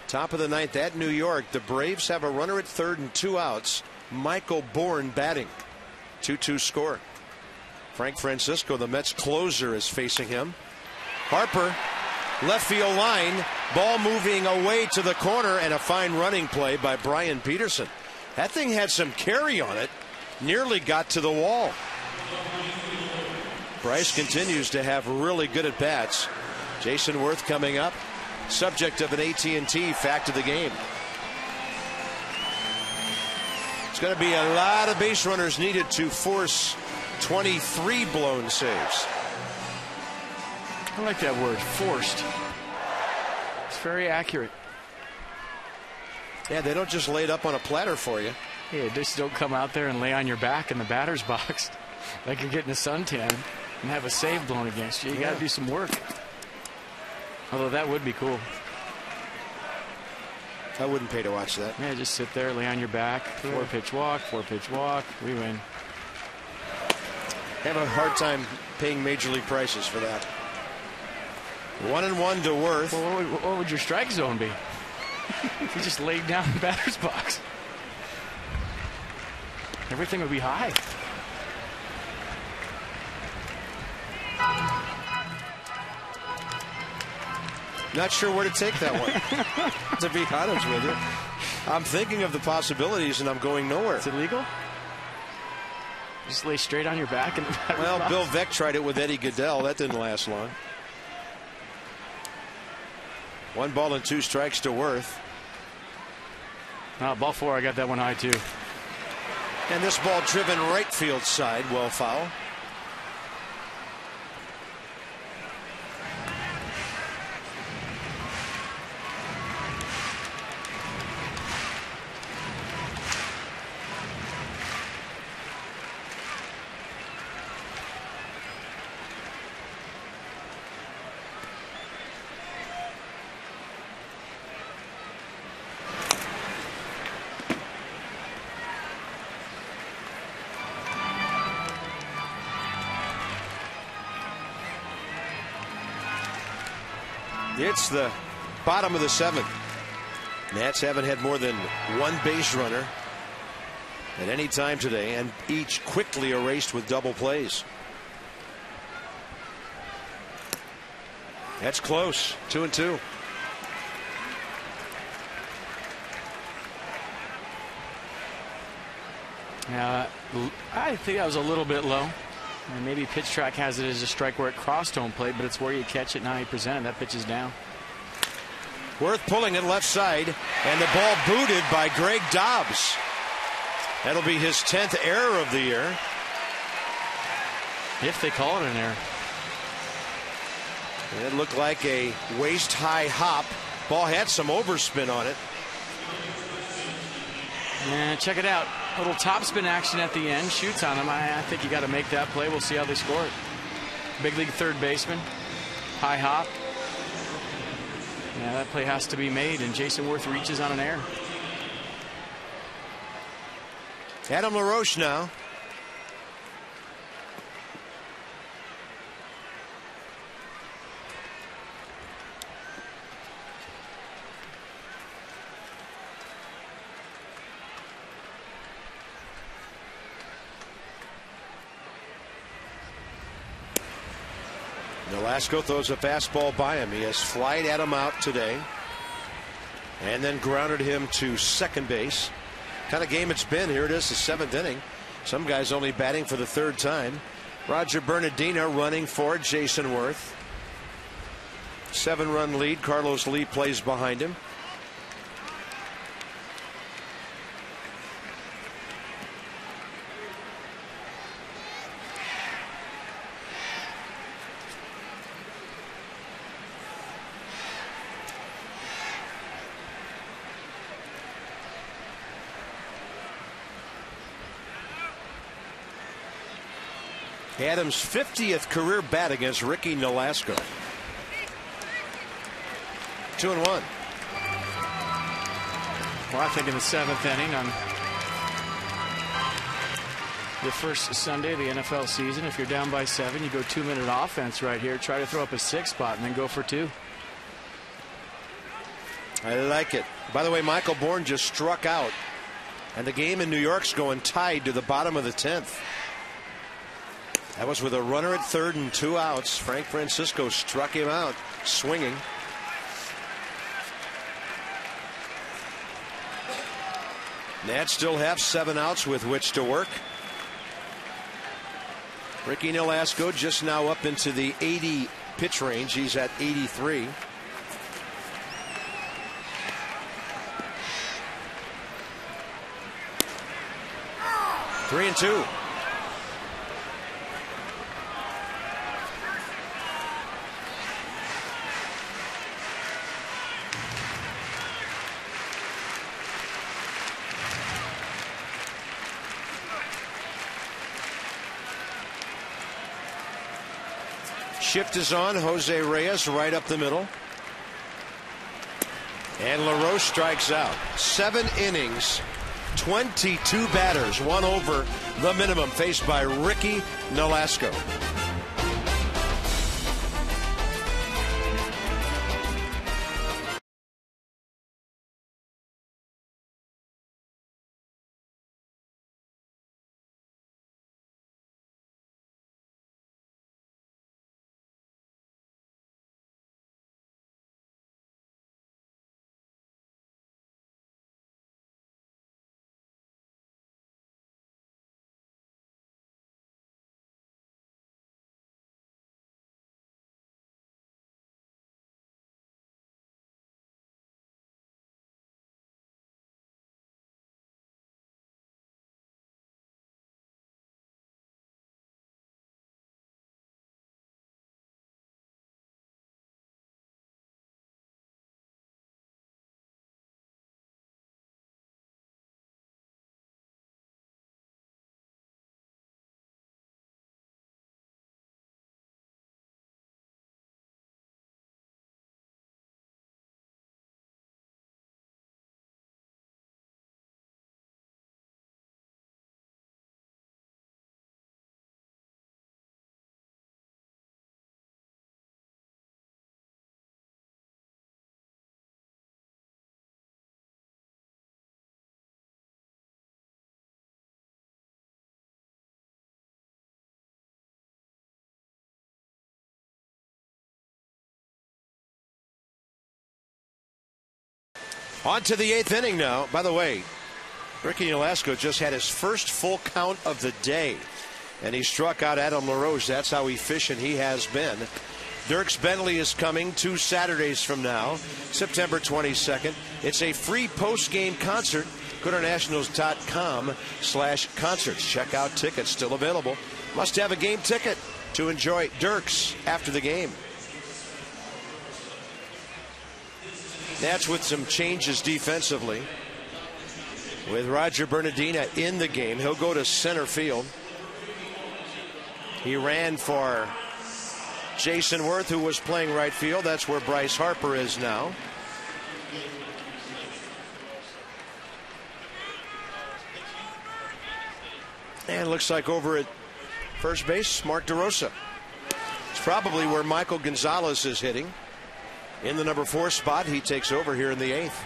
Speaker 1: Top of the 9th at New York. The Braves have a runner at third and 2 outs. Michael Bourne batting. 2-2 score. Frank Francisco, the Mets closer, is facing him. Harper, left field line. Ball moving away to the corner, and a fine running play by Brian Peterson. That thing had some carry on it. Nearly got to the wall. Bryce continues to have really good at bats. Jason Worth coming up, subject of an AT&T fact of the game. It's going to be a lot of base runners needed to force 23 blown saves.
Speaker 2: I like that word, forced. It's very accurate.
Speaker 1: Yeah, they don't just lay it up on a platter for you.
Speaker 2: Yeah, just don't come out there and lay on your back in the batter's box like you're getting a suntan and have a save blown against you. You got to do some work. Although that would be cool.
Speaker 1: I wouldn't pay to watch that.
Speaker 2: Yeah, just sit there, lay on your back, 4-pitch walk, 4-pitch walk, we win.
Speaker 1: Have a hard time paying major league prices for that. 1-1 to Worth.
Speaker 2: Well, what would your strike zone be? If you just laid down the batter's box, everything would be high.
Speaker 1: Not sure where to take that one. To be honest with you, I'm thinking of the possibilities and I'm going nowhere.
Speaker 2: Is it legal? Just lay straight on your back in the batter's box?
Speaker 1: Bill Veeck tried it with Eddie Goodell. That didn't last long. 1 ball and 2 strikes to Worth.
Speaker 2: Ball 4, I got that one high too.
Speaker 1: And this ball driven right field side, well foul. It's the bottom of the 7th. Nats haven't had more than 1 base runner at any time today, and each quickly erased with double plays. That's close. 2-2.
Speaker 2: I think that was a little bit low. And maybe Pitch Track has it as a strike where it crossed home plate, but it's where you catch it 90%. That pitch is down.
Speaker 1: Worth pulling it left side, and the ball booted by Greg Dobbs. That'll be his 10th error of the year.
Speaker 2: If they call it an error.
Speaker 1: It looked like a waist-high hop. Ball had some overspin on it.
Speaker 2: And check it out. A little topspin action at the end. Shoots on him. I think you got to make that play. We'll see how they score it. Big league third baseman. High hop. Yeah, that play has to be made, and Jason Worth reaches on an error.
Speaker 1: Adam LaRoche now. Nolasco throws a fastball by him. He has flied Adam out today and then grounded him to second base. Kind of game it's been. Here it is, the 7th inning. Some guys only batting for the 3rd time. Roger Bernardino running for Jason Worth. 7-run lead. Carlos Lee plays behind him. Adams' 50th career bat against Ricky Nolasco. 2-1.
Speaker 2: Well, I think in the 7th inning on the first Sunday of the NFL season, if you're down by 7, you go 2-minute offense right here. Try to throw up a 6 spot and then go for 2.
Speaker 1: I like it. By the way, Michael Bourne just struck out, and the game in New York's going tied to the bottom of the 10th. That was with a runner at 3rd and 2 outs. Frank Francisco struck him out, swinging. Nats still have 7 outs with which to work. Ricky Nolasco just now up into the 80 pitch range. He's at 83. Three and 2. Shift is on. Jose Reyes right up the middle. And LaRoche strikes out. 7 innings, 22 batters, 1 over the minimum faced by Ricky Nolasco. On to the 8th inning now. By the way, Ricky Nolasco just had his first full count of the day, and he struck out Adam LaRoche. That's how efficient he has been. Dierks Bentley is coming 2 Saturdays from now, September 22nd. It's a free post-game concert. Go to nationals.com/concerts. Check out tickets, still available. Must have a game ticket to enjoy Dierks after the game. Nats with some changes defensively. With Roger Bernardina in the game, he'll go to center field. He ran for Jason Worth, who was playing right field. That's where Bryce Harper is now. And it looks like over at first base, Mark DeRosa. It's probably where Michael Gonzalez is hitting. In the number 4 spot, he takes over here in the 8th.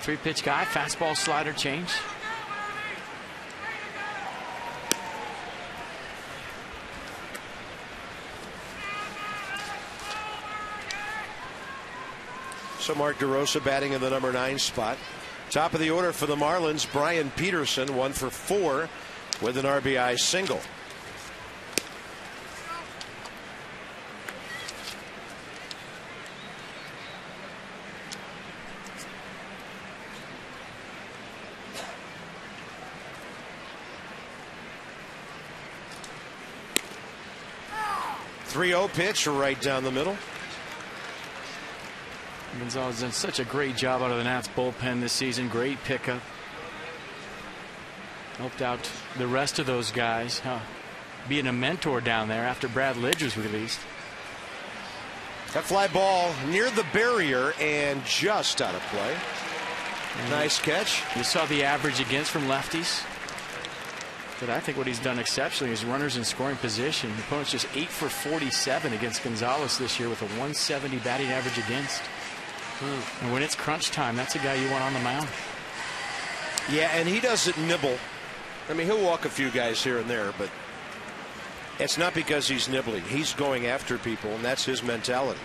Speaker 2: 3-pitch guy, fastball, slider, change.
Speaker 1: So Mark DeRosa batting in the number 9 spot. Top of the order for the Marlins, Brian Peterson, 1 for 4 with an RBI single. .30 pitch right down the middle.
Speaker 2: Gonzalez done such a great job out of the Nats bullpen this season. Great pickup. Helped out the rest of those guys. Being a mentor down there after Brad Lidge was released.
Speaker 1: That fly ball near the barrier and just out of play. Nice catch.
Speaker 2: You saw the average against from lefties. But I think what he's done exceptionally is runners in scoring position. The opponent's just 8 for 47 against Gonzalez this year with a 170 batting average against. And when it's crunch time, that's a guy you want on the mound.
Speaker 1: Yeah, and he doesn't nibble. I mean, he'll walk a few guys here and there, but it's not because he's nibbling. He's going after people, and that's his mentality.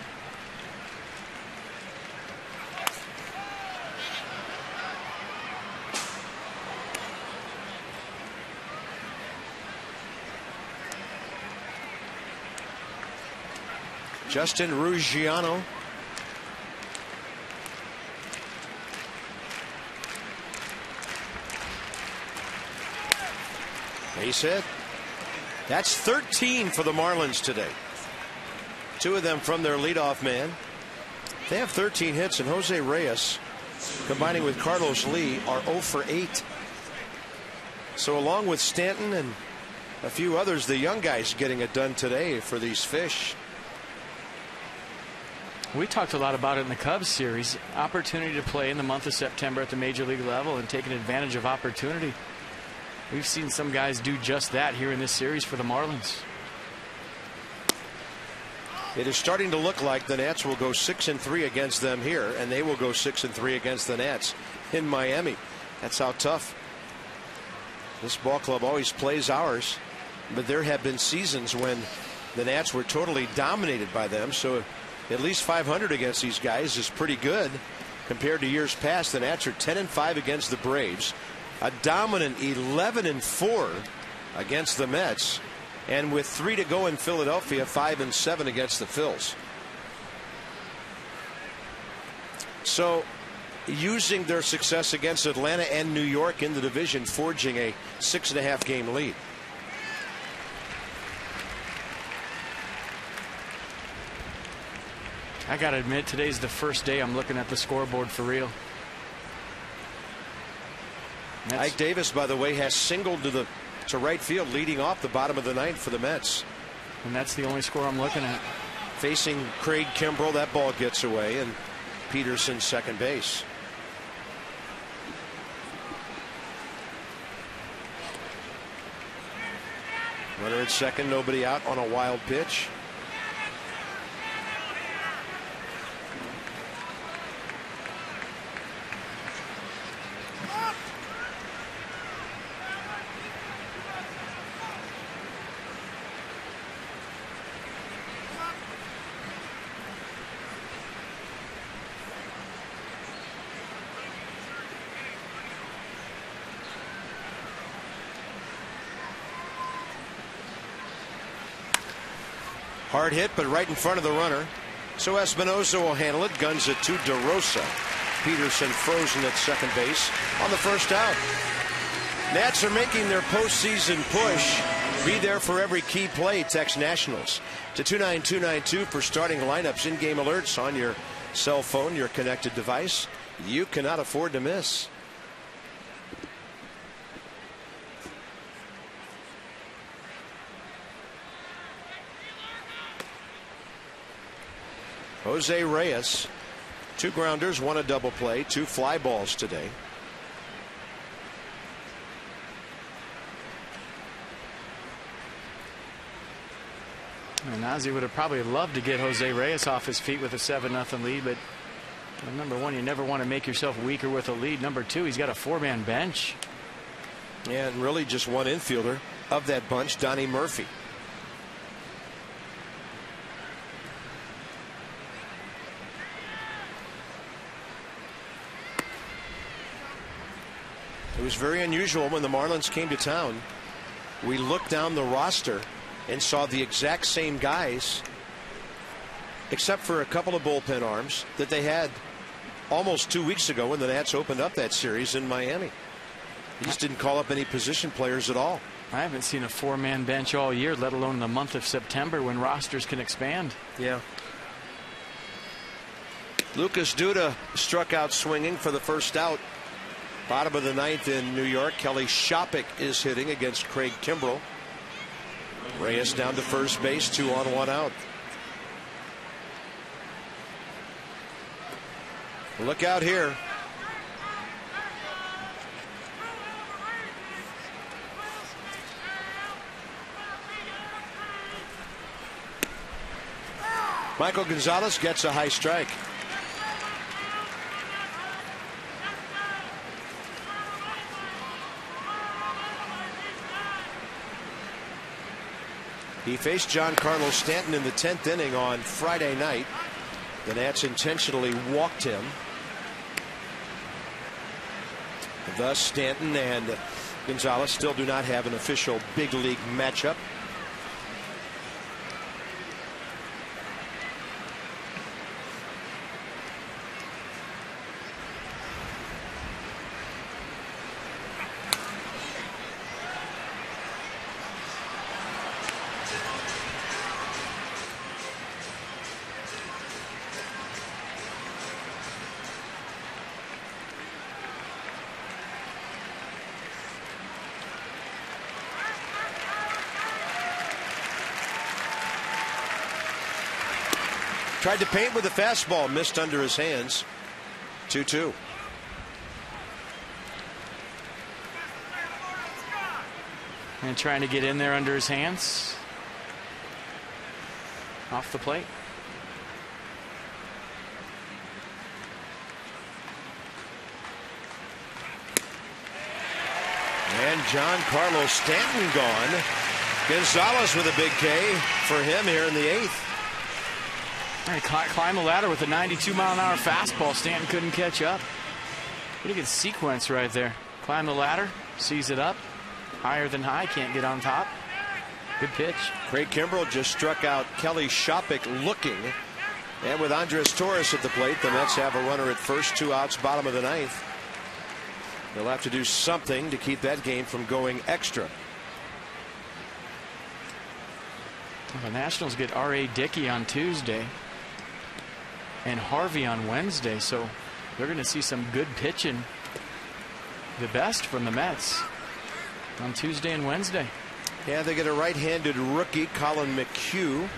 Speaker 1: Justin Ruggiano. Base hit. That's 13 for the Marlins today. 2 of them from their leadoff man. They have 13 hits, and Jose Reyes, combining with Carlos Lee, are 0 for 8. So along with Stanton and a few others, the young guys getting it done today for these Fish.
Speaker 2: We talked a lot about it in the Cubs series. Opportunity to play in the month of September at the major league level and taking advantage of opportunity. We've seen some guys do just that here in this series for the Marlins.
Speaker 1: It is starting to look like the Nats will go 6-3 against them here, and they will go 6-3 against the Nats in Miami. That's how tough this ball club always plays ours. But there have been seasons when the Nats were totally dominated by them. So at least 500 against these guys is pretty good compared to years past. The Nats are 10-5 against the Braves. A dominant 11-4 against the Mets, and with 3 to go in Philadelphia, 5-7 against the Phils. So using their success against Atlanta and New York in the division, forging a 6.5 game lead.
Speaker 2: I gotta admit, today's the first day I'm looking at the scoreboard for real.
Speaker 1: Ike Davis, by the way, has singled to right field, leading off the bottom of the 9th for the Mets.
Speaker 2: And that's the only score I'm looking at.
Speaker 1: Facing Craig Kimbrell, that ball gets away, and Peterson second base. Runner at second, nobody out on a wild pitch. Hard hit, but right in front of the runner. So Espinosa will handle it. Guns it to DeRosa. Peterson frozen at second base on the first out. Nats are making their postseason push. Be there for every key play. Text Nationals to 29292 for starting lineups, in-game alerts on your cell phone, your connected device. You cannot afford to miss. Jose Reyes, 2 grounders, 1 a double play, 2 fly balls today.
Speaker 2: And Ozzie would have probably loved to get Jose Reyes off his feet with a 7-0 lead, but number one, you never want to make yourself weaker with a lead. Number two, he's got a 4-man bench.
Speaker 1: Yeah, and really just one infielder of that bunch, Donnie Murphy. It was very unusual when the Marlins came to town. We looked down the roster and saw the exact same guys, except for a couple of bullpen arms that they had almost 2 weeks ago when the Nats opened up that series in Miami. He just didn't call up any position players at all.
Speaker 2: I haven't seen a 4-man bench all year, let alone in the month of September when rosters can expand.
Speaker 1: Yeah. Lucas Duda struck out swinging for the first out. Bottom of the 9th in New York. Kelly Shoppach is hitting against Craig Kimbrell. Reyes down to first base, 2 on, 1 out. Look out here. Michael Gonzalez gets a high strike. He faced Giancarlo Stanton in the 10th inning on Friday night. The Nats intentionally walked him. Thus, Stanton and Gonzalez still do not have an official big league matchup. Tried to paint with a fastball, missed under his hands. 2-2.
Speaker 2: And trying to get in there under his hands. Off the plate.
Speaker 1: And Giancarlo Stanton gone. Gonzalez with a big K for him here in the 8th.
Speaker 2: Climb the ladder with a 92-mile-an-hour fastball. Stanton couldn't catch up. Pretty good sequence right there. Climb the ladder, sees it up. Higher than high, can't get on top. Good pitch.
Speaker 1: Craig Kimbrell just struck out Kelly Shoppach looking. And with Andres Torres at the plate, the Mets have a runner at first, 2 outs, bottom of the 9th. They'll have to do something to keep that game from going extra.
Speaker 2: Well, the Nationals get R.A. Dickey on Tuesday and Harvey on Wednesday, so they're going to see some good pitching, the best from the Mets, on Tuesday and Wednesday.
Speaker 1: Yeah, they get a right-handed rookie, Colin McHugh,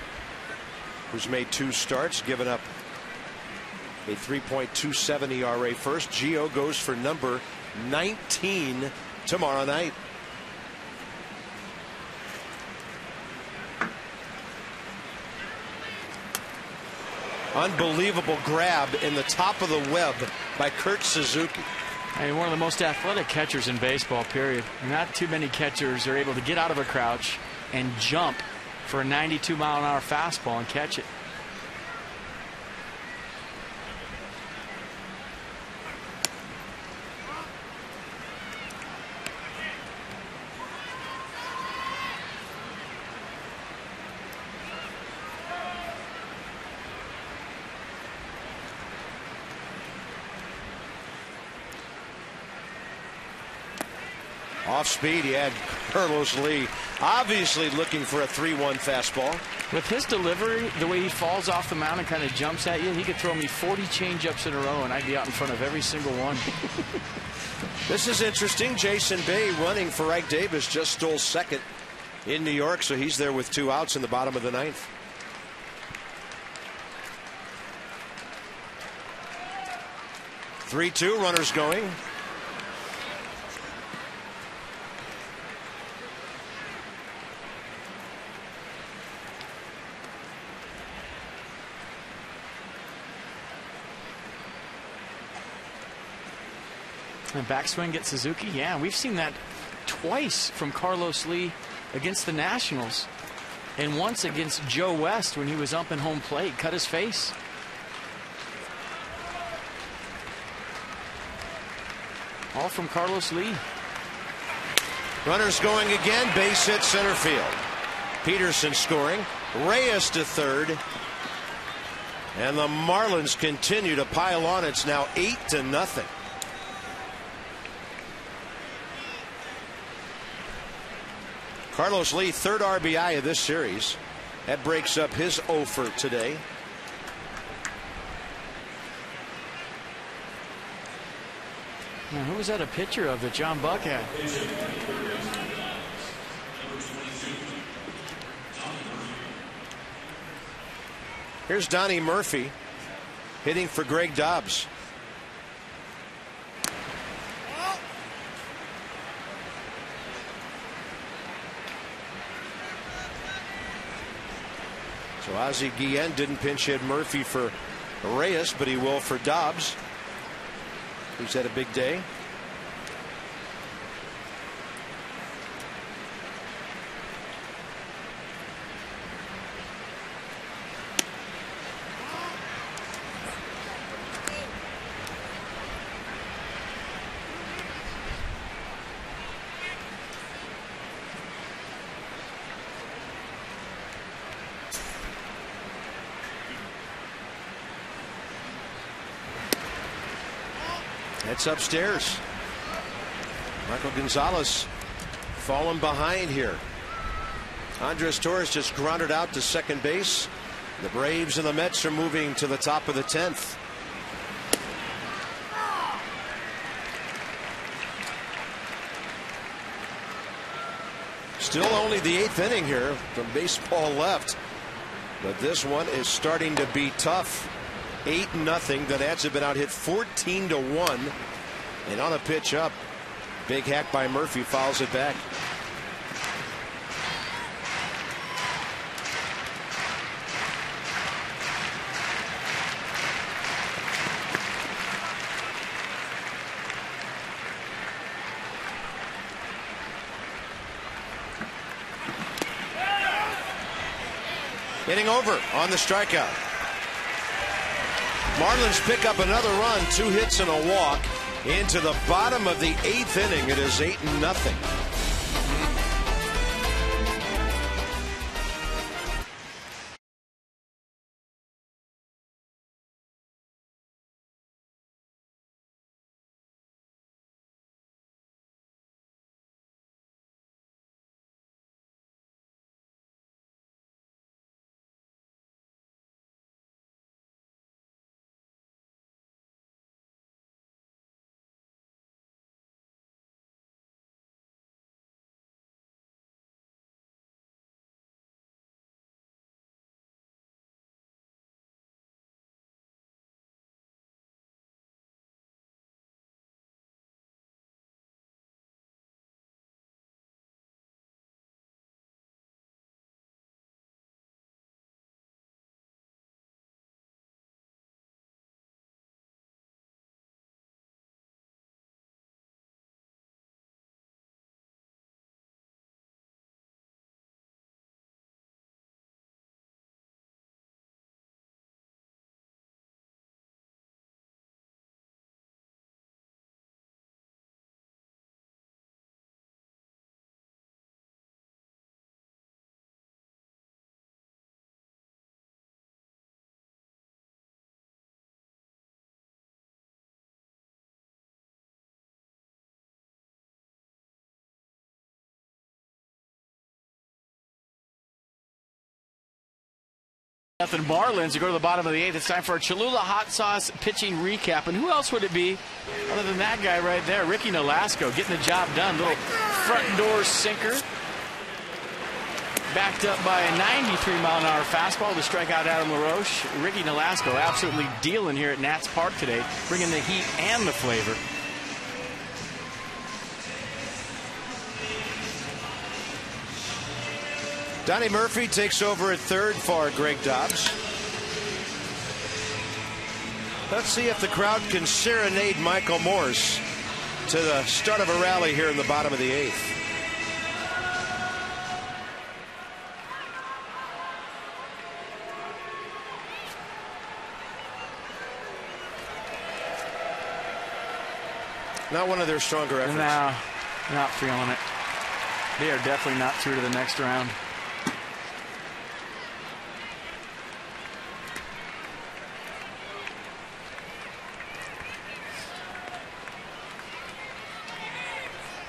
Speaker 1: who's made 2 starts, given up a 3.27 ERA first. Gio goes for number 19 tomorrow night. Unbelievable grab in the top of the web by Kurt Suzuki.
Speaker 2: I mean, one of the most athletic catchers in baseball, period. Not too many catchers are able to get out of a crouch and jump for a 92-mile-an-hour fastball and catch it.
Speaker 1: Off speed, he had Carlos Lee obviously looking for a 3-1 fastball.
Speaker 2: With his delivery, the way he falls off the mound and kind of jumps at you, he could throw me 40 changeups in a row, and I'd be out in front of every single one.
Speaker 1: This is interesting. Jason Bay running for Ike Davis just stole second in New York, so he's there with 2 outs in the bottom of the 9th. Three-two, runners going.
Speaker 2: And backswing at Suzuki. Yeah, we've seen that twice from Carlos Lee against the Nationals. And once against Joe West when he was up in home plate. Cut his face. All from Carlos Lee.
Speaker 1: Runners going again. Base hit center field. Peterson scoring. Reyes to third. And the Marlins continue to pile on. It's now 8-0. Carlos Lee, third RBI of this series. That breaks up his 0 for today.
Speaker 2: Now, who was that a picture of that John Buck had?
Speaker 1: Here's Donnie Murphy hitting for Greg Dobbs. So Ozzie Guillen didn't pinch hit Murphy for Reyes, but he will for Dobbs, who's had a big day. It's upstairs. Michael Gonzalez falling behind here. Andres Torres just grounded out to second base. The Braves and the Mets are moving to the top of the 10th. Still only the 8th inning here from baseball left. But this one is starting to be tough. 8-0. The Nats have been out hit 14-1. And on a pitch up, big hack by Murphy fouls it back. Hitting over on the strikeout. Marlins pick up another run, 2 hits and a walk into the bottom of the 8th inning. It is 8-0.
Speaker 2: Nothing Marlins. You go to the bottom of the 8th. It's time for a Cholula Hot Sauce pitching recap. And who else would it be other than that guy right there, Ricky Nolasco, getting the job done. Little front door sinker. Backed up by a 93-mile-an-hour fastball to strike out Adam LaRoche. Ricky Nolasco absolutely dealing here at Nats Park today, bringing the heat and the flavor.
Speaker 1: Donnie Murphy takes over at third for Greg Dobbs. Let's see if the crowd can serenade Michael Morse to the start of a rally here in the bottom of the 8th. Not one of their stronger efforts.
Speaker 2: No, not feeling it. They are definitely not through to the next round.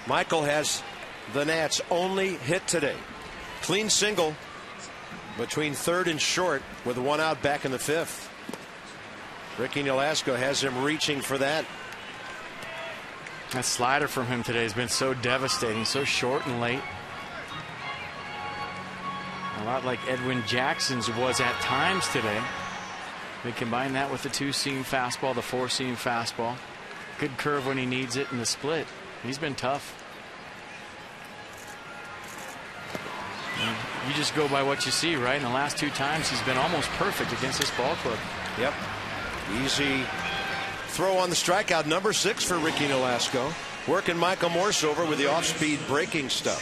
Speaker 1: Michael has the Nats' only hit today. Clean single between third and short with one out back in the 5th. Ricky Nolasco has him reaching for that.
Speaker 2: That slider from him today has been so devastating, so short and late. A lot like Edwin Jackson's was at times today. They combine that with the 2-seam fastball, the 4-seam fastball. Good curve when he needs it in the split. He's been tough. And you just go by what you see, right? In the last 2 times, he's been almost perfect against this ball club.
Speaker 1: Yep. Easy throw on the strikeout, number 6 for Ricky Nolasco. Working Michael Morse over with the off-speed breaking stuff.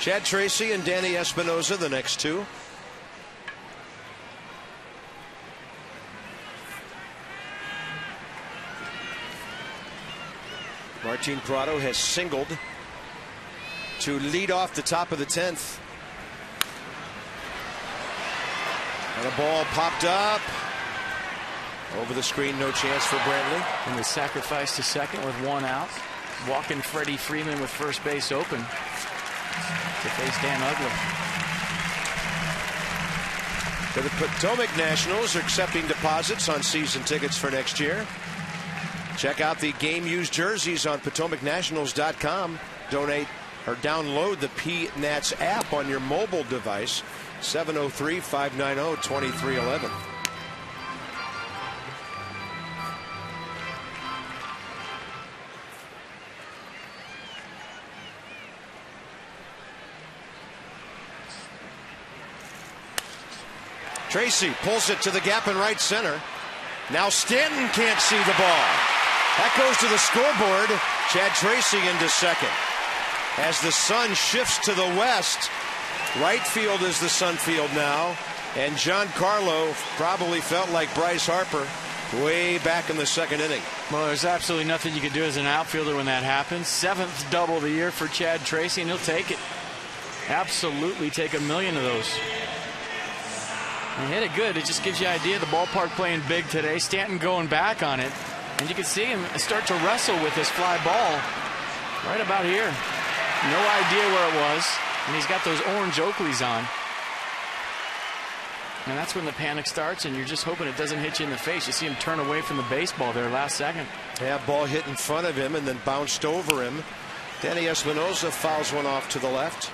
Speaker 1: Chad Tracy and Danny Espinosa, the next 2. Martin Prado has singled to lead off the top of the 10th. And a ball popped up over the screen. No chance for Brantley.
Speaker 2: And the sacrifice to second with 1 out. Walking Freddie Freeman with first base open to face Dan Uggla.
Speaker 1: The Potomac Nationals are accepting deposits on season tickets for next year. Check out the game used jerseys on PotomacNationals.com. Donate or download the PNats app on your mobile device. 703-590-2311. Tracy pulls it to the gap in right center. Now Stanton can't see the ball. That goes to the scoreboard. Chad Tracy into second. As the sun shifts to the west, right field is the sun field now. And Giancarlo probably felt like Bryce Harper way back in the 2nd inning.
Speaker 2: Well, there's absolutely nothing you can do as an outfielder when that happens. 7th double of the year for Chad Tracy, and he'll take it. Absolutely take 1,000,000 of those. He hit it good. It just gives you an idea. The ballpark playing big today. Stanton going back on it. And you can see him start to wrestle with this fly ball right about here. No idea where it was. And he's got those orange Oakleys on. And that's when the panic starts, and you're just hoping it doesn't hit you in the face. You see him turn away from the baseball there last second.
Speaker 1: Yeah, ball hit in front of him and then bounced over him. Danny Espinosa fouls one off to the left.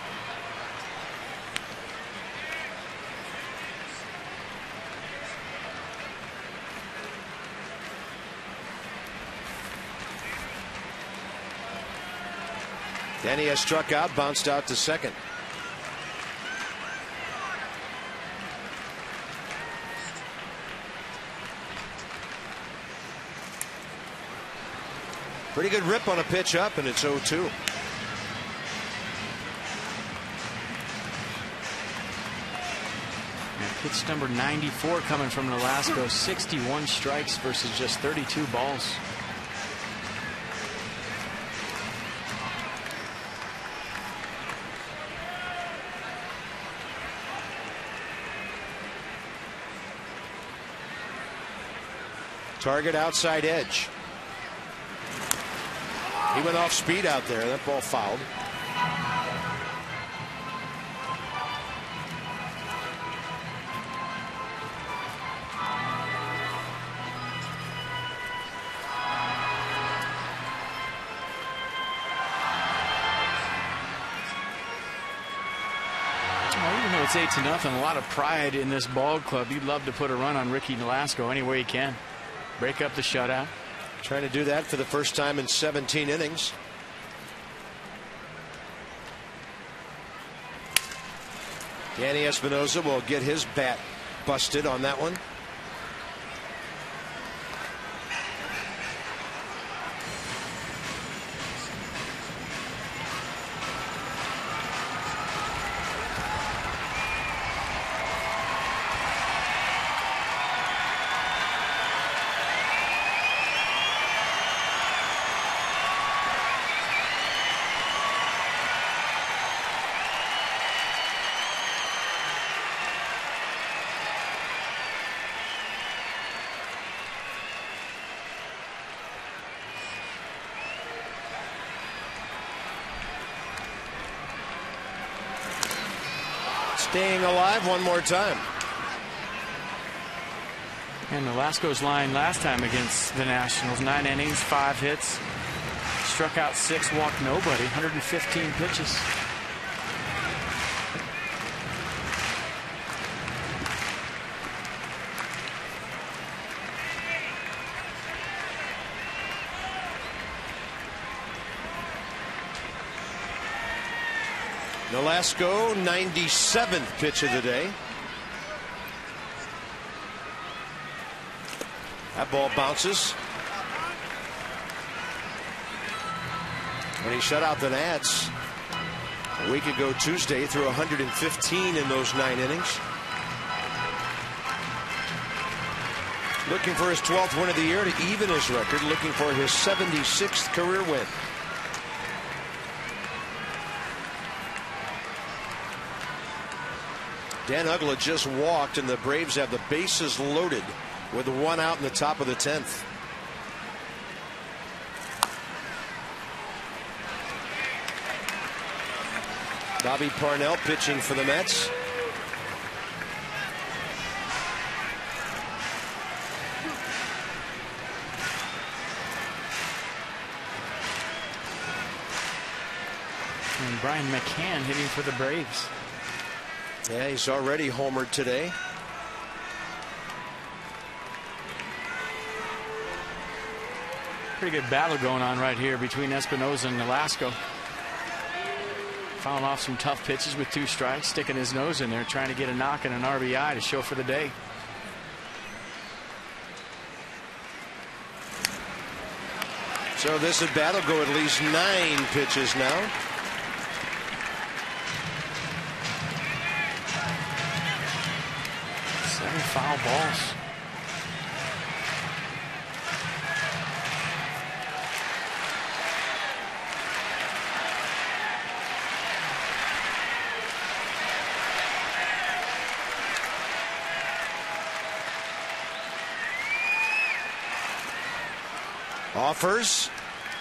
Speaker 1: Danny has struck out, bounced out to second. Pretty good rip on a pitch up, and it's 0-2.
Speaker 2: Pitch number 94 coming from Nolasco. 61 strikes versus just 32 balls.
Speaker 1: Target outside edge. He went off speed out there. That ball fouled.
Speaker 2: Even though it's 8-0, a lot of pride in this ball club. You'd love to put a run on Ricky Nolasco any way you can. Break up the shutout.
Speaker 1: Trying to do that for the first time in 17 innings. Danny Espinosa will get his bat busted on that one. Staying alive one more time.
Speaker 2: And Nolasco's line last time against the Nationals, 9 innings, 5 hits, struck out 6, walked nobody, 115 pitches.
Speaker 1: Nolasco, 97th pitch of the day. That ball bounces. When he shut out the Nats a week ago Tuesday, threw 115 in those 9 innings. Looking for his 12th win of the year to even his record, looking for his 76th career win. Dan Uggla just walked, and the Braves have the bases loaded with 1 out in the top of the 10th. Bobby Parnell pitching for the Mets.
Speaker 2: And Brian McCann hitting for the Braves.
Speaker 1: Yeah, he's already homered today.
Speaker 2: Pretty good battle going on right here between Espinosa and Nolasco. Fouling off some tough pitches with 2 strikes, sticking his nose in there, trying to get a knock and an RBI to show for the day.
Speaker 1: So this at bat will go at least 9 pitches now.
Speaker 2: Foul balls.
Speaker 1: Offers.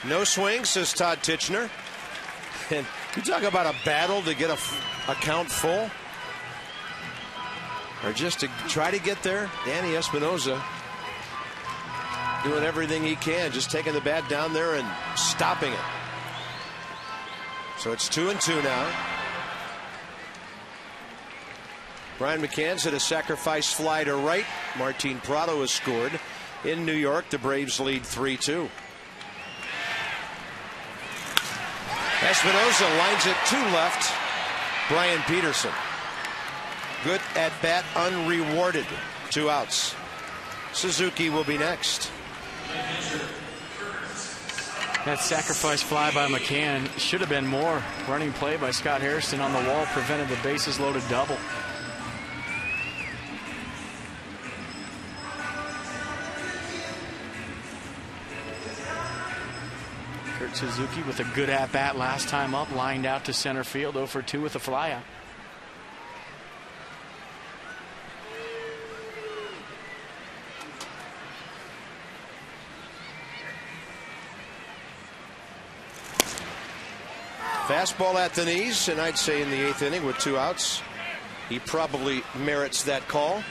Speaker 1: No swing, says Todd Tichenor. And you talk about a battle to get a count full. Or just to try to get there. Danny Espinosa doing everything he can, just taking the bat down there and stopping it. So it's 2-2 now. Brian McCann's hit a sacrifice fly to right. Martin Prado has scored. In New York, the Braves lead 3-2. Espinosa lines it to left. Brian Peterson. Good at bat, unrewarded. 2 outs. Suzuki will be next.
Speaker 2: That sacrifice fly by McCann should have been more. Running play by Scott Hairston on the wall prevented the bases loaded double. Kurt Suzuki with a good at bat last time up, lined out to center field, 0 for 2 with a flyout.
Speaker 1: Fastball at the knees, and I'd say in the 8th inning with 2 outs, he probably merits that call.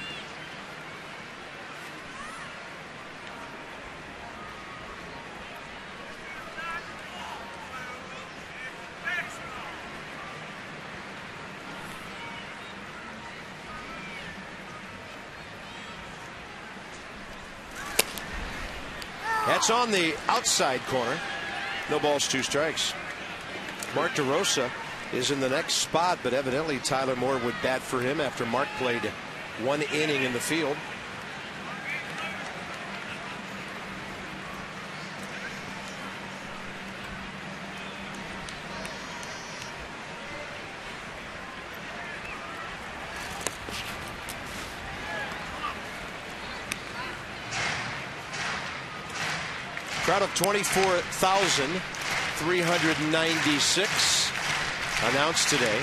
Speaker 1: That's on the outside corner. No balls, 2 strikes. Mark DeRosa is in the next spot, but evidently Tyler Moore would bat for him after Mark played 1 inning in the field. Crowd of 24,396 announced today.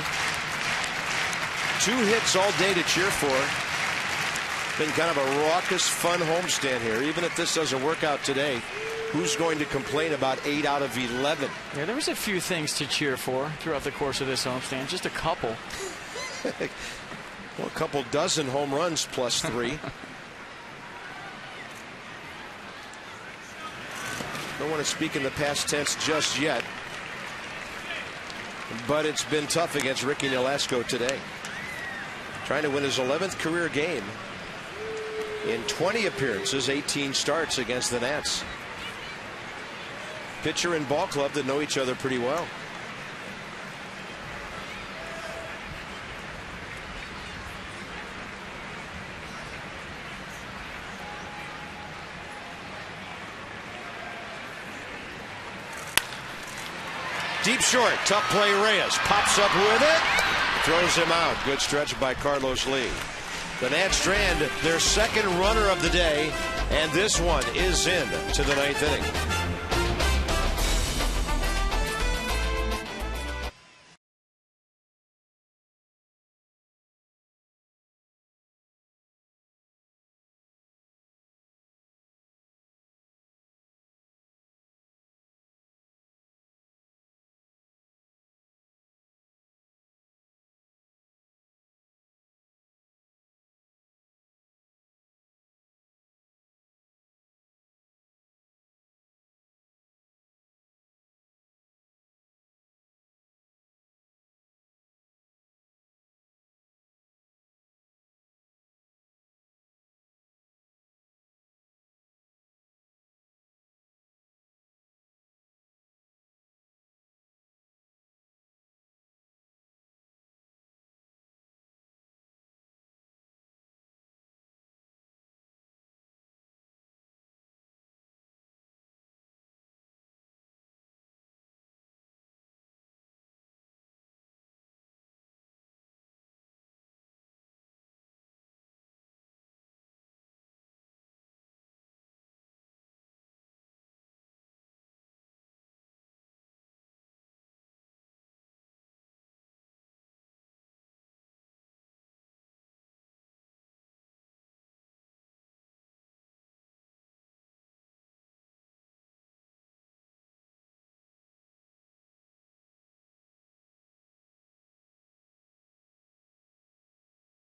Speaker 1: 2 hits all day to cheer for. Been kind of a raucous, fun homestand here. Even if this doesn't work out today, who's going to complain about 8 out of 11?
Speaker 2: Yeah, there was a few things to cheer for throughout the course of this homestand. Just a couple.
Speaker 1: Well, a couple dozen home runs plus 3. Don't want to speak in the past tense just yet, but it's been tough against Ricky Nolasco today. Trying to win his 11th career game in 20 appearances, 18 starts against the Nats. Pitcher and ball club that know each other pretty well. Deep short, tough play. Reyes pops up with it, throws him out. Good stretch by Carlos Lee. The Nats strand their 2nd runner of the day, and this one is in to the 9th inning.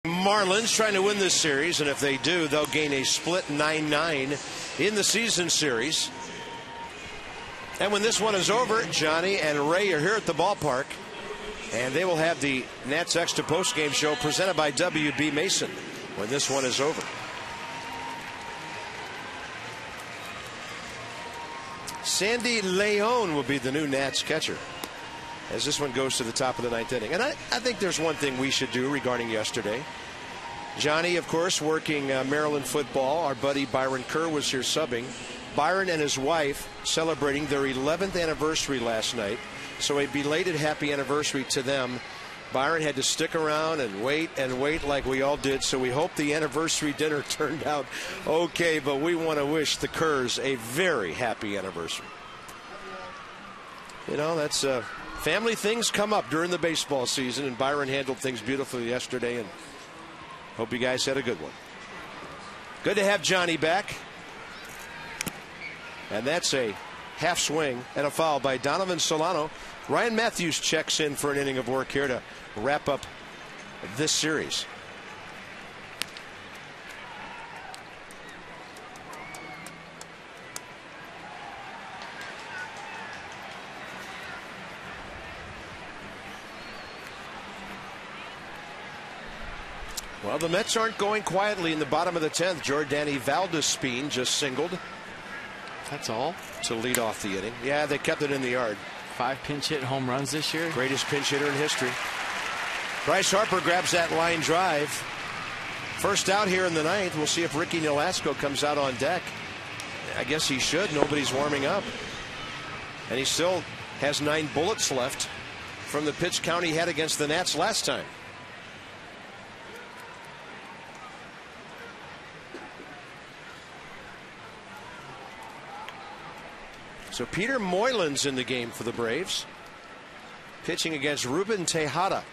Speaker 1: Marlins trying to win this series, and if they do, they'll gain a split 9-9 in the season series. And when this one is over, Johnny and Ray are here at the ballpark, and they will have the Nats Extra postgame show presented by WB Mason when this one is over. Sandy Leon will be the new Nats catcher as this one goes to the top of the 9th inning. And I think there's one thing we should do regarding yesterday. Johnny, of course, working Maryland football. Our buddy Byron Kerr was here subbing. Byron and his wife celebrating their 11th anniversary last night. So a belated happy anniversary to them. Byron had to stick around and wait like we all did. So we hope the anniversary dinner turned out okay. But we want to wish the Kerrs a very happy anniversary. You know, that's family things come up during the baseball season, and Byron handled things beautifully yesterday, and hope you guys had a good one. Good to have Johnny back. And that's a half swing and a foul by Donovan Solano. Ryan Matthews checks in for an inning of work here to wrap up this series. Well, the Mets aren't going quietly in the bottom of the 10th. Jordany Valdespin just singled.
Speaker 2: That's all.
Speaker 1: To lead off the inning. Yeah, they kept it in the yard.
Speaker 2: 5 pinch hit home runs this year.
Speaker 1: Greatest pinch hitter in history. Bryce Harper grabs that line drive. First out here in the 9th. We'll see if Ricky Nolasco comes out on deck. I guess he should. Nobody's warming up. And he still has 9 bullets left from the pitch count he had against the Nats last time. So Peter Moylan's in the game for the Braves, pitching against Ruben Tejada.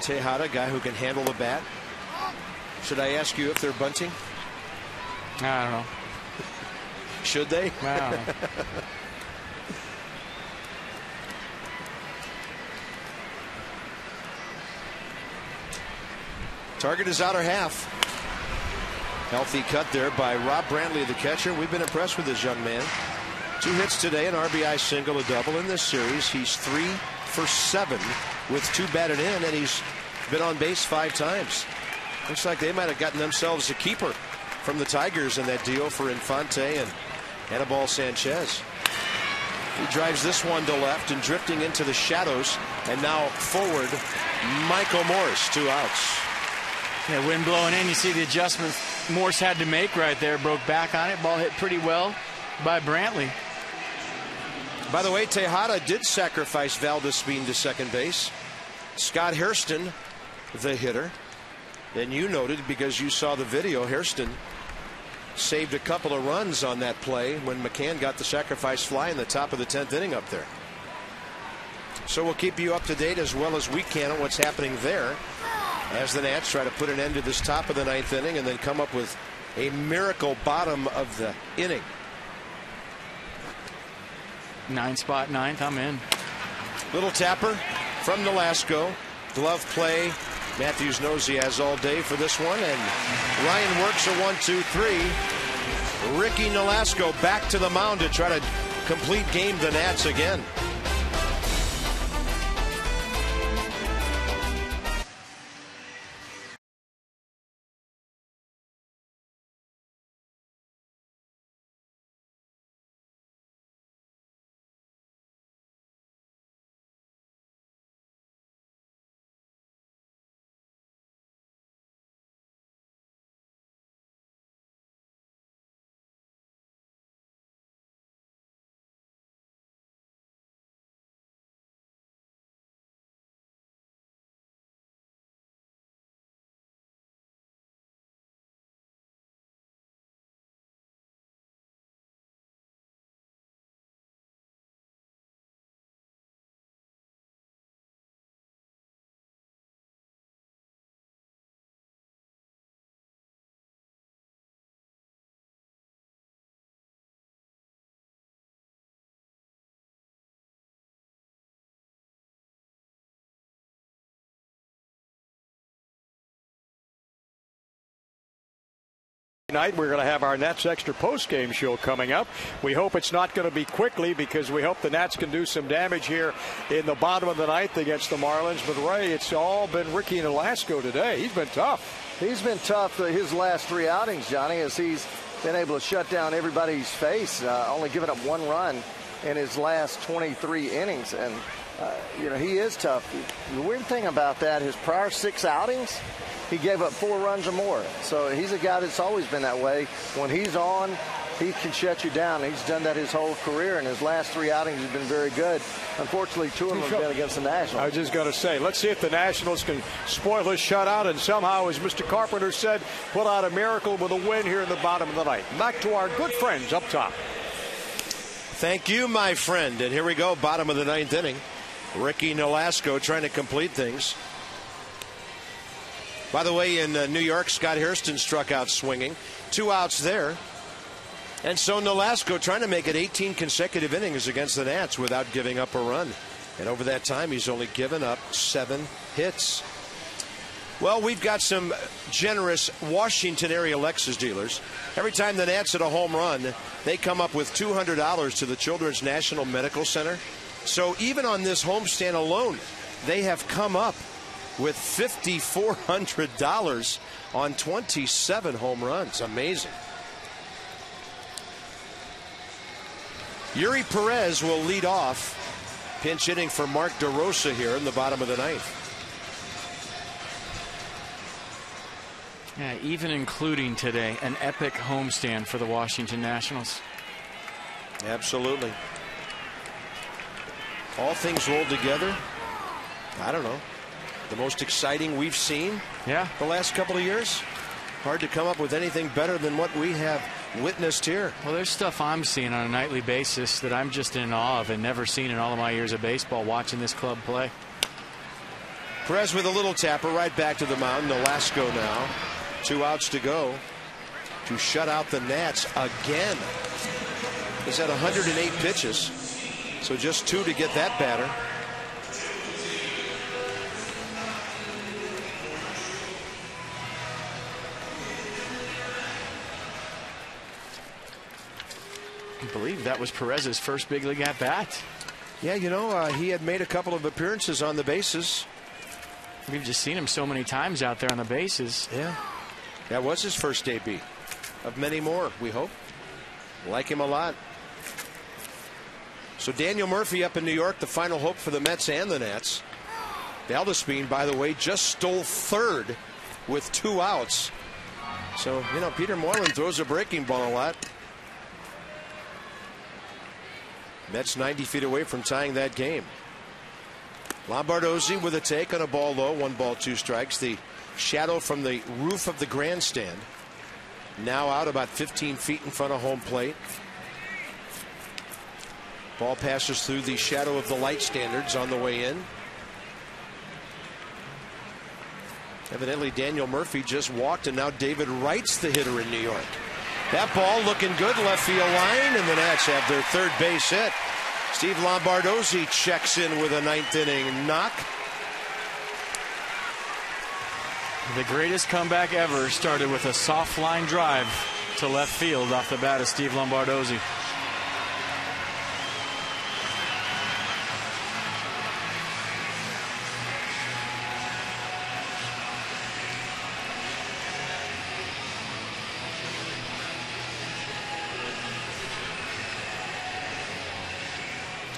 Speaker 1: Tejada, guy who can handle the bat. Should I ask you if they're bunting?
Speaker 2: I don't know.
Speaker 1: Should they?
Speaker 2: I don't know.
Speaker 1: Target is outer half. Healthy cut there by Rob Brantley, the catcher. We've been impressed with this young man. 2 hits today, an RBI single, a double in this series. He's 3 for 7 with 2 batted in, and he's been on base 5 times. Looks like they might have gotten themselves a keeper from the Tigers in that deal for Infante and Anibal Sanchez. He drives this one to left and drifting into the shadows, and now forward, Michael Morse, 2 outs.
Speaker 2: Yeah, wind blowing in. You see the adjustment Morse had to make right there. Broke back on it. Ball hit pretty well by Brantley.
Speaker 1: By the way, Tejada did sacrifice Valdespin to second base. Scott Hairston, the hitter. And you noted, because you saw the video, Hairston saved a couple of runs on that play when McCann got the sacrifice fly in the top of the 10th inning up there. So we'll keep you up to date as well as we can on what's happening there, as the Nats try to put an end to this top of the 9th inning and then come up with a miracle bottom of the inning.
Speaker 2: 9-spot 9th, I'm in.
Speaker 1: Little tapper from Nolasco. Glove play. Matthews knows he has all day for this one, and Ryan works a 1-2-3. Ricky Nolasco back to the mound to try to complete game the Nats again.
Speaker 5: Night, we're going to have our Nats Extra post-game show coming up. We hope it's not going to be quickly, because we hope the Nats can do some damage here in the bottom of the 9th against the Marlins. But Ray, it's all been Ricky Nolasco today. He's been tough.
Speaker 6: He's been tough his last 3 outings, Johnny, as he's been able to shut down everybody's face, only giving up 1 run in his last 23 innings. And, he is tough. The weird thing about that, his prior 6 outings, he gave up 4 runs or more. So he's a guy that's always been that way. When he's on, he can shut you down. He's done that his whole career, and his last 3 outings have been very good. Unfortunately, 2 of them have been against the Nationals.
Speaker 5: I was just going to say, let's see if the Nationals can spoil his shutout and somehow, as Mr. Carpenter said, pull out a miracle with a win here in the bottom of the 9th. Back to our good friends up top.
Speaker 1: Thank you, my friend. And here we go, bottom of the 9th inning. Ricky Nolasco trying to complete things. By the way, in New York, Scott Hairston struck out swinging. 2 outs there. And so Nolasco trying to make it 18 consecutive innings against the Nats without giving up a run. And over that time, he's only given up 7 hits. Well, we've got some generous Washington area Lexus dealers. Every time the Nats hit a home run, they come up with $200 to the Children's National Medical Center. So even on this homestand alone, they have come up with $5,400 on 27 home runs. Amazing. Yuri Perez will lead off, pinch hitting for Mark DeRosa here in the bottom of the 9th.
Speaker 2: Yeah, even including today, an epic homestand for the Washington Nationals.
Speaker 1: Absolutely. All things rolled together. I don't know. The most exciting we've seen the last couple of years. Hard to come up with anything better than what we have witnessed here.
Speaker 2: Well, there's stuff I'm seeing on a nightly basis that I'm just in awe of and never seen in all of my years of baseball watching this club play.
Speaker 1: Perez with a little tapper right back to the mound. Nolasco now. 2 outs to go to shut out the Nats again. He's had 108 pitches, so just 2 to get that batter.
Speaker 2: I believe that was Perez's first big league at bat.
Speaker 1: Yeah, you know, he had made a couple of appearances on the bases.
Speaker 2: We've just seen him so many times out there on the bases.
Speaker 1: Yeah. That was his first debut of many more, we hope. Like him a lot. So Daniel Murphy up in New York, the final hope for the Mets and the Nats. Valdespin, by the way, just stole third with 2 outs. So, you know, Peter Moylan throws a breaking ball a lot. Mets 90 feet away from tying that game. Lombardozzi with a take on a ball low, 1 ball, 2 strikes. The shadow from the roof of the grandstand. Now out about 15 feet in front of home plate. Ball passes through the shadow of the light standards on the way in. Evidently Daniel Murphy just walked, and now David Wright's the hitter in New York. That ball looking good, left field line, and the Nats have their 3rd base hit. Steve Lombardozzi checks in with a 9th inning knock.
Speaker 2: The greatest comeback ever started with a soft line drive to left field off the bat of Steve Lombardozzi.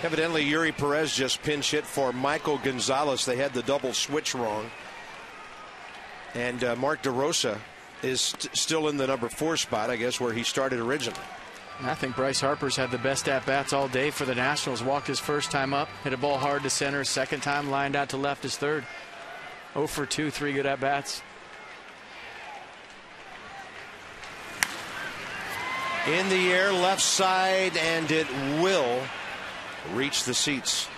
Speaker 1: Evidently, Yuri Perez just pinch hit for Michael Gonzalez. They had the double switch wrong. And Mark DeRosa is still in the number 4 spot, I guess, where he started originally.
Speaker 2: I think Bryce Harper's had the best at-bats all day for the Nationals. Walked his first time up, hit a ball hard to center. Second time, lined out to left his 3rd. 0 for 2, 3 good at-bats.
Speaker 1: In the air, left side, and it will reach the seats.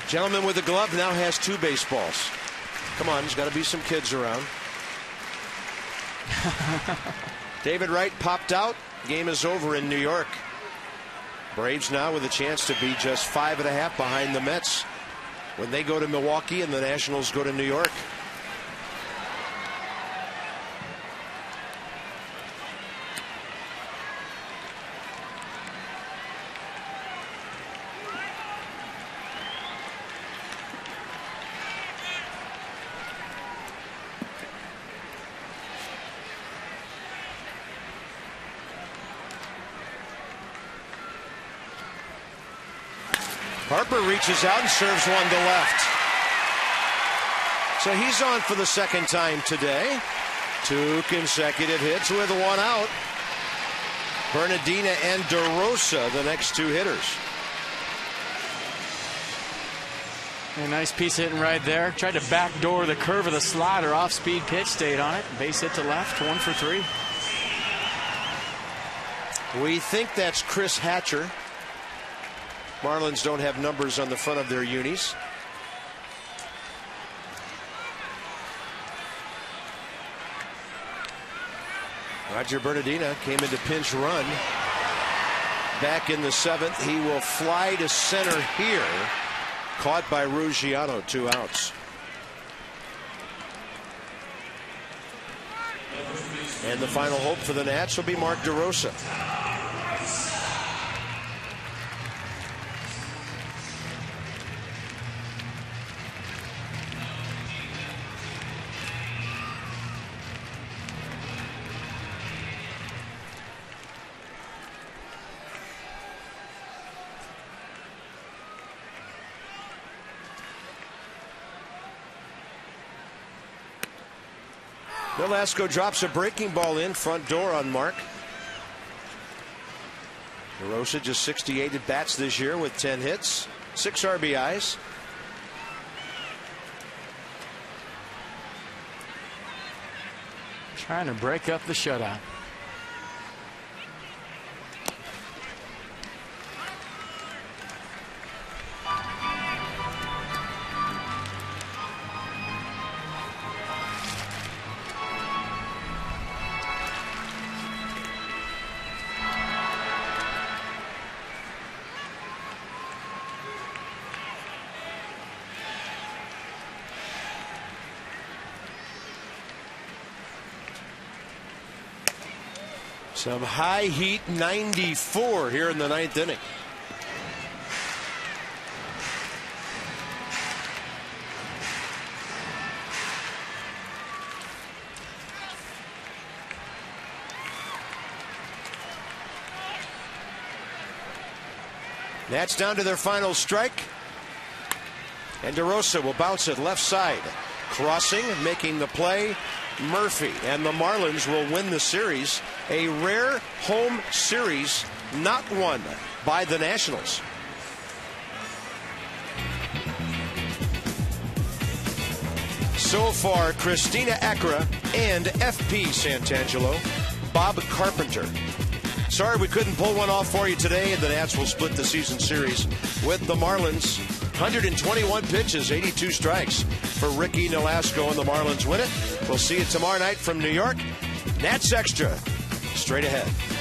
Speaker 1: Gentleman with the glove now has 2 baseballs. Come on, there's got to be some kids around. David Wright popped out. Game is over in New York. Braves now with a chance to be just 5.5 behind the Mets when they go to Milwaukee and the Nationals go to New York. Harper reaches out and serves one to left. So he's on for the 2nd time today. 2 consecutive hits with 1 out. Bernardina and DeRosa, the next 2 hitters.
Speaker 2: A nice piece of hitting right there. Tried to backdoor the curve of the slider. Off-speed pitch, stayed on it. Base hit to left, 1 for 3.
Speaker 1: We think that's Chris Hatcher. Marlins don't have numbers on the front of their unis. Roger Bernardina came into pinch run. Back in the 7th. He will fly to center here. Caught by Ruggiano. 2 outs. And the final hope for the Nats will be Mark DeRosa. Velasco drops a breaking ball in front door on Mark. DeRosa just 68 at bats this year with 10 hits, 6 RBIs.
Speaker 2: Trying to break up the shutout.
Speaker 1: Some high heat 94 here in the 9th inning. Nats down to their final strike. And DeRosa will bounce it left side. Crossing, making the play, Murphy. And the Marlins will win the series. A rare home series not won by the Nationals. So far, Christina Acra and FP Santangelo, Bob Carpenter. Sorry we couldn't pull one off for you today. The Nats will split the season series with the Marlins. 121 pitches, 82 strikes for Ricky Nolasco, and the Marlins win it. We'll see you tomorrow night from New York. Nats Extra, straight ahead.